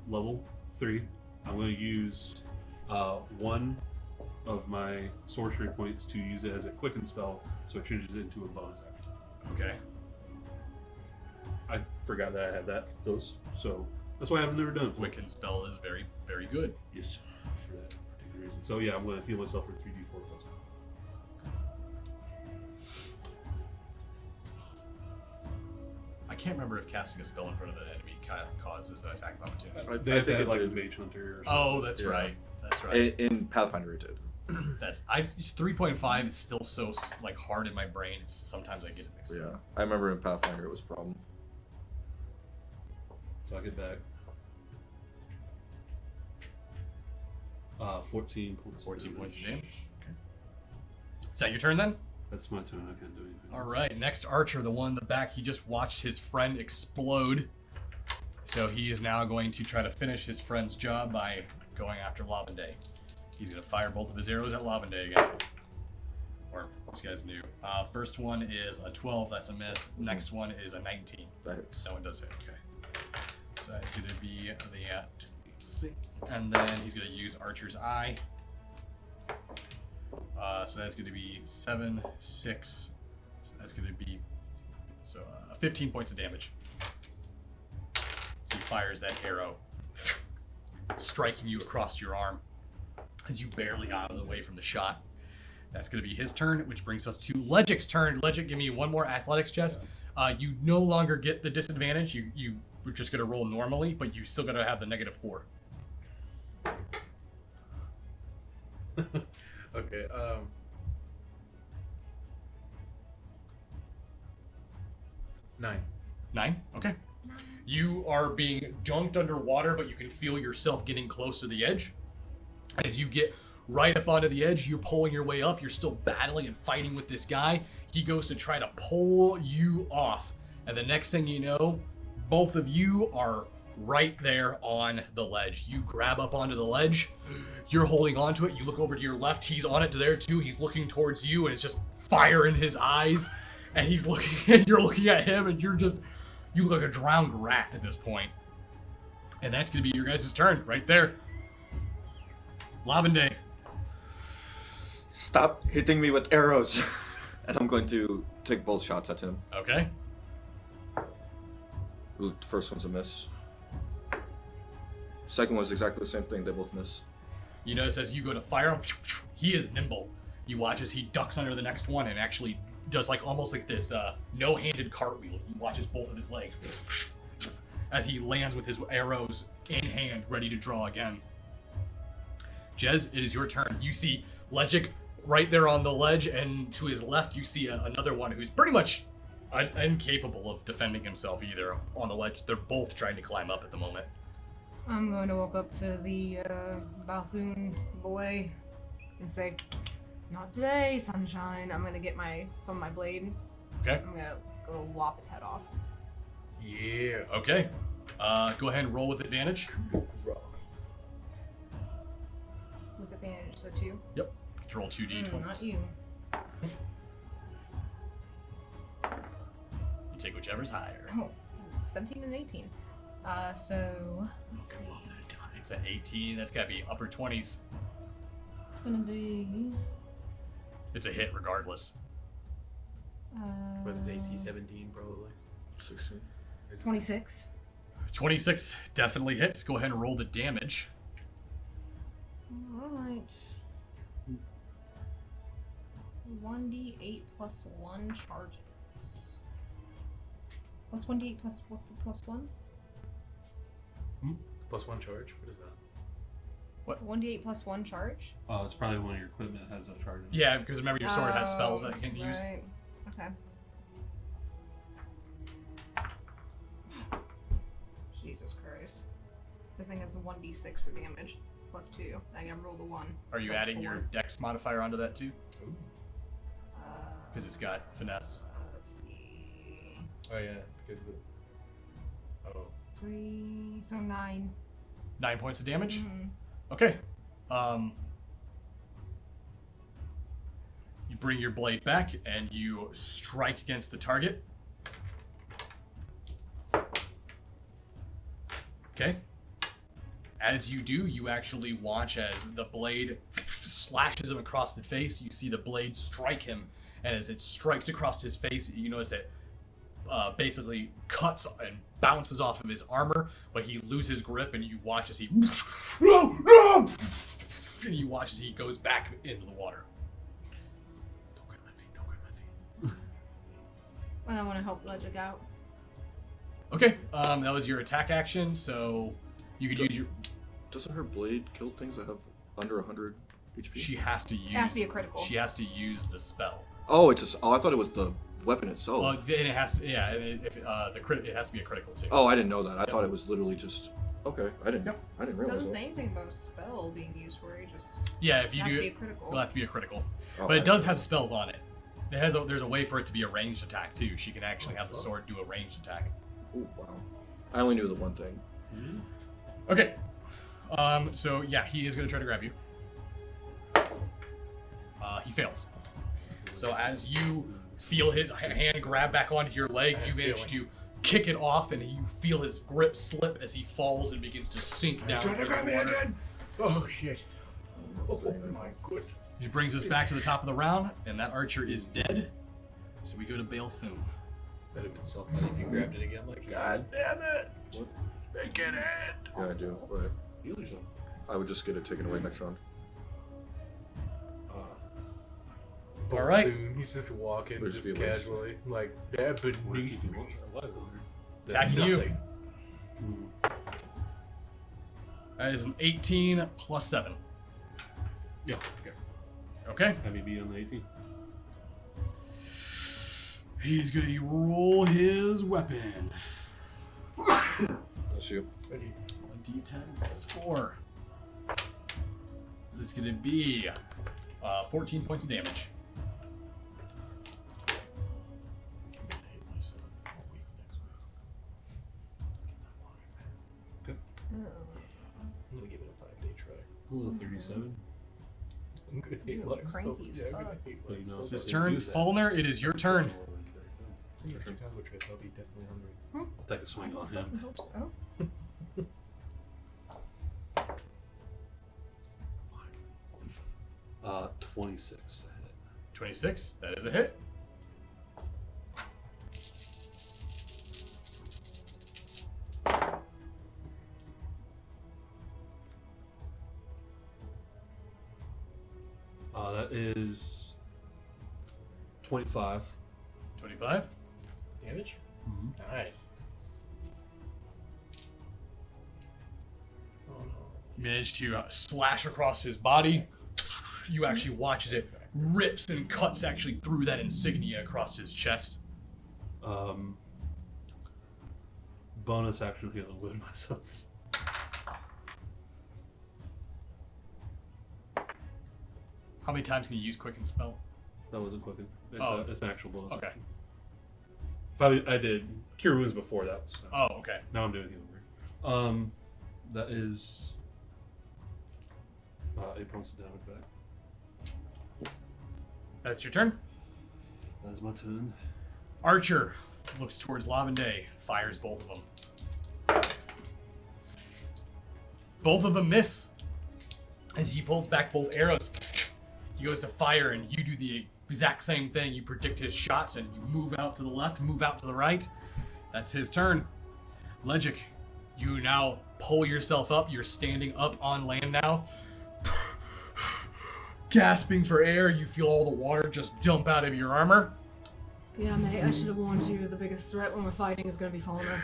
level 3. I'm going to use one of my sorcery points to use it as a quicken spell, so it changes it into a bonus action. Okay. I forgot that I had those, so that's why I've never done it before. Quicken spell is very, very good. Yes, for that particular reason. So yeah, I'm going to heal myself for 3d4 plus 1. I can't remember if casting a spell in front of the enemy causes an attack of opportunity. They have to think have like a did. mage hunter or something. Oh, that's Yeah. right. That's right. In Pathfinder it did. That's 3.5 is still so like hard in my brain. Sometimes I get it mixed Yeah, up. I remember in Pathfinder it was a problem. So I get back 14 points. 14 points of damage. Okay. Is that your turn then? That's my turn. I can't do anything. All right. Next archer, the one in the back. He just watched his friend explode. So he is now going to try to finish his friend's job by going after Lavende. He's going to fire both of his arrows at Lavende again. Or this guy's new. First one is a 12. That's a miss. Next one is a 19. That hits. That one does hit. Okay. So that's going to be the 6. And then he's going to use Archer's Eye. So that's going to be 7, 6. So that's going to be 15 points of damage. So he fires that arrow, striking you across your arm as you barely got out of the way from the shot. That's going to be his turn, which brings us to Legic's turn. Legic, give me one more athletics chest. You no longer get the disadvantage. You were just going to roll normally, but you still got to have the -4. Okay, 9. 9? Okay. You are being dunked underwater, but you can feel yourself getting close to the edge. As you get right up onto the edge. You're pulling your way up. You're still battling and fighting with this guy. He goes to try to pull you off. And the next thing you know, both of you are right there on the ledge. You grab up onto the ledge. You're holding onto it. You look over to your left. He's on it there too. He's looking towards you, and it's just fire in his eyes. And he's looking, and you're looking at him, and you look like a drowned rat at this point. And that's gonna be your guys' turn right there. Lavende. Stop hitting me with arrows. And I'm going to take both shots at him. Okay. Ooh, the first one's a miss. Second one's exactly the same thing. They both miss. You notice as you go to fire him, he is nimble. You watch as he ducks under the next one and actually does like almost like this no-handed cartwheel. He watches both of his legs as he lands with his arrows in hand, ready to draw again. Jez, it is your turn. You see Legic right there on the ledge, and to his left you see another one who's pretty much incapable of defending himself either on the ledge. They're both trying to climb up at the moment. I'm going to walk up to the Balthoon boy and say, "Not today, sunshine." I'm gonna get some of my blade. Okay. I'm gonna go whop his head off. Yeah. Okay. Go ahead and roll with advantage. With advantage, so 2. Yep. Get to roll 2d20. Not you. You take whichever's higher. Oh, 17 and 18. So let's see. It's at 18. That's gotta be upper 20s. It's gonna be. It's a hit regardless. What is AC 17 probably? 16. 26. 26 definitely hits. Go ahead and roll the damage. Alright. 1d8 plus 1 charges. What's 1d8 plus, what's the plus 1? Plus 1 charge? What is that? 1d8 plus 1 charge? Oh, it's probably when your equipment has a charge. Yeah, because remember your sword has spells that you can use. Right. Okay. Jesus Christ. This thing has a 1d6 for damage. Plus 2. I gotta roll the 1. Are you So that's adding 4. your dex modifier onto that too? Uh, Because it's got finesse. let's see. Oh yeah, because oh. 3, so 9. 9 points of damage? Mhm. Okay. You bring your blade back and you strike against the target. Okay. As you do, you actually watch as the blade slashes him across the face. You see the blade strike him, and as it strikes across his face, you notice it basically cuts and bounces off of his armor, but he loses grip, and you watch as he and you watch as he goes back into the water. Don't grab my feet, don't grab my feet. And I want to help Legic out. Okay, that was your attack action, so you could use your. Doesn't her blade kill things that have under 100 HP? She has to use. It has to be a critical. She has to use the spell. Oh, it's just. Oh, I thought it was the weapon itself. Well, then it has to. Yeah, it has to be a critical too. Oh, I didn't know that. I thought it was literally just. Okay, I didn't. Yep. I didn't It realize doesn't that. say anything about a spell being used for it. Just Yeah, if you has do to be it, a critical. it'll have to be a critical. Oh, But I it does have spells on it. There's a way for it to be a ranged attack too. She can actually have the sword do a ranged attack. Oh wow. I only knew the one thing. Okay. So yeah, he is going to try to grab you. He fails. So as you feel his hand grab back onto your leg, you manage to kick it off, and you feel his grip slip as he falls and begins to sink down. Trying to into grab the me water. again! Oh shit. Oh my goodness. Which brings us back to the top of the round, and that archer is dead. So we go to Balthoon. That'd have been so funny if you grabbed it again like God damn it! What? Make it end! Yeah, I do. But Heal yourself. I would just get it taken away next round. All right. Balthoon, he's just walking Would just just be a waste. casually, like they're beneath me. Attacking you. Nothing. That is an 18 plus 7. Yeah. Okay. Okay. Have you beat on the 18? He's going to roll his weapon. That's you. 1d10 plus 4. The is going to be 14 points of damage. I'm gonna give it a 5-day try. Ooh, 37. I'm gonna hate You're life so cranky as yeah, I'm gonna fuck. hate But life you know, so It's his If turn. you do that- Fulner, it is your turn. Your turn combo trip, I'll be definitely hungry. I'll take a swing on him. Hope so. 26 to hit. 26, that is a hit. That is 25. 25. Damage? Mm-hmm. Nice. Oh no. You manage to slash across his body. You actually watch as it rips and cuts actually through that insignia across his chest. Bonus action healing wound myself. How many times can you use Quicken Spell? That wasn't quick. Oh. It's an actual bonus Okay. action. If I did cure wounds before that was. Oh, okay. Now I'm doing healing word. That is 8 points of damage back. That's your turn. That's my turn. Archer looks towards Lavende, fires both of them. Both of them miss. As he pulls back both arrows, he goes to fire, and you do the exact same thing. You predict his shots, and you move out to the left, move out to the right. That's his turn. Legic, you now pull yourself up. You're standing up on land now. Gasping for air, you feel all the water just dump out of your armor. Yeah, mate, I should have warned you. The biggest threat when we're fighting is going to be Fulner.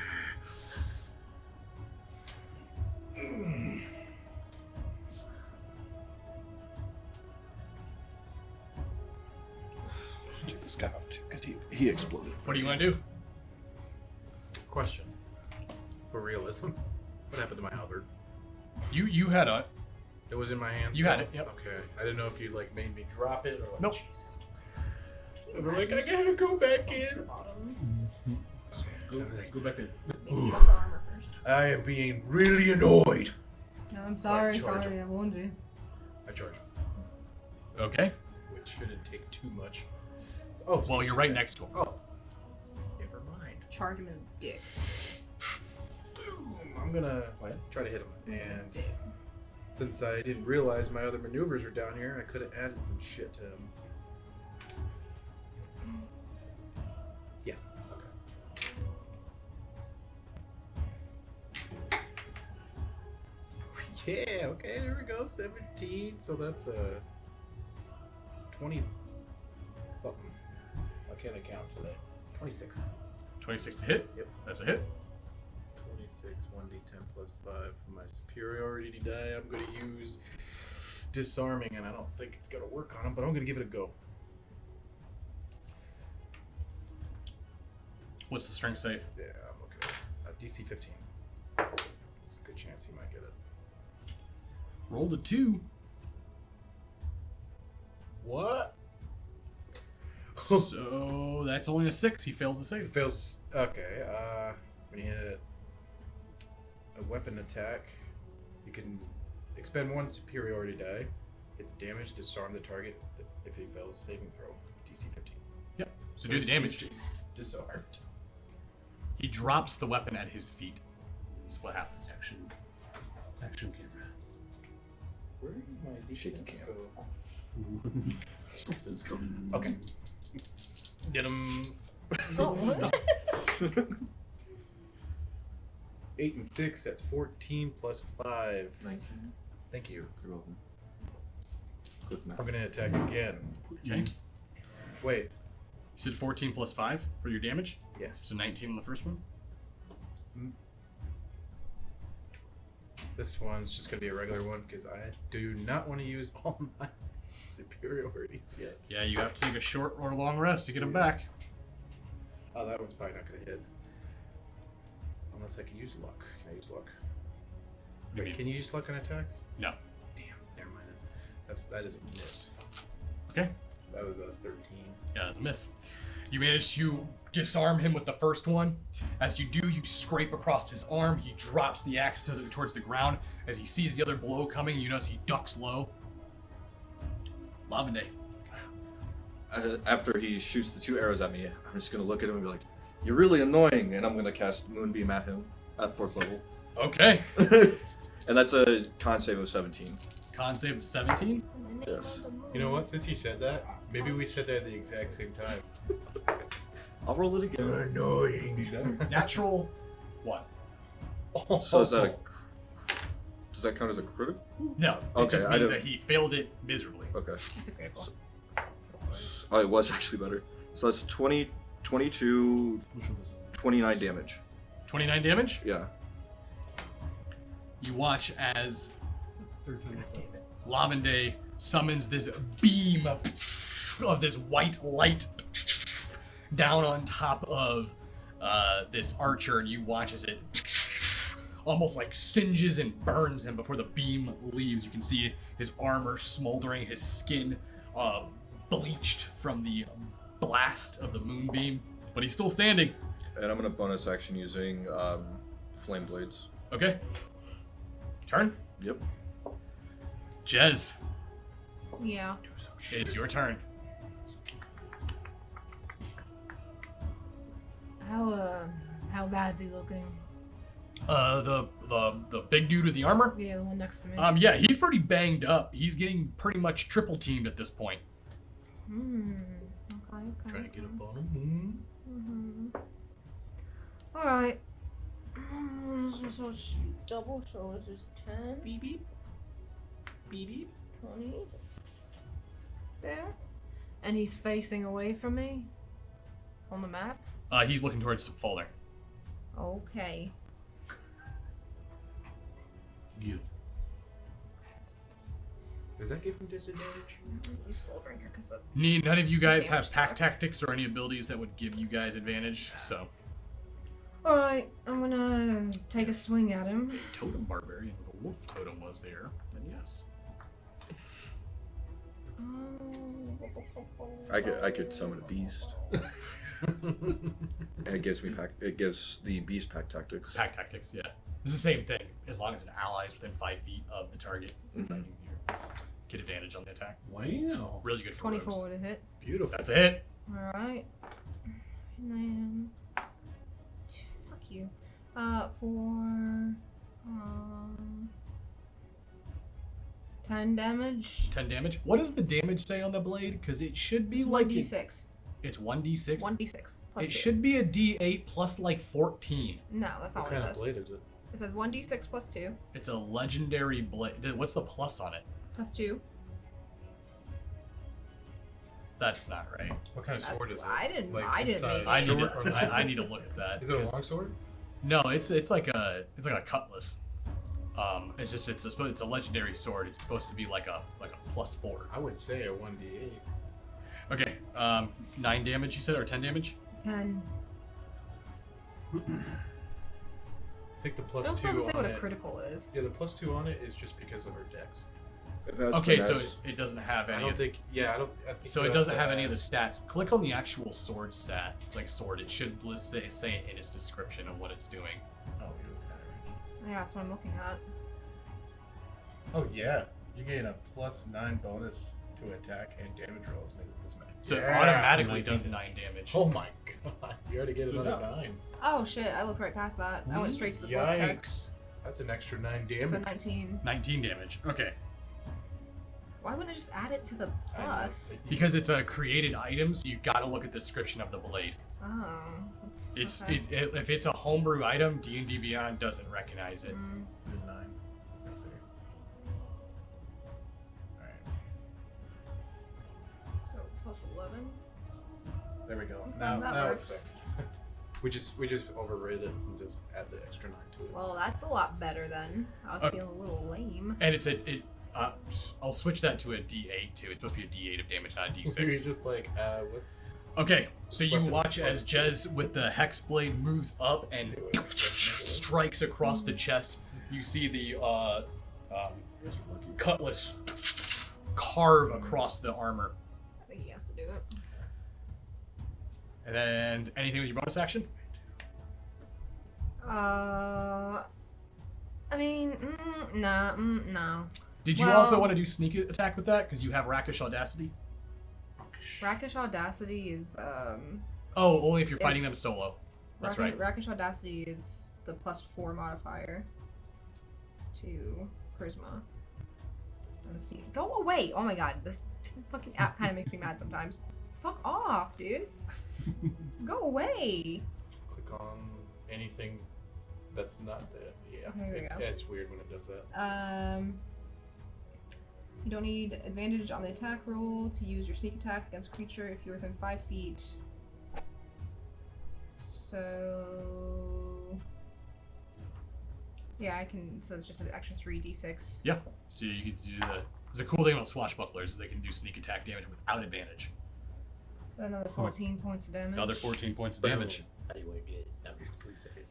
Take this guy off too, because he exploded. What do you want to do? Question. For realism, what happened to my halberd? You had a... It was in my hands. You had still? it, yep. Okay. I didn't know if you like made me drop it or like. Nope. Jesus. I'm like, I gotta go back To the in. bottom. Go back in. Maybe put the armor first. I am being really annoyed. No, I'm sorry, Charge sorry, I warned you. I charge, Okay. which shouldn't take too much. Oh, Well, he's you're just right in- next to him. Oh, never mind. Charge him in the dick. Boom. I'm gonna try to hit him, and since I didn't realize my other maneuvers were down here, I could have added some shit to him. Yeah. Okay. Yeah. Okay. There we go. 17. So that's a 20 something. Why can't I count today? 26. 26 to hit. Yep. That's a hit. 26, 1d10 plus 5 for my superiority die. I'm going to use disarming, and I don't think it's going to work on him, but I'm going to give it a go. What's the strength save? Yeah, I'm okay. DC 15. There's a good chance he might get it. Rolled a 2. What? So that's only a 6. He fails the It save. fails. Okay. When you hit a weapon attack, you can expend 1 superiority die. Hit the damage, disarm the target if he fails saving throw. DC 15. Yep. So do the damage. He's disarmed. He drops the weapon at his feet. That's what happens. Action camera. Where did my Shaky D6 cam. go? Something's coming. Okay. Get him. Oh, what? 8 and 6, that's 14 plus 5. 19. Thank you. You're welcome. Quick math. I'm gonna attack again. Okay. Wait. You said 14 plus 5 for your damage. Yes. So 19 on the first one. This one's just gonna be a regular one because I do not want to use all my superiorities yet. Yeah, you have to take a short or long rest to get him back. Oh, that one's probably not gonna hit. Unless I can use luck. Can I use luck? You Wait, mean- can you use luck on attacks? No. Damn, never mind. That is a miss. Okay. That was a 13. Yeah, that's a miss. You manage to disarm him with the first one. As you do, you scrape across his arm. He drops the axe towards the ground. As he sees the other blow coming, you notice he ducks low. Lavende. After he shoots the 2 arrows at me, I'm just gonna look at him and be like, "You're really annoying," and I'm gonna cast Moonbeam at him at 4th level. Okay. And that's a con save of 17. Con save of 17. Yes. You know what? Since you said that, maybe we said that at the exact same time. I'll roll it again. Annoying. Natural 1. So is that does that count as a critical? No, it Okay, just I means don't- that he failed it miserably. Okay. It's a critical. Oh, it was actually better. So that's 20, 22, 29 damage. 29 damage. Yeah. You watch as 13. Lavende summons this beam of this white light down on top of this archer, and you watch as it almost like singes and burns him before the beam leaves. You can see his armor smoldering, his skin bleached from the blast of the moonbeam, but he's still standing. And I'm gonna bonus action using flame blades. Okay. Turn. Yep. Jez, Yeah. it's your turn. How bad's he looking? The big dude with the armor? Yeah, the one next to me. Yeah, he's pretty banged up. He's getting pretty much triple teamed at this point. Okay. Trying to get up on him. All right. So it's double, so this is 10. Beep beep. Beep beep. 20. There. And he's facing away from me on the map. He's looking towards Folder. Okay. You. Does that give him disadvantage? You soul drinker, because the None of you guys have Damage pack sucks. tactics or any abilities that would give you guys advantage, so. All right, I'm gonna take a swing at him. Totem Barbarian with a wolf totem was there, then yes. I could summon a beast. And it gives the beast pack tactics. Pack tactics, yeah. It's the same thing, as long as an ally is within 5 feet of the target. Mhm. You get advantage on the attack. Wow. Really good for 24 rogues. to hit. Beautiful. That's a hit. All right. And then, fuck you. For 10 damage. 10 damage. What does the damage say on the blade? Because it should be It's like 1d6. It's 1d6. 1d6 plus It 2. should be a d8 plus like 14. No, that's not What what it kind of says. blade is it? It says 1d6 plus 2. It's a legendary blade. What's the plus on it? Plus 2. That's not right. What kind of sword is it? I didn't Like, make inside I need short or to. long? I need to look at that. Is it a because- long sword? No, it's like a cutlass. It's a legendary sword. It's supposed to be like a +4. I would say a 1d8. Okay. 9 damage you said, or 10 damage? 10. I think the It plus also 2 doesn't say on what a it. critical is. Yeah, the plus 2 on it is just because of her dex. If it has Okay, so finesse, it doesn't have I any. don't Of, think. Yeah, I don't. I think so you it doesn't have to any of add- the stats. Click on the actual sword stat, like sword. It should say it in its description of what it's doing. Oh, you look at it already. Yeah, that's what I'm looking at. Oh yeah, you gain a +9 bonus to attack and damage rolls made with this map. So it Yeah. automatically does 9 damage. Oh my god! You already get another job. 9. Oh shit, I looked right past that. I went straight to the book text. Yikes! That's an extra 9 damage. So 19. 19 damage. Okay. Why wouldn't I just add it to the I know. plus? Because it's a created item, so you gotta look at the description of the blade. Oh. It's okay. if it's a homebrew item, D&D Beyond doesn't recognize it. Good 9. Right there. Alright. So plus 11. There we go. Okay, Now that it's works. fixed. we just overrid it and just add the extra 9 to it. Well, that's a lot better then. I was feeling a little lame. And I'll switch that to a D8 too. It's supposed to be a D8 of damage, not a You're D6. just like, what's Okay, so you Weapons watch plus as Jez with the hex blade moves up and strikes across the chest. You see the cutlass carve across the armor. I think he has to do it. And then anything with your bonus action? I mean, no. Did you also want to do sneak attack with that? Because you have Rakish Audacity? Rakish Audacity is, Oh, only if you're fighting them solo. That's right. Rakish Audacity is the +4 modifier to Charisma. Let's see. Go away! Oh my god, this fucking app kind of makes me mad sometimes. Fuck off, dude. Go away. Click on anything that's not there. Yeah, There we go. it's weird when it does that. You don't need advantage on the attack roll to use your sneak attack against a creature if you're within 5 feet. So... yeah, I can... so it's just an extra 3d6. Yeah. So you can do the... There's a cool thing about swashbucklers is they can do sneak attack damage without advantage. Another 14 points of damage. Another 14 points of damage. Anyway, please say it.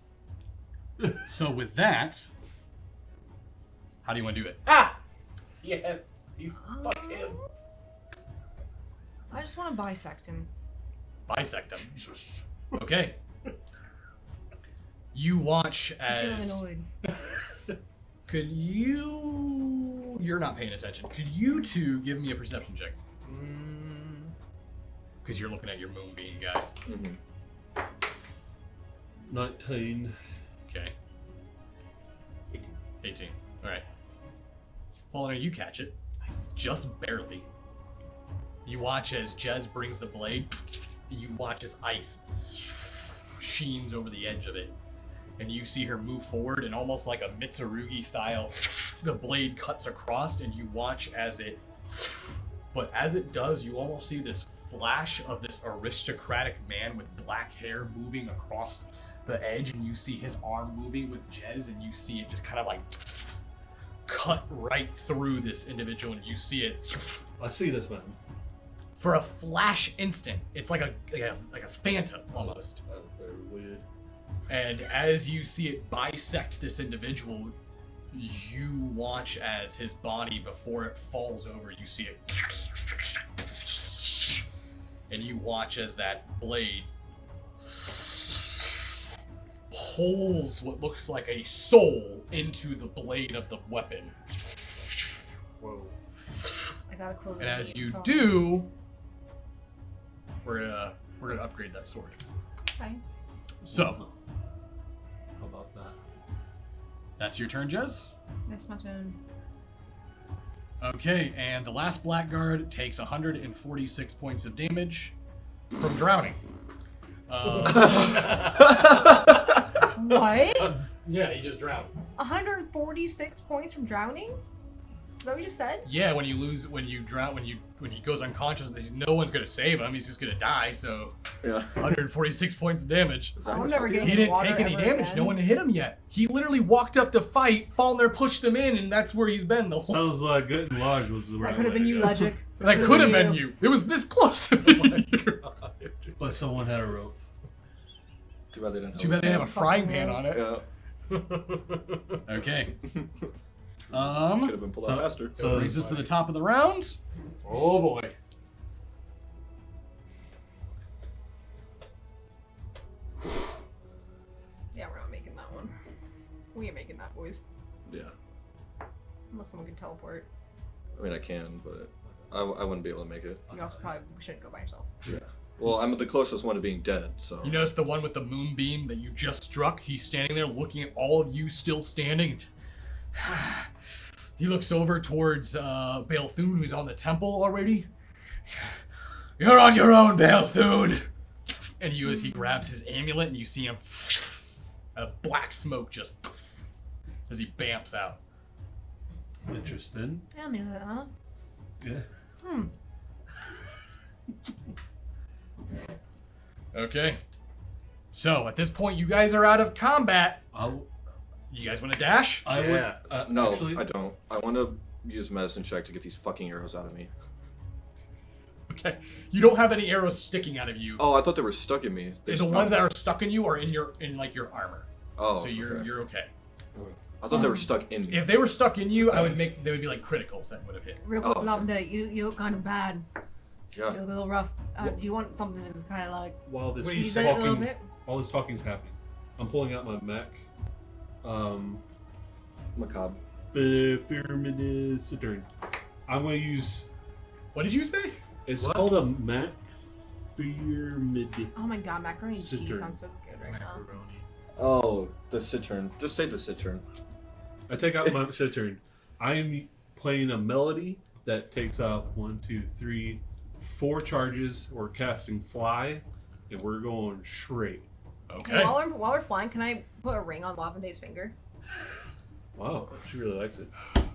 So with that, how do you want to do it? Ah! Yes! Fuck him! I just want to bisect him. Bisect them. Okay. You watch I'm as... feeling annoyed. Could you... You're not paying attention. Could you two give me a perception check? Because you're looking at your moonbeam guy. 19. Okay. 18. Alright. Faulkner, you catch it. Just barely. You watch as Jez brings the blade. You watch as ice sheens over the edge of it. And you see her move forward, and almost like a Mitsurugi style, the blade cuts across, and you watch as it... But as it does, you almost see this flash of this aristocratic man with black hair moving across the edge, and you see his arm moving with Jez, and you see it just kind of like cut right through this individual, and you see it I see this man. for a flash instant. It's like a phantom almost. Very weird. And as you see it bisect this individual, you watch as his body, before it falls over, you see it. And you watch as that blade pulls what looks like a soul into the blade of the weapon. Whoa. I got a clue. And as you do, we're gonna upgrade that sword. Okay. So How about that? that's your turn, Jez. That's my turn. Okay, and the last blackguard takes 146 points of damage from drowning. What? Yeah, he just drowned. 146 points from drowning? Is that what you just said? Yeah, when you drown, when he goes unconscious, no one's gonna save him. He's just gonna die. So, Yeah. 146 points of damage. Is that I'm much never health getting He you didn't take any damage. No one hit him yet. He literally walked up to fight. Faulkner pushed him in, and that's where he's been the whole. Sounds like getting large was the right That could have been way you, to go. Legic. That could have been you. It was this close to being you. But someone had a rope. Too bad they didn't. Too bad they have a frying pan on it. Yeah. Okay. Could have been pulled out faster. So Brings us to the top of the round. Oh boy. Yeah, we're not making that one. We ain't making that, boys. Yeah. Unless someone can teleport. I mean, I can, but I wouldn't be able to make it. You also probably shouldn't go by yourself. Yeah. Well, I'm the closest one to being dead, so. You notice the one with the moonbeam that you just struck? He's standing there looking at all of you still standing. He looks over towards Balthune, who's on the temple already. You're on your own, Balthune! And you, as he grabs his amulet, and you see him, a black smoke just, as he bamps out. Interesting. Amulet, huh? Yeah. Okay. So, at this point, you guys are out of combat. You guys want to dash? I Yeah. would. No, Actually, I don't. I want to use medicine check to get these fucking arrows out of me. Okay. You don't have any arrows sticking out of you. Oh, I thought they were stuck in me. The ones that are stuck in you are in your armor. Oh, So you're okay. you're okay. I thought they were stuck in me. If they were stuck in you, they would be like criticals that would have hit. Real quick, Oh, okay. Lavender, you look kind of bad. Yeah. You look a little rough. Do you want something that's kind of like While this What do you is say? ease it a little talking, bit? all this talking's happening, I'm pulling out my Mac. Macabre. Citern. I'm going to use. What did you say? It's What? called a Mac Firmid. Oh my god, macaroni and cheese Citern. sounds so good right now. Macaroni. Oh, the Citern. Just say the Citern. I take out my Citern. I am playing a melody that takes out 1, 2, 3, 4 charges. We're casting Fly, and we're going straight. Okay. While we're flying, can I put a ring on Lavende's finger? Wow, she really likes it.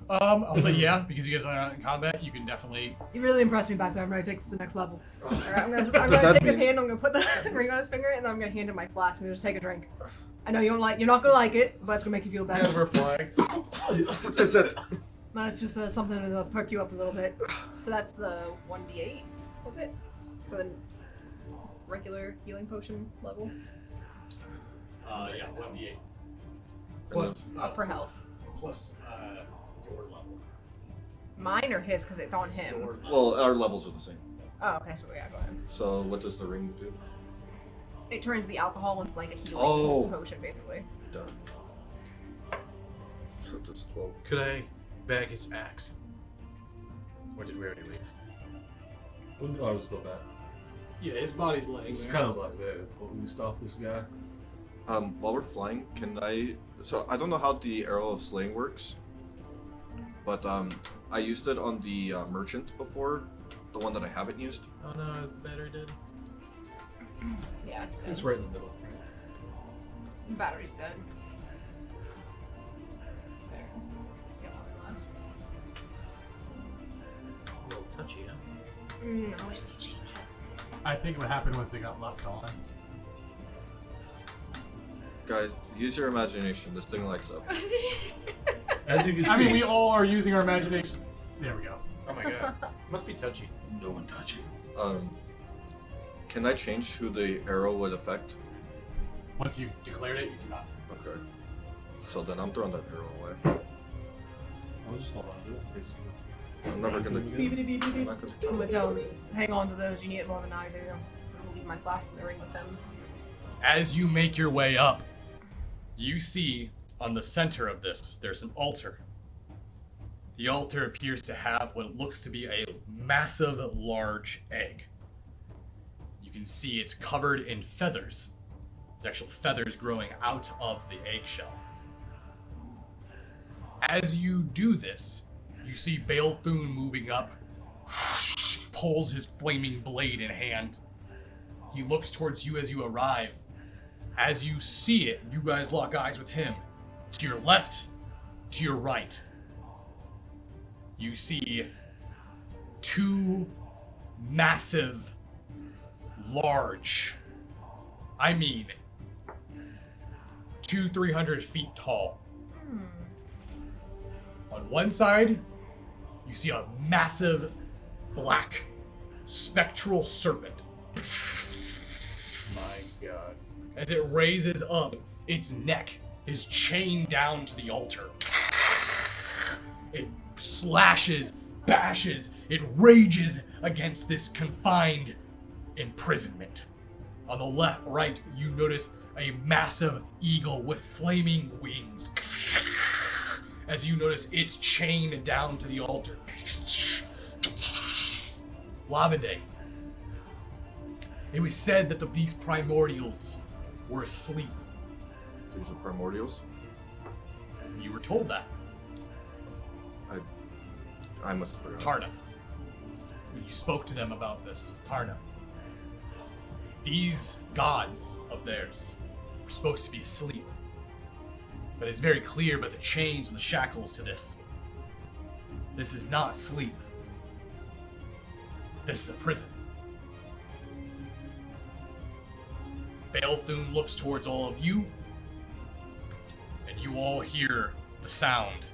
I'll say yeah, because you guys are not in combat. You can definitely. You really impressed me back there. I'm ready to take this to the next level. Alright, I'm gonna Does that take his mean- hand, I'm gonna put the ring on his finger, and then I'm gonna hand him my flask and just take a drink. I know you're not gonna like it, but it's gonna make you feel better. As we're flying. That's it. No, it's just something to perk you up a little bit. So that's the 1d8, was it? For the regular healing potion level? Yeah, 1d8. Plus, For health. plus your level. Mine or his, because it's on him. Well, our levels are the same. Oh, okay, so yeah, go ahead. So what does the ring do? It turns the alcohol into like a healing Oh. potion, basically. Done. So that's 12. Could I bag his axe? Or did we already leave? When do I always go back? Yeah, his body's laying It's there. kind of like that. But when we stop this guy, While we're flying, can I... So, I don't know how the Arrow of Slaying works, but, I used it on the Merchant before, the one that I haven't used. Oh no, is the battery dead? Yeah, it's dead. it's right in the middle. The battery's dead. There. See how long it lasts. A little touchy, huh? I wish they changed it. I think what happened was they got left on. Guys, use your imagination. This thing lights up. As you can see, I mean, we all are using our imaginations. There we go. Oh my god. Must be touchy. no one touch it. Can I change who the arrow would affect? Once you've declared it, you cannot. Okay. So then I'm throwing that arrow away. I'll just hold on to it. Basically. I'm never gonna... I'm not I'm gonna gonna tell him, hang on to those, you need it more than I do. I'm gonna leave my flask in the ring with them. As you make your way up, you see on the center of this, there's an altar. The altar appears to have what looks to be a massive, large egg. You can see it's covered in feathers. There's actual feathers growing out of the eggshell. As you do this, you see Balethune moving up, pulls his flaming blade in hand. He looks towards you as you arrive. As you see it, you guys lock eyes with him. To your left, to your right, you see two massive, large, I mean, 200-300 feet tall. On one side, you see a massive, black, spectral serpent. My god. As it raises up, its neck is chained down to the altar. It slashes, bashes, it rages against this confined imprisonment. On the left, right, you notice a massive eagle with flaming wings. As you notice, it's chained down to the altar. Lavende. It was said that the beast primordials were asleep. These are primordials. You were told that. I must have forgotten. Tarna. When you spoke to them about this, Tarna. These gods of theirs were supposed to be asleep. But it's very clear by the chains and the shackles to this. This is not sleep. This is a prison. Balethune looks towards all of you, and you all hear the sound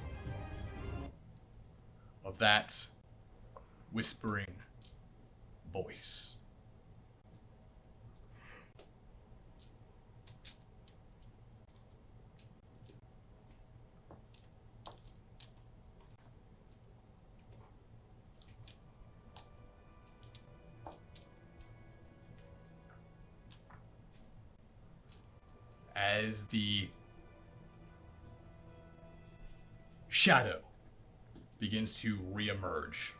of that whispering voice. as the shadow begins to reemerge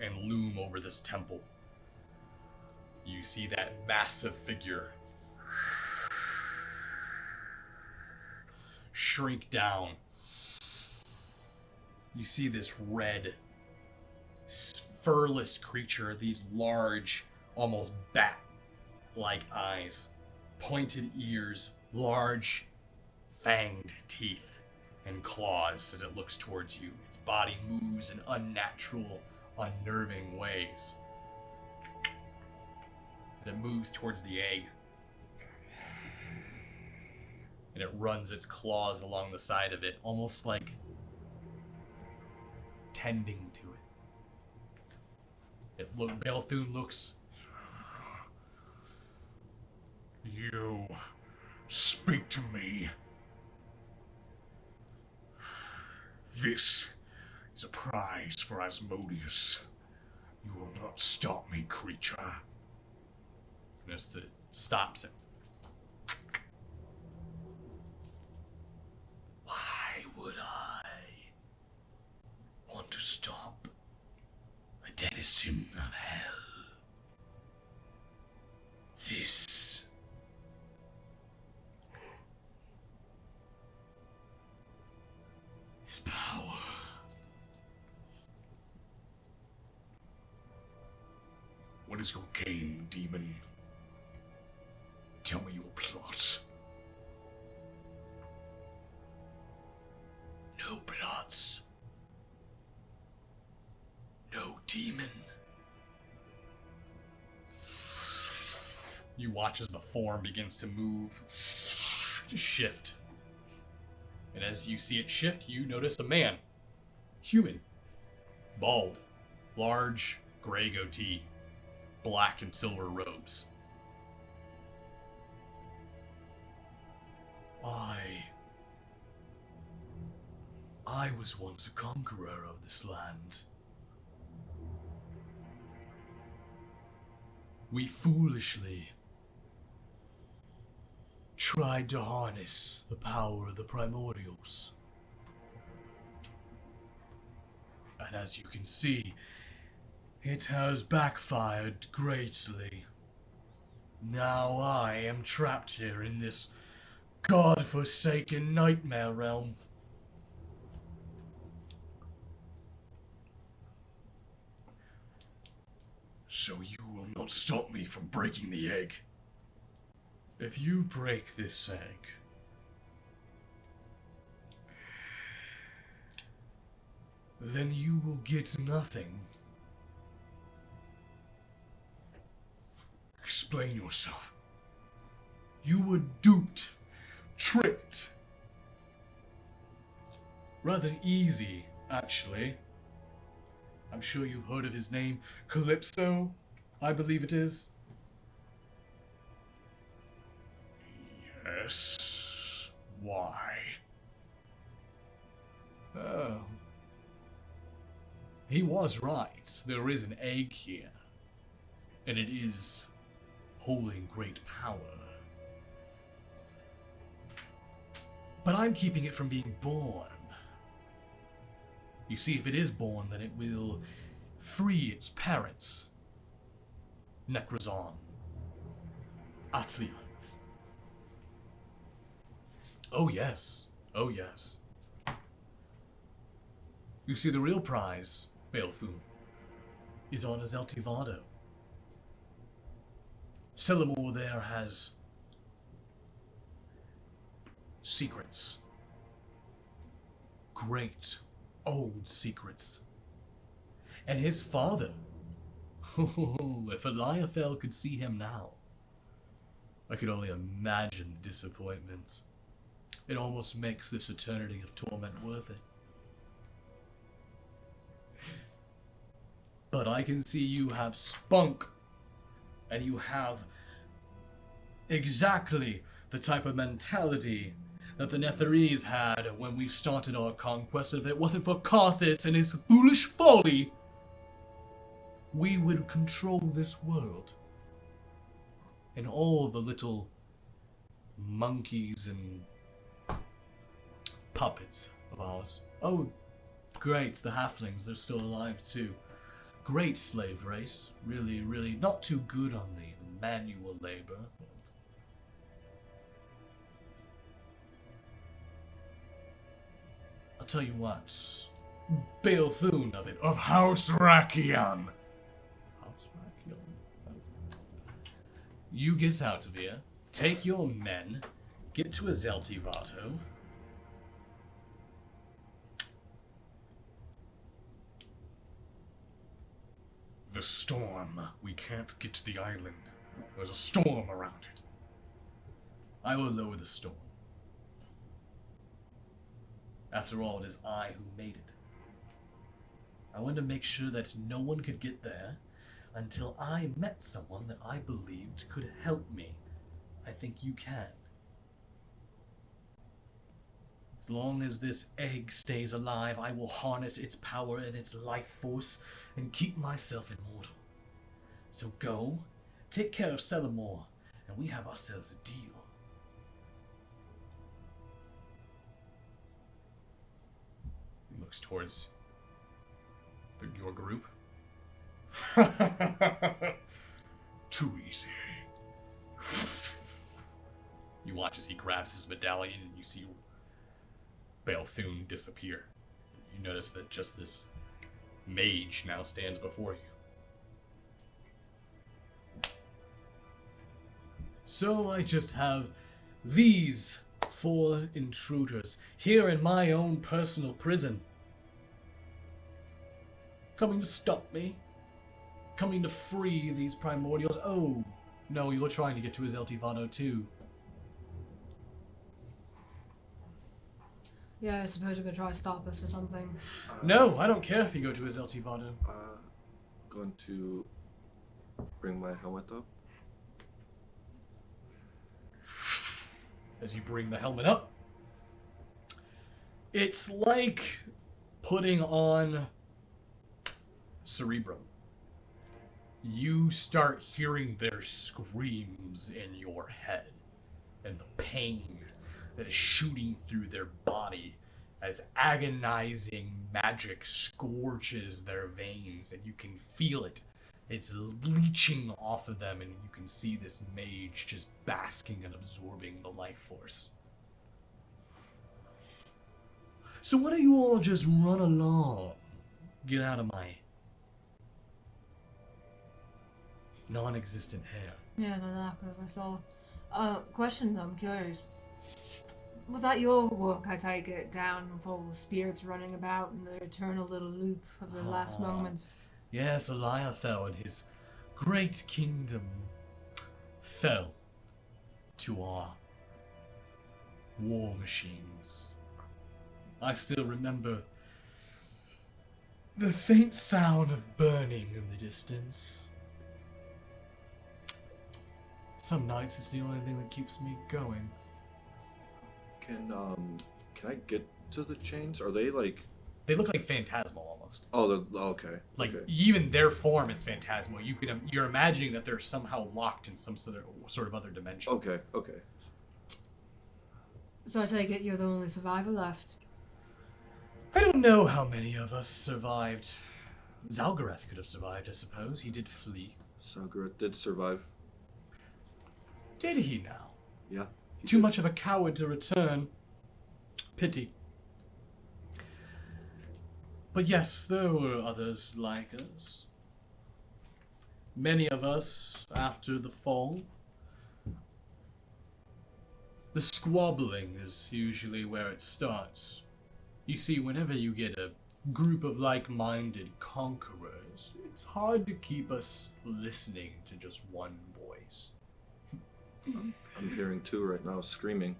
and loom over this temple. You see that massive figure shrink down. You see this red, furless creature, these large, almost bat-like eyes, pointed ears, large, fanged teeth, and claws as it looks towards you. Its body moves in unnatural, unnerving ways. As it moves towards the egg, and it runs its claws along the side of it, almost like tending to it. Belthune looks. You speak to me. This is a prize for Asmodeus. You will not stop me, creature. And as it stops it. Why would I want to stop a denizen of hell? This is power. What is your game, demon? Tell me your plot. No plots. No demon. You watch as the form begins to move, to shift. And as you see it shift, you notice a man. Human. Bald. Large, gray goatee. Black and silver robes. I was once a conqueror of this land. We foolishly tried to harness the power of the primordials. And as you can see, it has backfired greatly. Now I am trapped here in this god-forsaken nightmare realm. So you will not stop me from breaking the egg. If you break this egg, then you will get nothing. Explain yourself. You were duped, tricked. Rather easy, actually. I'm sure you've heard of his name, Calypso, I believe it is. Yes. Why? Oh. He was right. There is an egg here. And it is holding great power. But I'm keeping it from being born. You see, if it is born, then it will free its parents. Necrozon. Atlia. Oh yes. Oh yes. You see, the real prize, Balefun, is on Azeltivado. Celamore there has secrets. Great old secrets. And his father, if Eliaphel could see him now, I could only imagine the disappointment. It almost makes this eternity of torment worth it. But I can see you have spunk, and you have exactly the type of mentality that the Netherese had when we started our conquest. If it wasn't for Karthus and his foolish folly, we would control this world. And all the little monkeys and puppets of ours. Oh, great, the halflings, they're still alive too. Great slave race. Really, really not too good on the manual labor. I'll tell you what. Balthun of House Rakion. House Rakion. You get out of here, take your men, get to a Zeltivato. The storm. We can't get to the island. There's a storm around it. I will lower the storm. After all, it is I who made it. I wanted to make sure that no one could get there until I met someone that I believed could help me. I think you can. As long as this egg stays alive, I will harness its power and its life force and keep myself immortal. So go, take care of Celamore, and we have ourselves a deal. He looks towards your group. Too easy. You watch as he grabs his medallion and you see Balthun disappear. You notice that just this mage now stands before you. So I just have these 4 intruders here in my own personal prison. Coming to stop me. Coming to free these primordials. Oh, no, you're trying to get to his Zeltivato too. Yeah, I suppose you're gonna try to stop us or something. No, I don't care if you go to his Zeltivato. Going to bring my helmet up. As you bring the helmet up, it's like putting on Cerebrum. You start hearing their screams in your head and the pain that is shooting through their body as agonizing magic scorches their veins, and you can feel it. It's leeching off of them, and you can see this mage just basking and absorbing the life force. So why don't you all just run along? Get out of my non-existent hair. Yeah, no, that I saw. Question, I'm curious. Was that your work, I take it, down with all the spirits running about in the eternal little loop of the last moments? Yes, Eliathel and his great kingdom fell to our war machines. I still remember the faint sound of burning in the distance. Some nights it's the only thing that keeps me going. Can I get to the chains? Are they like... They look like phantasmal almost. Oh, okay. Like okay. even their form is phantasmal. You're imagining that they're somehow locked in some sort of other dimension. Okay. So I take it you're the only survivor left. I don't know how many of us survived. Zalgareth could have survived, I suppose. He did flee. Zalgareth did survive. Did he now? Yeah. Too much of a coward to return. Pity. But yes, there were others like us. Many of us, after the fall. The squabbling is usually where it starts. You see, whenever you get a group of like-minded conquerors, it's hard to keep us listening to just one voice. I'm hearing 2 right now screaming.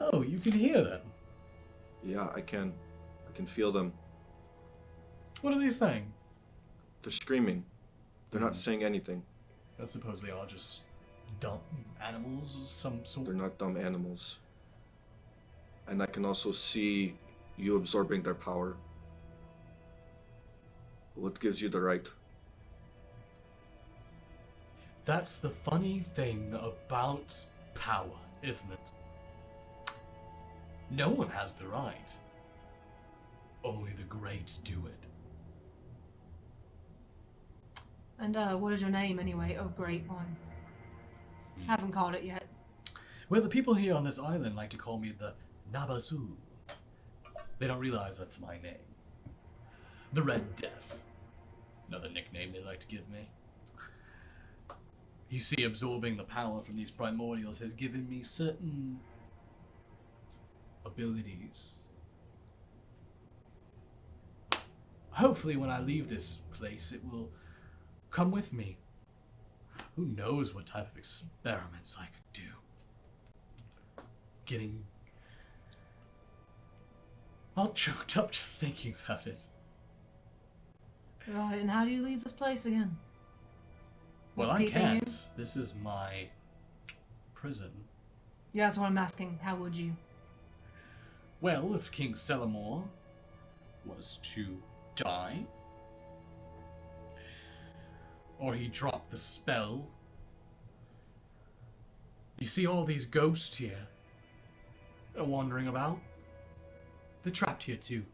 Oh, you can hear them? Yeah, I can feel them. What are they saying? They're screaming. They're not saying anything. I suppose they are just dumb animals of some sort. They're not dumb animals. And I can also see you absorbing their power. What gives you the right? That's the funny thing about power, isn't it? No one has the right. Only the great do it. And what is your name anyway? Oh, great one. Haven't called it yet. Well, the people here on this island like to call me the Nabasu. They don't realize that's my name. The Red Death. Another nickname they like to give me. You see, absorbing the power from these primordials has given me certain abilities. Hopefully when I leave this place, it will come with me. Who knows what type of experiments I could do. Getting all choked up just thinking about it. Right, and how do you leave this place again? Well, What's I keeping can't. you? This is my prison. Yeah, that's what I'm asking. How would you? Well, if King Selamore was to die, or he dropped the spell, you see all these ghosts here that are wandering about? They're trapped here too,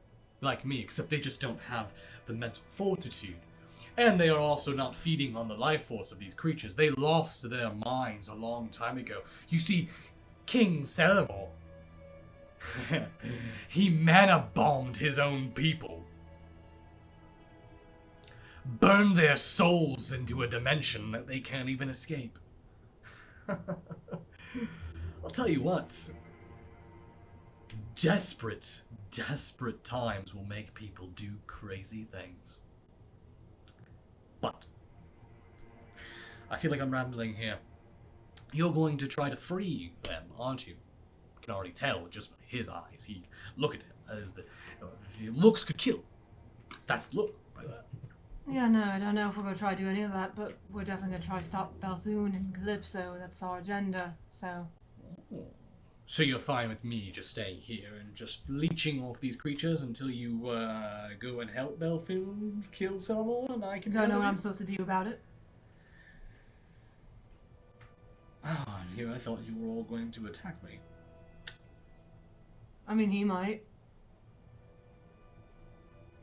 like me, except they just don't have the mental fortitude. And they are also not feeding on the life force of these creatures. They lost their minds a long time ago. You see, King Selamore, he mana bombed his own people. Burned their souls into a dimension that they can't even escape. I'll tell you what. Desperate times will make people do crazy things. But I feel like I'm rambling here. You're going to try to free them, aren't you? I can already tell just by his eyes. Look at him. As if looks could kill. That's the look. Right there. Yeah, no, I don't know if we're gonna try to do any of that, but we're definitely gonna try to stop Balthune and Calypso. That's our agenda. So. So you're fine with me just staying here and just leeching off these creatures until you go and help Balthune kill Selamore, and I can. Don't know what I'm supposed to do about it. Oh, and here I thought you were all going to attack me. I mean, he might.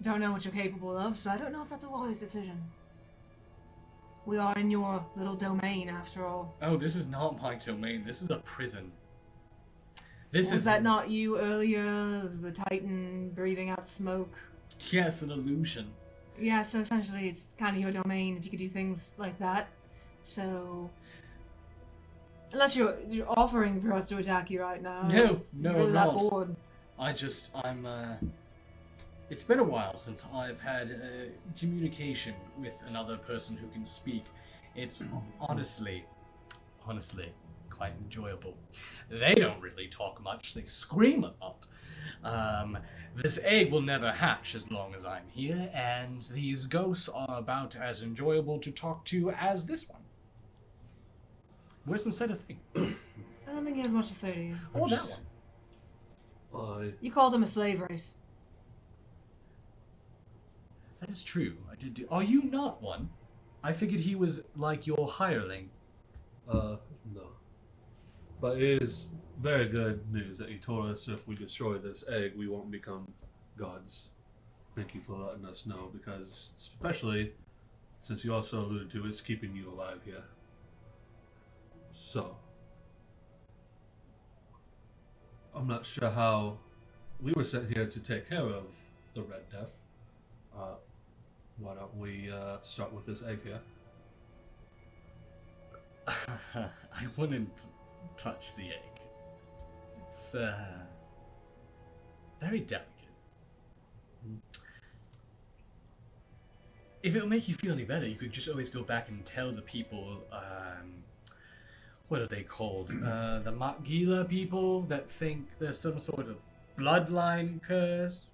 Don't know what you're capable of, so I don't know if that's a wise decision. We are in your little domain, after all. Oh, this is not my domain. This is a prison. This Was that not you earlier? Is the Titan breathing out smoke? Yes, an illusion. Yeah, so essentially it's kind of your domain if you could do things like that. So... Unless you're offering for us to attack you right now. No, You're no, really I'm that not. bored. It's been a while since I've had communication with another person who can speak. It's honestly quite enjoyable. They don't really talk much, they scream a lot. This egg will never hatch as long as I'm here, and these ghosts are about as enjoyable to talk to as this one. Hasn't said a thing. I don't think he has much to say to you. Or that one. You called him a slave race. That is true. I did do. Are you not one? I figured he was like your hireling. No. But it is very good news that you told us if we destroy this egg, we won't become gods. Thank you for letting us know, because especially since you also alluded to it's keeping you alive here. So, I'm not sure how we were sent here to take care of the Red Death. Why don't we start with this egg here? I wouldn't touch the egg. It's very delicate. If it'll make you feel any better, you could just always go back and tell the people, what are they called? The Matgila people that think there's some sort of bloodline curse.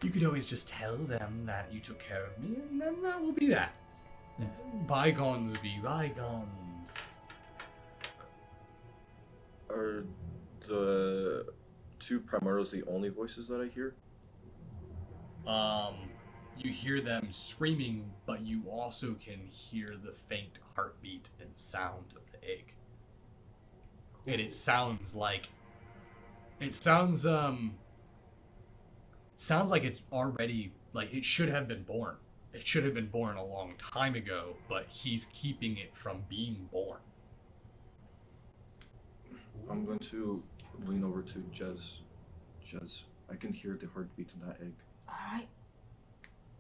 You could always just tell them that you took care of me, and then that will be that. Bygones be bygones. Are the two primordials the only voices that I hear? you hear them screaming, but you also can hear the faint heartbeat and sound of the egg. And it sounds like it's already, like, it should have been born. It should have been born a long time ago, but he's keeping it from being born. I'm going to lean over to Jez. Jez, I can hear the heartbeat in that egg. Alright.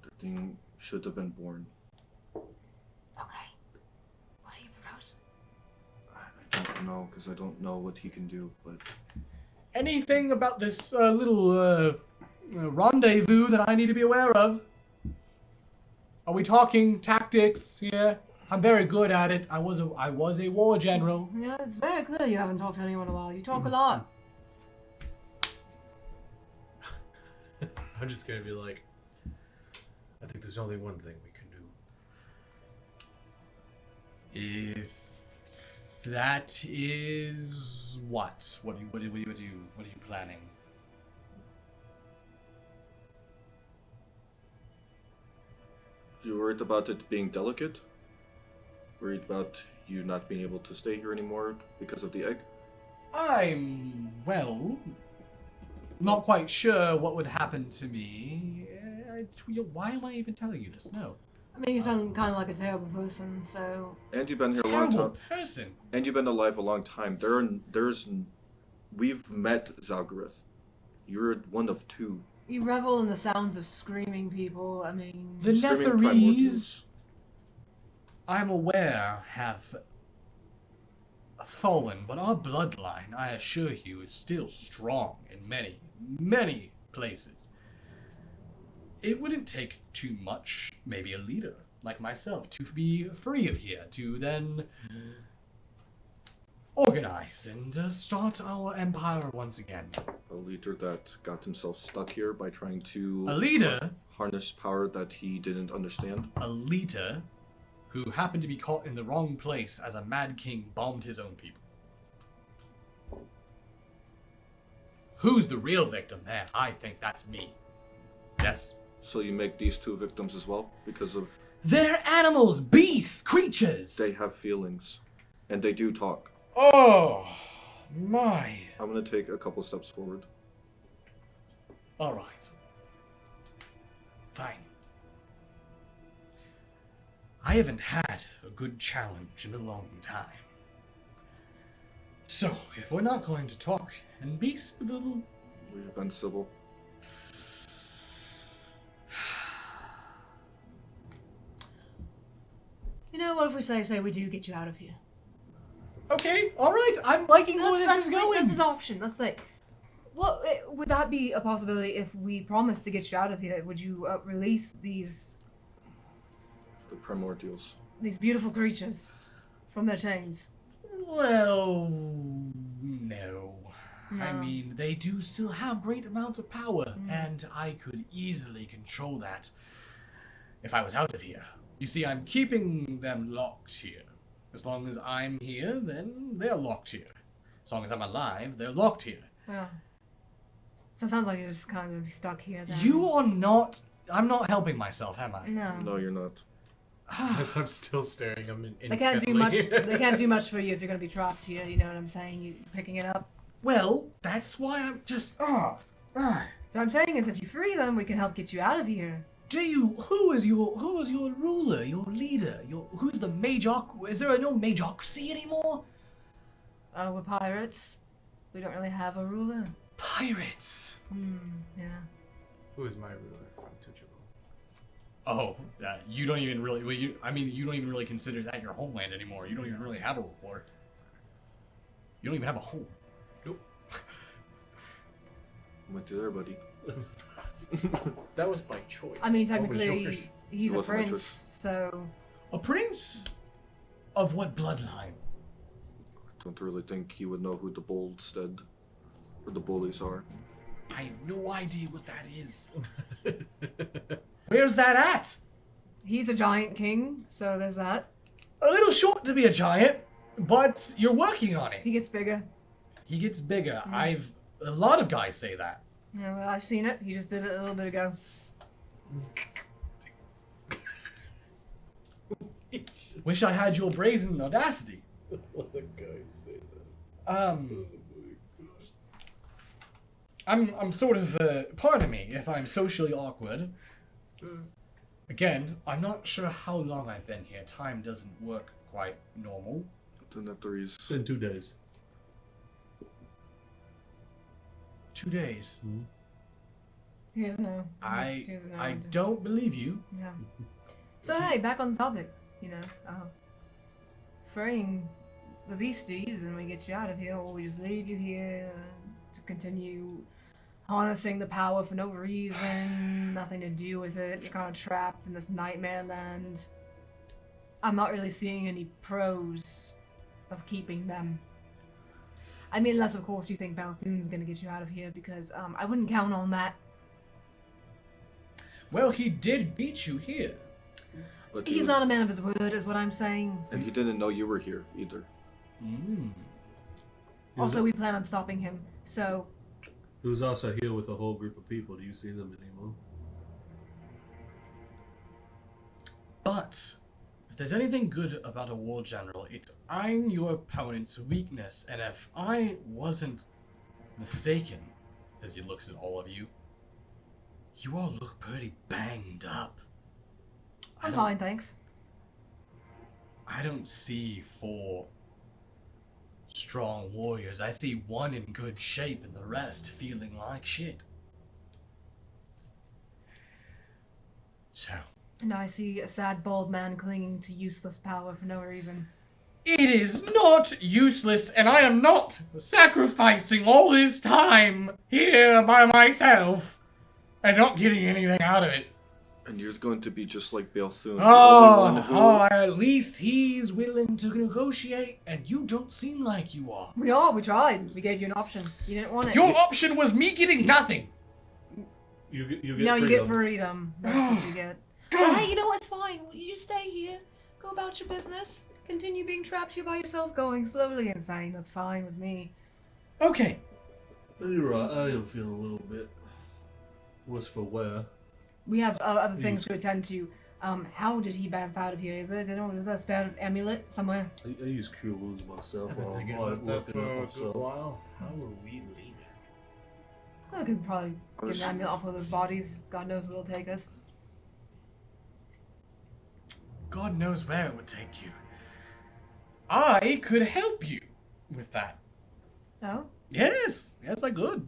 The thing should have been born. Okay. What do you propose? I don't know, because I don't know what he can do, but... Anything about this little rendezvous that I need to be aware of? Are we talking tactics here? I'm very good at it. I was a war general. Yeah, it's very clear you haven't talked to anyone in a while. You talk a lot. I'm just gonna be like, I think there's only one thing we can do. If that is what? What are you planning? You worried about it being delicate? Worried about you not being able to stay here anymore because of the egg? I'm, well, not quite sure what would happen to me. Why am I even telling you this? No. I mean, you sound kind of like a terrible person, so... And you've been here a long Terrible time. person. And you've been alive a long time. We've met Zalgareth. You're one of two. You revel in the sounds of screaming people. I mean... The Screaming Netherese, primordials. I'm aware, have fallen, but our bloodline, I assure you, is still strong in many, many places. It wouldn't take too much, maybe a leader like myself, to be free of here, to then organize and start our empire once again. A leader that got himself stuck here by trying to... A leader? Harness power that he didn't understand. A leader who happened to be caught in the wrong place as a mad king bombed his own people. Who's the real victim there? I think that's me. Yes. So you make these two victims as well because of... They're animals, beasts, creatures! They have feelings. And they do talk. Oh, my. I'm gonna take a couple steps forward. Alright. Fine. I haven't had a good challenge in a long time. So, if we're not going to talk and be civil... We've been civil. You know, what if we say we do get you out of here? Okay, alright, I'm liking where this is going. This is option. Let's say, what would that be a possibility if we promised to get you out of here? Would you release these The primordials. beautiful creatures from their chains? Well, no. I mean, they do still have great amounts of power, and I could easily control that if I was out of here. You see, I'm keeping them locked here. As long as I'm here, then they're locked here. As long as I'm alive, they're locked here. Yeah. So it sounds like you're just kind of gonna be stuck here then. You are not... I'm not helping myself, am I? No. No, you're not. As I'm still staring him intently. They can't do much. They can't do much for you if you're gonna be trapped here. You know what I'm saying? You picking it up. Well, that's why I'm just... What I'm saying is, if you free them, we can help get you out of here. Do you... Who is your ruler, your leader? Who's the Majoc... Is there no Majocracy anymore? We're pirates. We don't really have a ruler. Pirates. Yeah. Who is my ruler? Untouchable. Oh, you don't even really... Well, you don't even really consider that your homeland anymore. You don't even really have a ruler. You don't even have a home. Nope. I'm with you there, buddy. That was by choice. I mean, What was technically, yours? he's It a wasn't my prince, so... A prince? Of what bloodline? Don't really think he would know who the Boldstead or the Bullies are. I have no idea what that is. Where's that at? He's a giant king, so there's that. A little short to be a giant, but you're working on it. He gets bigger. He gets bigger. A lot of guys say that. Yeah, well, I've seen it. He just did it a little bit ago. Wish I had your brazen audacity. Let the guy say that. I'm sort of, pardon me if I'm socially awkward. Again, I'm not sure how long I've been here. Time doesn't work quite normal. It's been 2 days. 2 days. Mm-hmm. Here's no. I Here's no. I don't believe you. Yeah. So hey, back on the topic. Freeing the beasties and we get you out of here, or we just leave you here to continue harnessing the power for no reason, nothing to do with it. You're kind of trapped in this nightmare land. I'm not really seeing any pros of keeping them. I mean, unless of course you think Balthoon's gonna get you out of here, because I wouldn't count on that. Well, he did beat you here. But He's not a man of his word, is what I'm saying. And he didn't know you were here either. Also, we plan on stopping him, so... He was also here with a whole group of people. Do you see them anymore? But if there's anything good about a war general, it's eyeing your opponent's weakness. And if I wasn't mistaken, as he looks at all of you, you all look pretty banged up. I'm fine, thanks. I don't see 4 strong warriors. I see 1 in good shape and the rest feeling like shit. So, And I see a sad bald man clinging to useless power for no reason. it is not useless, and I am not sacrificing all this time here by myself and not getting anything out of it. And you're going to be just like Balthoon. At least he's willing to negotiate, and you don't seem like you are. We tried. We gave you an option. You didn't want it. Your option was me getting nothing. You get No, freedom. you get freedom. That's what you get. But hey, you know what's fine? You stay here. Go about your business. Continue being trapped here by yourself, going slowly insane. That's fine with me. Okay. You're right. I am feeling a little bit worse for wear. We have other things to attend to. How did he bamf out of here? Was there a spare amulet somewhere? I use cure wounds myself. I've been thinking about that for a good while. How are we leaving? I could probably get an amulet off of those bodies. God knows where it'll take us. God knows where it would take you. I could help you with that. Oh? Yes, I could.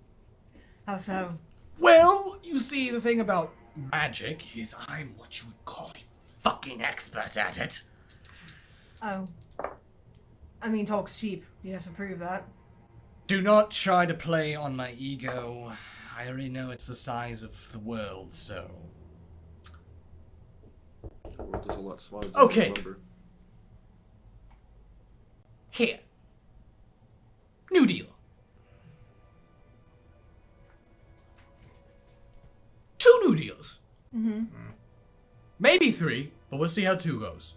How so? Well, you see, the thing about magic is I'm what you would call a fucking expert at it. Oh. I mean, talk's cheap. You have to prove that. Do not try to play on my ego. I already know it's the size of the world, so... The world is a lot smaller than Okay. you remember. Here. New deal. 2 new deals. Mm-hmm. Maybe 3, but we'll see how 2 goes.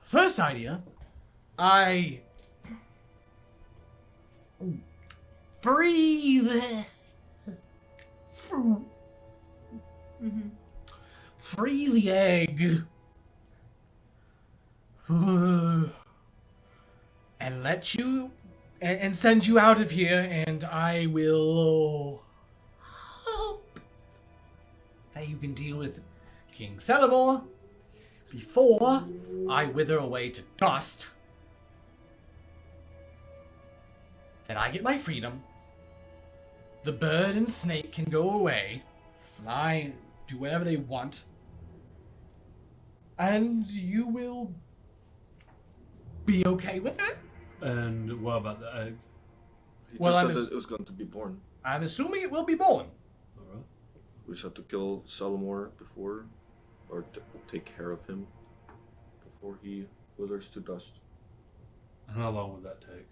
First idea, I free the free the egg and let you and send you out of here, and I will hope that you can deal with King Celamore before I wither away to dust. Then I get my freedom. The bird and snake can go away, fly, do whatever they want, and you will be okay with it? And what about the egg? He Well, just I'm said ass- that it was going to be born. I'm assuming it will be born. Alright. We just have to kill Celamore before, or take care of him before he withers to dust. And how long would that take?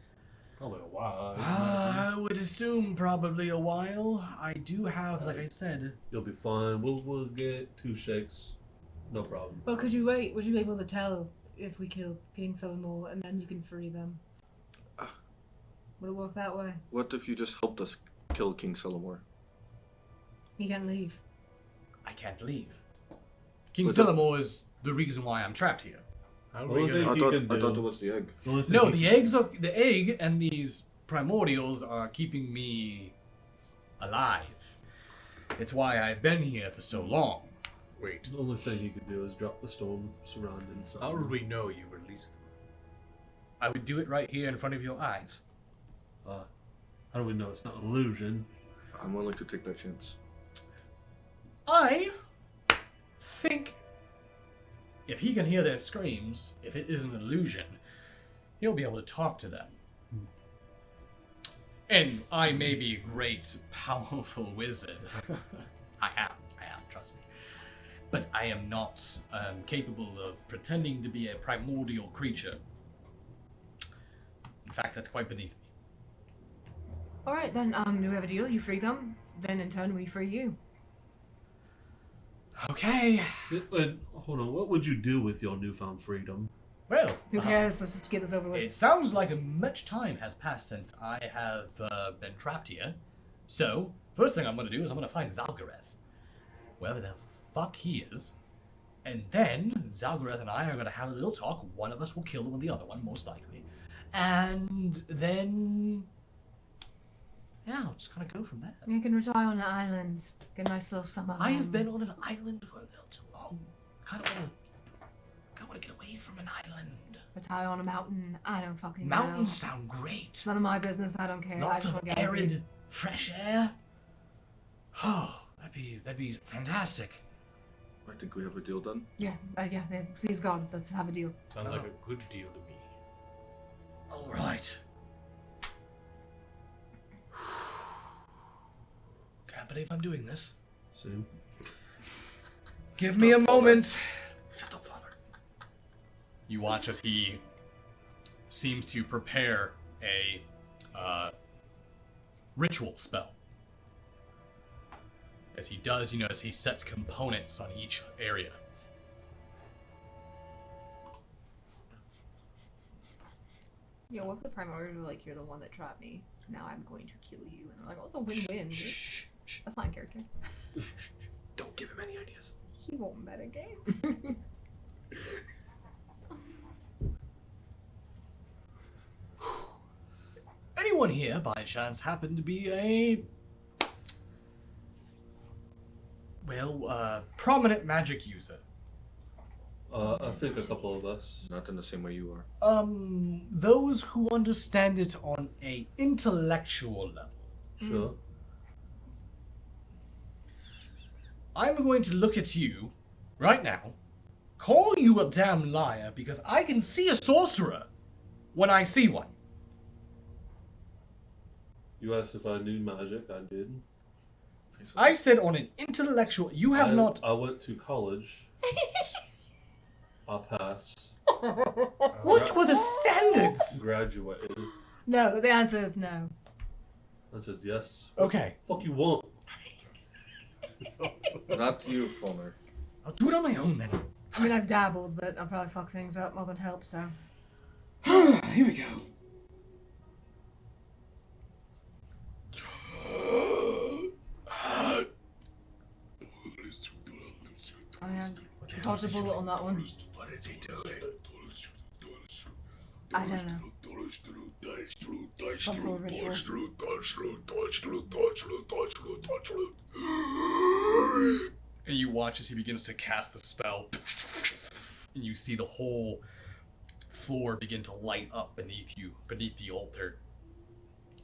Probably a while. I would assume probably a while. I do have, like I said, You'll be fine. We'll get 2 shakes. No problem. Well, could you wait? Would you be able to tell if we killed King Celamore and then you can free them? Would it work that way? What if you just helped us kill King Celamore? He can't leave. I can't leave. King But the- Celamore is the reason why I'm trapped here. How are Well, we they- gonna... He can I thought do- it was the egg. The only thing No, he- the egg and these primordials are keeping me alive. It's why I've been here for so long. Wait. The only thing he could do is drop the storm surrounding something. How would we know you released them? I would do it right here in front of your eyes. How do we know it's not an illusion? I'm willing to take that chance. I think if he can hear their screams, if it is an illusion, he'll be able to talk to them. And I may be a great, powerful wizard. I am, trust me. But I am not capable of pretending to be a primordial creature. In fact, that's quite beneath me. Alright, then, do we have a deal? You free them, then in turn we free you. Okay. And, hold on, what would you do with your newfound freedom? Well, Who cares? Let's just get this over with. it sounds like much time has passed since I have been trapped here. So, first thing I'm going to do is I'm going to find Zalgareth, wherever the fuck he is. And then Zalgareth and I are going to have a little talk. One of us will kill the other one, most likely. And then... yeah, I'll just kind of go from there. You can retire on an island. Get a nice little summer I have home. been on an island for a little too long. Kind of want to get away from an island. Retire on a mountain. I don't fucking Mountains know. sound great. It's none of my business. I don't care. I Lots just of want to get out of here. arid, fresh air. Oh, that'd be fantastic. I think we have a deal done. Yeah, yeah. Please God, let's have a deal. Sounds like a good deal to me. All right. Can't believe I'm doing this. Same. Give me a moment. Shut up, father. You watch as he seems to prepare a ritual spell. As he does, you notice he sets components on each area. Yeah, what if the primordial were like, you're the one that trapped me, now I'm going to kill you? And they're like, oh, it's a win-win. That's not in character. Don't give him any ideas. He won't metagame. Anyone here, by chance, happen to be a... well, prominent magic user? I think a couple of us. Not in the same way you are. Those who understand it on a intellectual level. Sure. I'm going to look at you right now, call you a damn liar because I can see a sorcerer when I see one. You asked if I knew magic. I did. I said on an intellectual. You have not. I went to college. I passed. What were the standards? Graduated. No, the answer is no. That says yes. Okay, Fuck you want. Not you, Fulmer. I'll do it on my own then. I mean, I've dabbled, but I'll probably fuck things up more than help, so. Here we go. I am. Dodge the bullet on that one. What is he doing? I don't know. Some sort of ritual. And you watch as he begins to cast the spell. And you see the whole floor begin to light up beneath you, beneath the altar.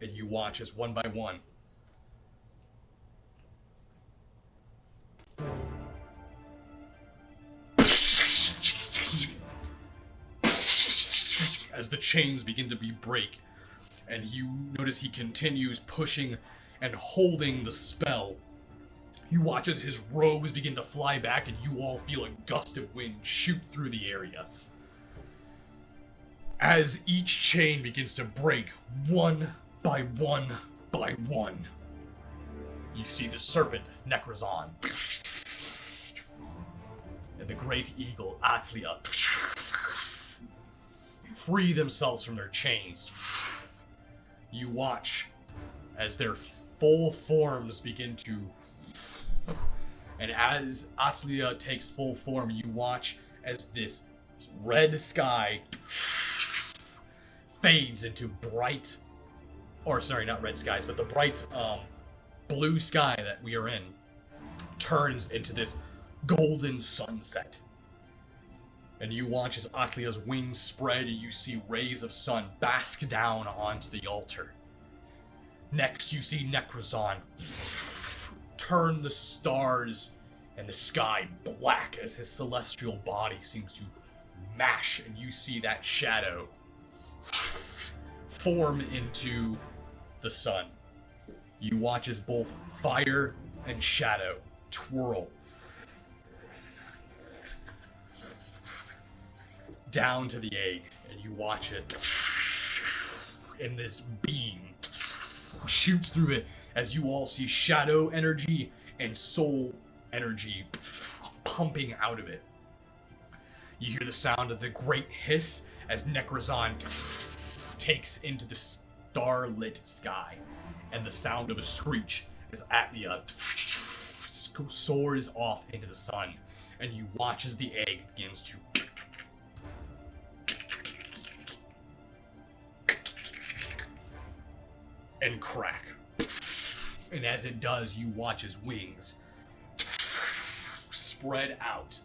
And you watch as one by one, as the chains begin to break, and you notice he continues pushing and holding the spell. You watch as his robes begin to fly back, and you all feel a gust of wind shoot through the area. As each chain begins to break, one by one by one, you see the serpent, Necrozon, and the great eagle, Athlia, free themselves from their chains. You watch as their full forms begin to... And as Athlia takes full form, you watch as this red sky fades into bright, or sorry, not red skies, but the bright blue sky that we are in turns into this golden sunset. And you watch as Atlia's wings spread and you see rays of sun bask down onto the altar. Next, you see Necrozon turn the stars and the sky black as his celestial body seems to mash, and you see that shadow form into the sun. You watch as both fire and shadow twirl down to the egg, and you watch it, and this beam shoots through it as you all see shadow energy and soul energy pumping out of it. You hear the sound of the great hiss as Necrozon takes into the starlit sky, and the sound of a screech as Atlia soars off into the sun, and you watch as the egg begins to and crack. And as it does, you watch his wings spread out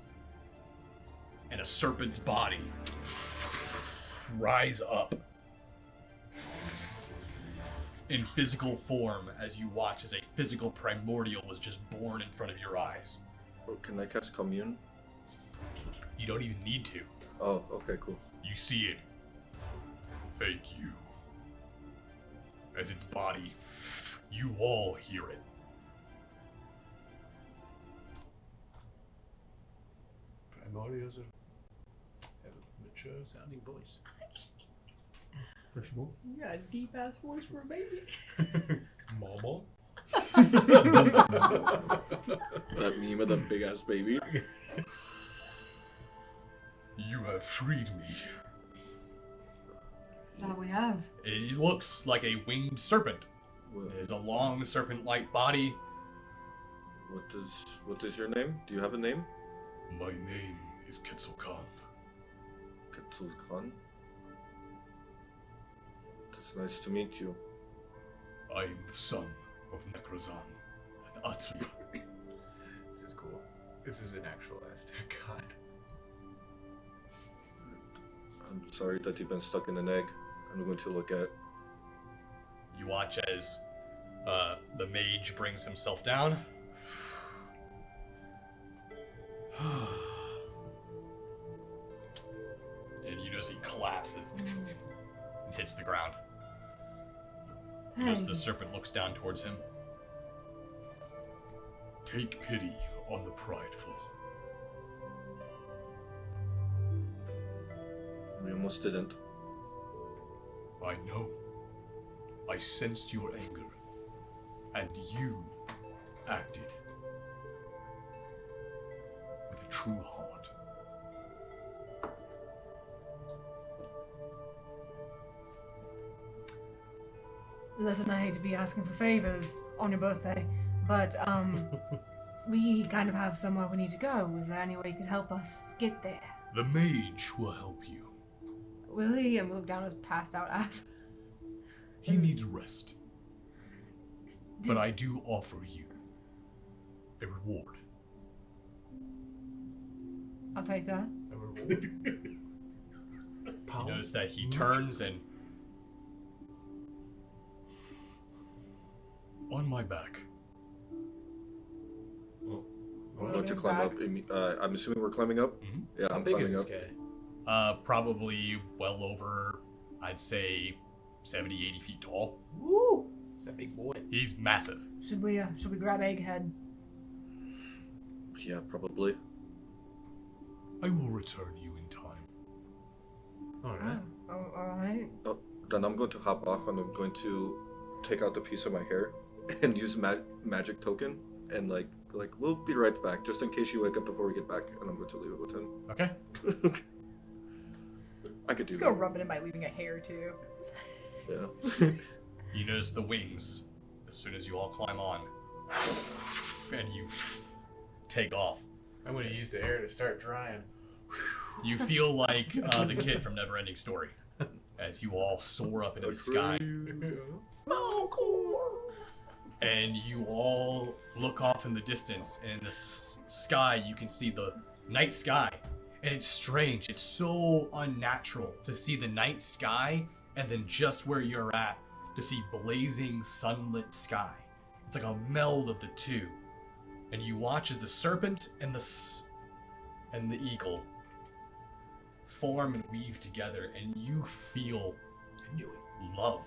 and a serpent's body rise up in physical form as you watch as a physical primordial was just born in front of your eyes. Oh, can I cast Commune? You don't even need to. Oh, okay, cool. You see it. Thank you. As its body, you all hear it. Primordials have a mature sounding voice. First of all, You got a deep ass voice for a baby. Mama. That meme of the big ass baby. You have freed me. That we have. It looks like a winged serpent. What, It has a long serpent-like body. what is your name? Do you have a name? My name is Quetzalcoatl. Ketul Khan. It's nice to meet you. I am the son of Necrozan and Atlia. This is cool. This is an actual Aztec god. I'm sorry that you've been stuck in an egg. I'm going to look at. You watch as the mage brings himself down. And you notice he collapses and hits the ground. As the serpent looks down towards him. Take pity on the prideful. We almost didn't. I know. I sensed your anger, and you acted with a true heart. Listen, I hate to be asking for favors on your birthday, but we kind of have somewhere we need to go. Is there any way you could help us get there? The mage will help you. Will he? And we'll look down his passed out ass. He needs rest. But I do offer you a reward. I'll take that. A reward. You notice that he turns and on my back. I'm going to climb up. I'm assuming we're climbing up? Mhm. Yeah, How I'm big is climbing this up. guy? Probably well over, I'd say, 70, 80 feet tall. Woo! It's that big boy. He's massive. Should we grab Egghead? Yeah, probably. I will return you in time. Alright. Oh, alright. Oh, then I'm going to hop off and I'm going to take out the piece of my hair and use magic token and like we'll be right back just in case you wake up before we get back, and I'm going to leave it with him. Okay. I could do Just that. go rub it in by leaving a hair too. Yeah. You notice the wings as soon as you all climb on. And you take off. I'm gonna use the hair to start drying. You feel like the kid from Neverending Story as you all soar up into the sky. And you all look off in the distance, and in the sky you can see the night sky. And it's strange, it's so unnatural to see the night sky and then just where you're at to see blazing sunlit sky. It's like a meld of the two. And you watch as the serpent and the eagle form and weave together, and you feel love.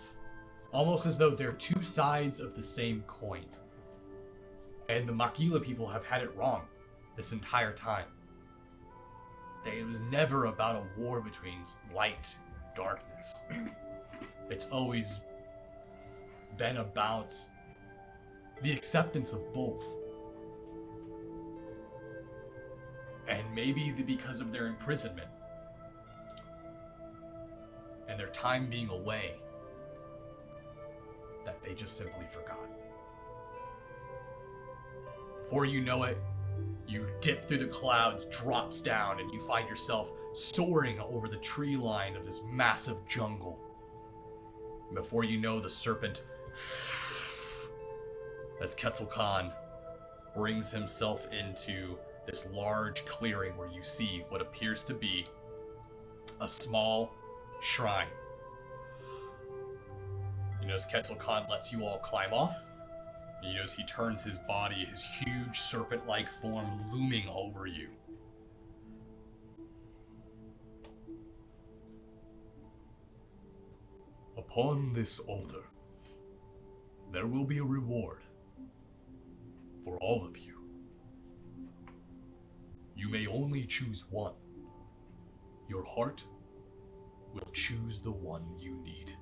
Almost as though they're two sides of the same coin. And the Makila people have had it wrong this entire time. It was never about a war between light and darkness. It's always been about the acceptance of both. And maybe because of their imprisonment and their time being away, that they just simply forgot. Before you know it, you dip through the clouds, drops down, and you find yourself soaring over the tree line of this massive jungle. And before you know, the serpent, as Quetzal Khan brings himself into this large clearing where you see what appears to be a small shrine. You notice Quetzal Khan lets you all climb off. You notice he turns his body, his huge serpent-like form looming over you. Upon this altar, there will be a reward for all of you. You may only choose one. Your heart will choose the one you need.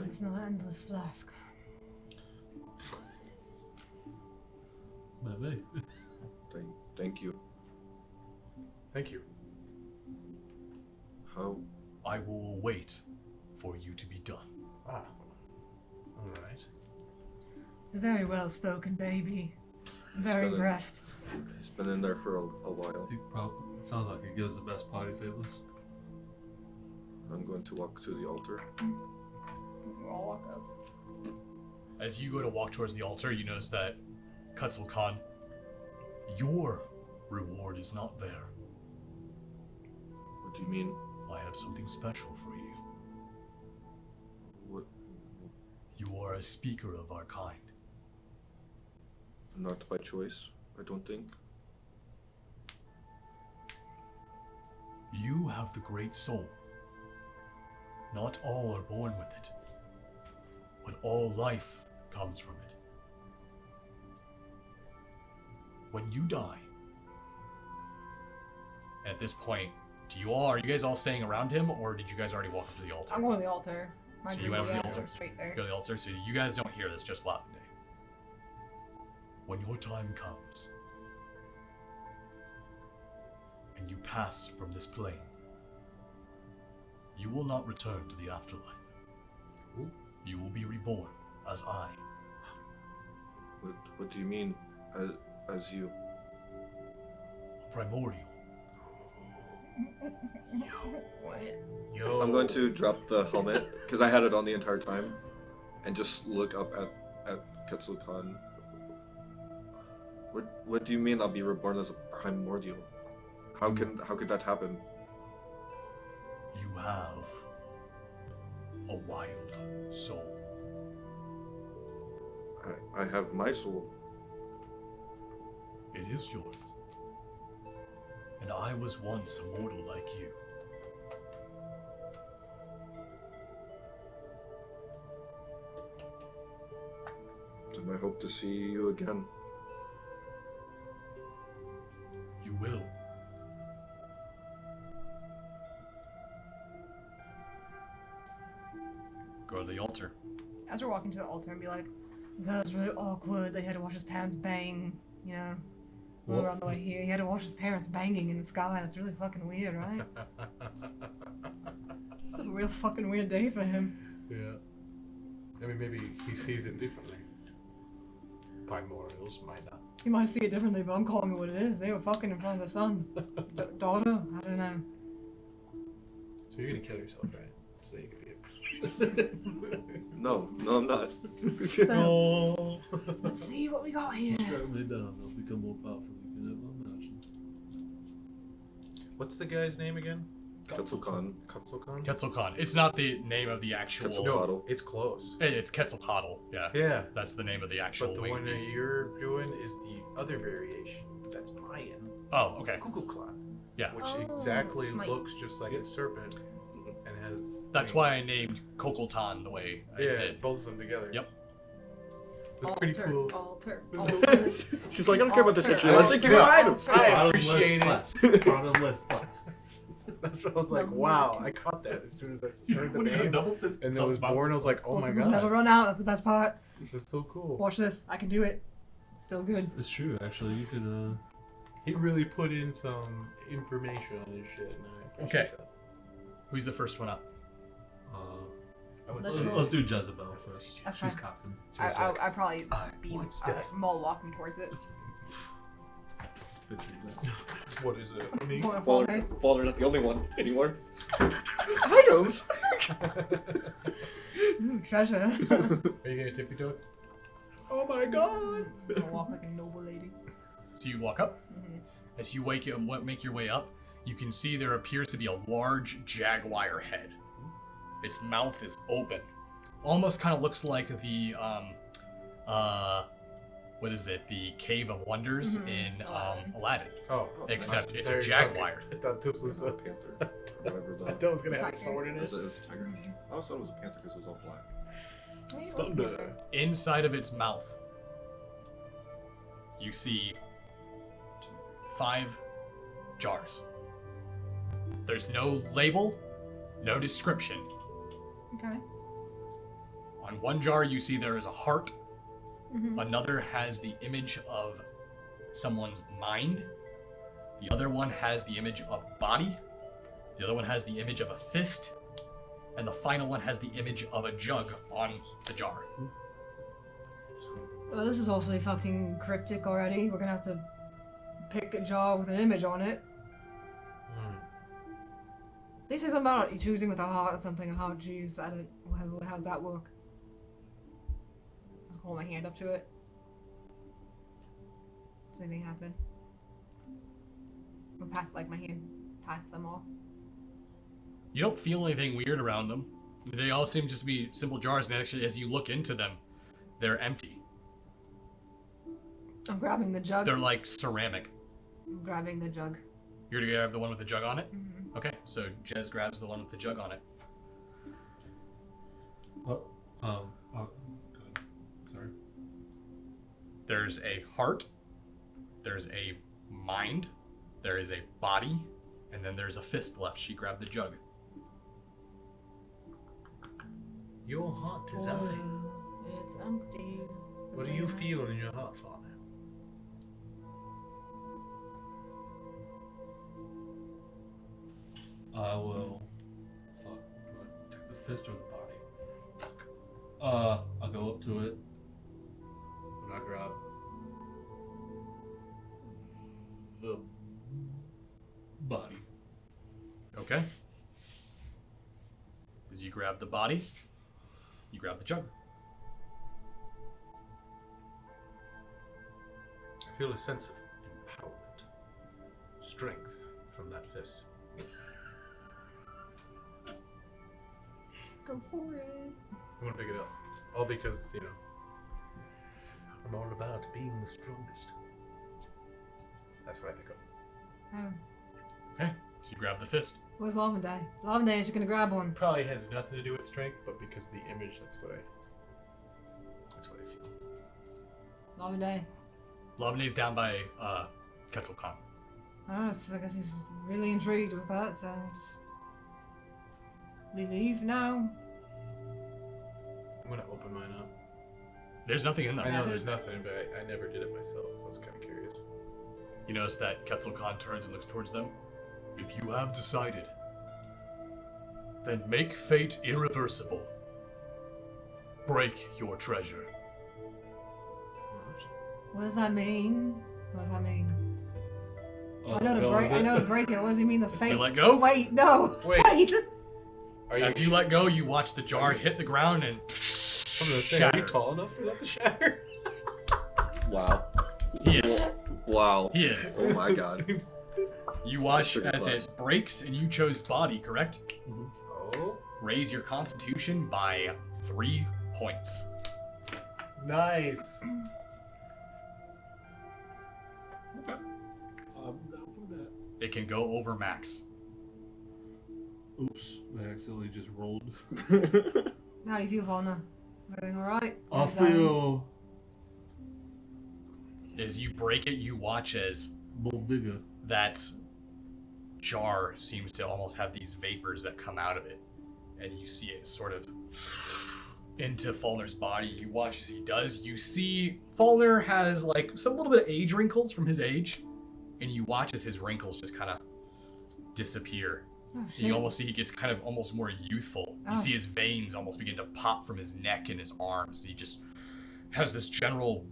It's not an endless flask. Maybe. Thank you. Thank you. How? I will wait for you to be done. Ah. All right. It's a very well-spoken baby. I'm very Spell it. impressed. It's been in there for a while. He probably sounds like he gives the best party favors. I'm going to walk to the altar. We'll all walk up. As you go to walk towards the altar, you notice that Quetzal Khan, your reward is not there. What do you mean? I have something special for you. What? You are a speaker of our kind. Not by choice, I don't think. You have the great soul. Not all are born with it, but all life comes from it. When you die, and at this point, are you guys all staying around him, or did you guys already walk up to the altar? I'm going to the altar. My So you went up to the goes altar? straight there. Go to the altar, so you guys don't hear this, just Lavende. When your time comes, and you pass from this plane, you will not return to the afterlife. Ooh. You will be reborn as I. What do you mean, as you? Primordial. What? Yo. I'm going to drop the helmet, because I had it on the entire time, and just look up at Quetzal Khan. What do you mean I'll be reborn as a primordial? How could that happen? You have a wild soul. I have my soul. It is yours. And I was once a mortal like you. And I hope to see you again. You will. Go to the altar. As we're walking to the altar and be like, That was really awkward. They had to watch his parents bang, you know. We What? were on the way here. He had to watch his parents banging in the sky. That's really fucking weird, right? It's a real fucking weird day for him. Yeah. I mean, maybe he sees it differently. Primordials might not You might see it differently, but I'm calling it what it is. They were fucking in front of the son. Daughter? I don't know. So you're gonna kill yourself, right? So you can be No, I'm not. So, let's see what we got here. Strike me down, I'll become more powerful. You can never imagine. What's the guy's name again? Quetzalcoatl. Quetzalcoatl? Quetzalcoatl. It's not the name of the actual. Quetzalcoatl. No, it's close. It's Quetzalcoatl. Yeah. Yeah. That's the name of the actual But the winged one beast. that you're doing is the other variation. That's Mayan. Oh, okay. Kukulkan. Yeah. Which Oh, exactly smite. looks just like a serpent and has. That's wings. why I named Kokoltan the way I Yeah, did. both of them together. Yep. That's pretty cool. Alter. She's like, I don't care about this Alter. issue. Let's give her items. I Bottom appreciate list it. flex. Bottom list flex. That's what I was like, wow, I caught that as soon as I heard the When you had name. double fist, And it was born, I was like, oh my Never god. run out. That's the best part. That's so cool. Watch this. I can do it. It's still good. It's true, actually. You could, He really put in some information on his shit. And I appreciate Okay. Who's the first one up? that. I was Let's saying- roll. let's do Jezebel first. Okay. She's captain. I probably be want stuff. Maul walking towards it. Picture that. What is it for me? Faller's not the only one anymore. Items. Ooh, treasure. Are you gonna tippy toe? Oh my god! I'll walk like a noble lady. So you walk up. Mhm. As you make your way up, you can see there appears to be a large jaguar head. Its mouth is open. Almost kind of looks like the what is it? The Cave of Wonders in Aladdin. Oh, Except it's there a you jaguar. go. I thought this was a Panther. Or whatever I the. thought it was gonna have a Tiger. sword in It it. was a tiger. I always thought it was a panther because it was all black. Maybe it was Thunder. Panther. Inside of its mouth, you see 5 jars. There's no label, no description. Okay. On one jar, you see there is a heart. Mhm. Another has the image of someone's mind. The other one has the image of body. The other one has the image of a fist. And the final one has the image of a jug on the jar. Well, this is awfully fucking cryptic already. We're gonna have to pick a jar with an image on it. They say something about you choosing with a heart or something. A heart choose. I don't. How's that work? I'll hold my hand up to it. Does anything happen? Or pass like my hand past them all. You don't feel anything weird around them. They all seem just to be simple jars, and actually, as you look into them, they're empty. I'm grabbing the jug. They're like ceramic. I'm grabbing the jug. You're gonna grab the one with the jug on it? Mhm. Okay, so Jez grabs the one with the jug on it. What? Go ahead. Sorry. There's a heart, there's a mind, there is a body, and then there's a fist left. She grabbed the jug. Your heart is I. It's empty. What do you feel in your heart, Father? I will. Fuck. Do I take the fist or the body? Fuck. I'll go up to it. And I grab the body. Okay? As you grab the body, you grab the jug. I feel a sense of empowerment, strength from that fist. Go for it. I'm gonna pick it up. All because, you know, I'm all about being the strongest. That's what I pick up. Oh. Okay, so you grab the fist. Where's Lavender? Lavender is gonna grab one. Probably has nothing to do with strength, but because of the image, that's what I feel. Lavender. Lavenay's down by Quetzalcoatl. I guess he's really intrigued with that, so we leave now. I'm gonna open mine up. There's nothing in I there. know there's nothing, but I never did it myself. I was kind of curious. You notice that Quetzalcoatl turns and looks towards them. If you have decided, then make fate irreversible. Break your treasure. What does that mean? What does that mean? I know to go break. with I it. know to break it. What does he mean? The fate. You let go? Wait, no. Wait. Are you, As you let go, you watch the jar hit the ground and I'm gonna say, are shatter. you tall enough for that to shatter? Wow. He is. Wow. He is. Oh my god. You watch Sugar as glass. it breaks, and you chose body, correct? Oh, Raise your constitution by 3 points. Nice. Okay. I'm down for that. It can go over max. Oops, I accidentally just rolled. How do you feel, Fauna? Everything alright? I feel As you break it, you watch as more vigor. that jar seems to almost have these vapors that come out of it. And you see it sort of into Falner's body. You watch as he does. You see Falner has like some little bit of age wrinkles from his age. And you watch as his wrinkles just kind of disappear. Oh, And shit. you almost see he gets kind of almost more youthful. You Oh. see his veins almost begin to pop from his neck and his arms. And he just has this general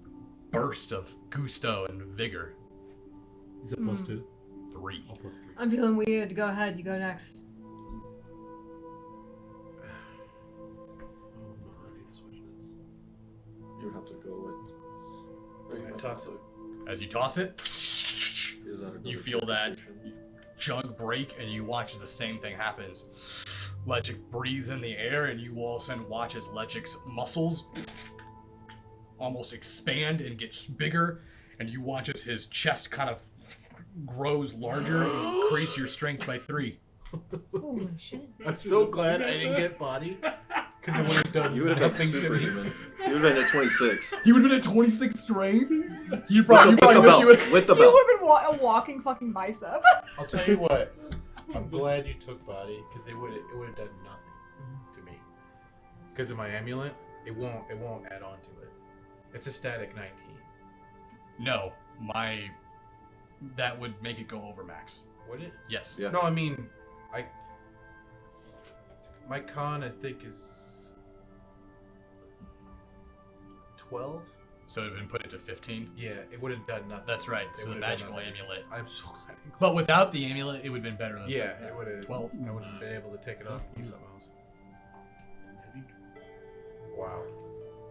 burst of gusto and vigor. Is it plus 2? 3. Oh, plus 3. I'm feeling weird. Go ahead. You go next. Oh no, I need to switch this. You would have to go with. toss it. As you toss it, Either that or go you with feel that concentration. jug break, and you watch as the same thing happens. Legic breathes in the air, and you all of a sudden watch as Legic's muscles almost expand and gets bigger, and you watch as his chest kind of grows larger and increase your strength by 3. Holy shit. I'm so glad I didn't get body. Because it would have done You would have been nothing to superhuman. me. You would have been at 26. You would have been at 26 strength? You With probably, the wish belt. you would. With the You belt. would have been a walking fucking bicep. I'll tell you what. I'm glad you took body because it would have done nothing to me. Because of my amulet, it won't add on to it. It's a static 19. No, that would make it go over max. Would it? Yes. Yeah. No, I mean, my con I think is 12. So it would have been put into 15. Yeah, it would have done nothing. That's right. It So the would've done magical nothing. amulet. I'm so glad. But without the amulet, it would have been better than Yeah, it would have. 12. I would have been able to take it off and use something else. Wow.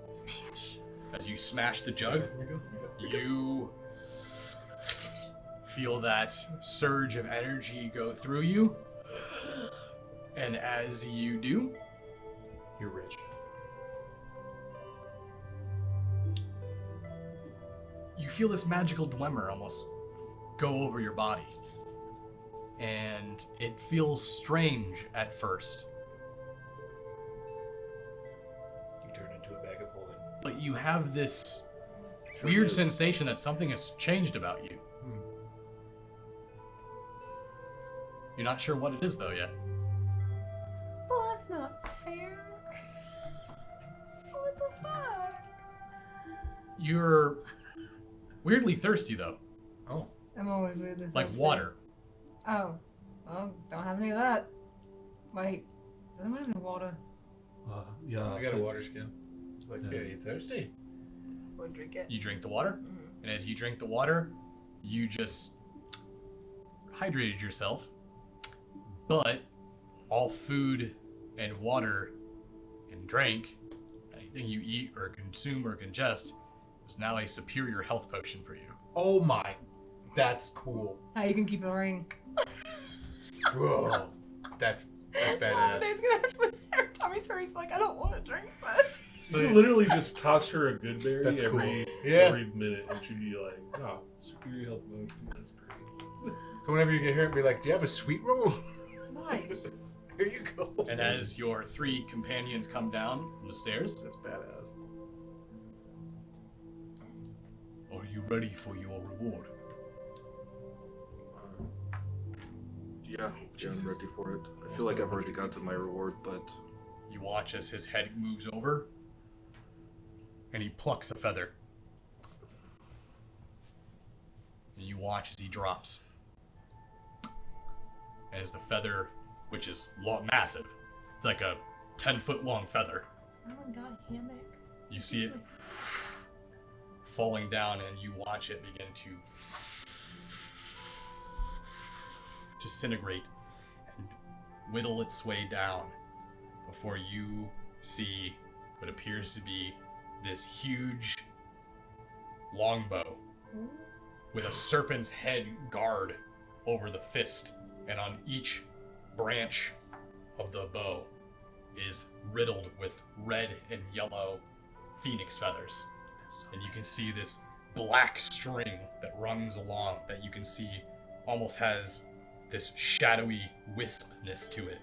Smash. As you smash the jug, you feel that surge of energy go through you. And as you do, You're rich. you feel this magical glimmer almost go over your body. And it feels strange at first, You turn into a bag of holding. but you have this weird sensation that something has changed about you. You're not sure what it is though yet. Well, that's not fair. What the fuck? You're weirdly thirsty though, Oh. I'm always weirdly like thirsty. water. Oh. Well, don't have any of that. Wait. Does anyone have any water? Yeah. I got a water skin. Like, Yeah. yeah, you thirsty? Or drink it? You drink the water, and as you drink the water, you just hydrated yourself. But all food and water and drink, anything you eat or consume or ingest, is now a superior health potion for you. Oh my. That's cool. Now you can keep a ring. Bro. That's There's badass. gonna have to every time he's hurt, he's like, I don't want to drink this. So You literally just toss her a good berry That's every, cool. Yeah. every minute, and she'd be like, "Oh, superior health mode. That's great." So whenever you get hurt, be like, do you have a sweet roll? Nice. Here you go. And as your 3 companions come down from the stairs, That's badass. are you ready for your reward? Yeah, I'm ready for it. I feel like I've already got to my reward, but You watch as his head moves over, and he plucks a feather. And you watch as he drops. And as the feather, which is massive, it's like a 10-foot long feather. Oh my god, hammock. You see it falling down, and you watch it begin to disintegrate and whittle its way down before you see what appears to be this huge longbow with a serpent's head guard over the fist, and on each branch of the bow is riddled with red and yellow phoenix feathers. And you can see this black string that runs along that you can see almost has this shadowy wispness to it.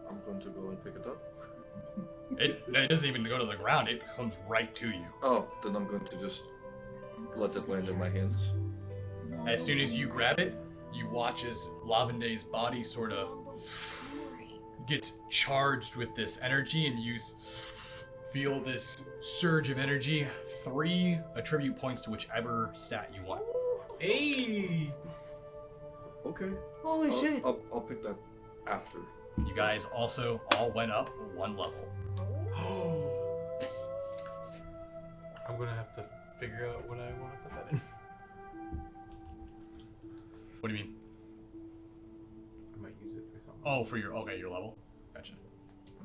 I'm going to go and pick it up. It doesn't even go to the ground, it comes right to you. Oh, then I'm going to just let it land in my hands. As soon as you grab it, you watch as Lavende's body sort of gets charged with this energy, and you feel this surge of energy. 3 attribute points to whichever stat you want. Hey! Okay. Holy shit. I'll pick that after. You guys also all went up 1 level. I'm gonna have to figure out what I want to put that in. What do you mean? I might use it for something. Oh, for your level. Gotcha.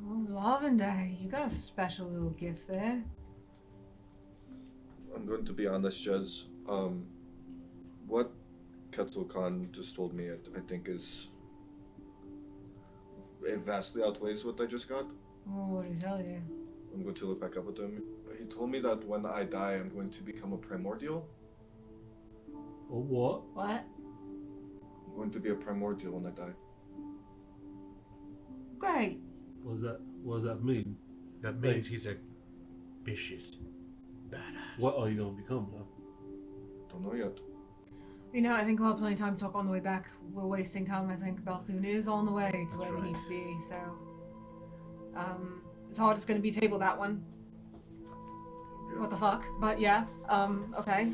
Oh, Lavender, you got a special little gift there. I'm going to be honest, Jez. What Quetzalcoatl just told me, I think it vastly outweighs what I just got. Oh, what did he tell you? I'm going to look back up at him. He told me that when I die, I'm going to become a primordial. Oh, what? What? I'm going to be a primordial when I die. Great. What does that mean? That means he's a vicious badass. What are you gonna become, though? Don't know yet. You know, I think we'll have plenty of time to talk on the way back. We're wasting time. I think Balthoon is on the way to where we need to be, so... it's hard it's gonna be table that one. Yeah. What the fuck? But yeah, okay.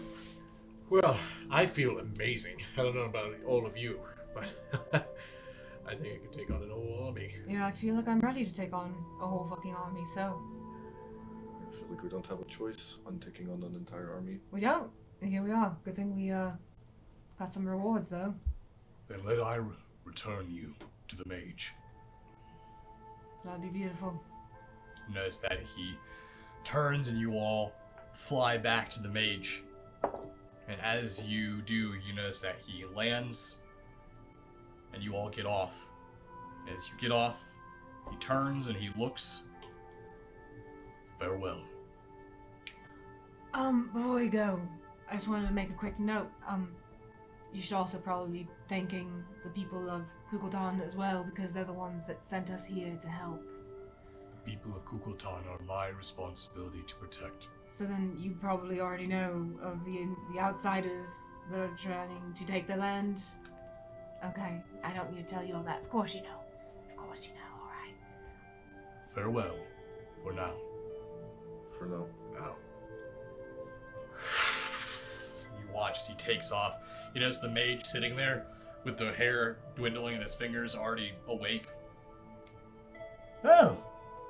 Well, I feel amazing. I don't know about all of you, but I think I could take on an whole army. Yeah, I feel like I'm ready to take on a whole fucking army, so... I feel like we don't have a choice on taking on an entire army. We don't. And here we are. Good thing we, got some rewards, though. Then let I return you to the mage. That'd be beautiful. You notice that he turns and you all fly back to the mage. And as you do, you notice that he lands and you all get off. As you get off, he turns and he looks. Farewell. Before we go, I just wanted to make a quick note. You should also probably be thanking the people of Kukultan as well, because they're the ones that sent us here to help. The people of Kukultan are my responsibility to protect. So then you probably already know of the outsiders that are trying to take the land. Okay, I don't need to tell you all that. Of course you know. Of course you know, alright. Farewell, for now. For now. Oh. You watch as he takes off. You notice the mage sitting there with the hair dwindling and his fingers already awake. Oh,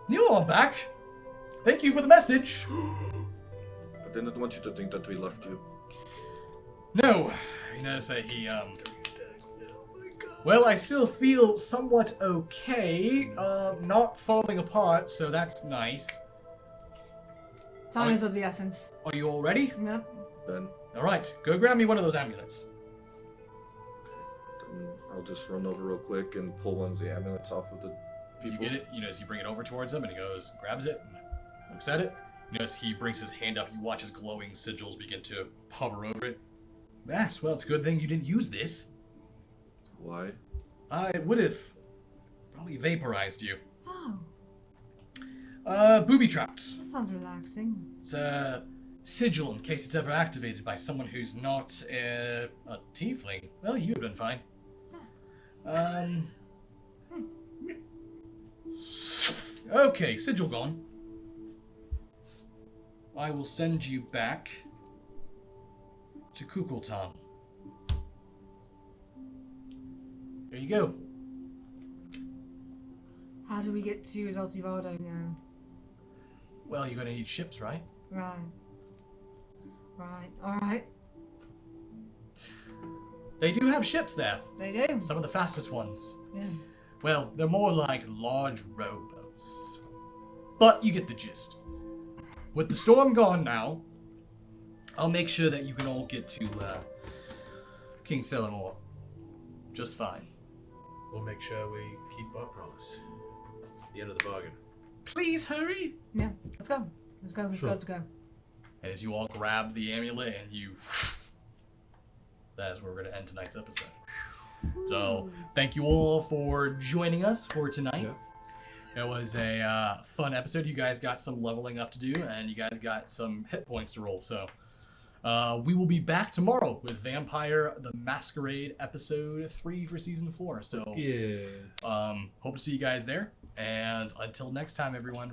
you all back. Thank you for the message. I didn't want you to think that we left you. No, you notice that he, well, I still feel somewhat okay, not falling apart, so that's nice. Time is of the essence. Are you all ready? Yep. Then, Alright, go grab me one of those amulets. then I'll just run over real quick and pull one of the amulets off of the You people. get it, you notice you bring it over towards him, and he goes, grabs it, and looks at it. You notice he brings his hand up, you watch his glowing sigils begin to hover over it. Yes, well, it's a good thing you didn't use this. Why? It would have probably vaporized you. Oh, Booby trapped. that sounds relaxing. It's a sigil in case it's ever activated by someone who's not a tiefling. Well, you'd have been fine. Okay, sigil gone. I will send you back to Kukultan. There you go. How do we get to Zaltivado now? Well, you're gonna need ships, right? Right. Right. Alright. They do have ships there. They do. Some of the fastest ones. Yeah. Well, they're more like large rowboats. But you get the gist. With the storm gone now, I'll make sure that you can all get to King Celamore just fine. We'll make sure we keep our promise. The end of the bargain. Please hurry. Yeah. Let's go. Let's go. Let's Sure. go. Let's go. And as you all grab the amulet and you... That is where we're going to end tonight's episode. So, thank you all for joining us for tonight. Yeah. It was a fun episode. You guys got some leveling up to do, and you guys got some hit points to roll. So, we will be back tomorrow with Vampire the Masquerade episode 3 for season 4. So, Yeah. hope to see you guys there. And until next time, everyone,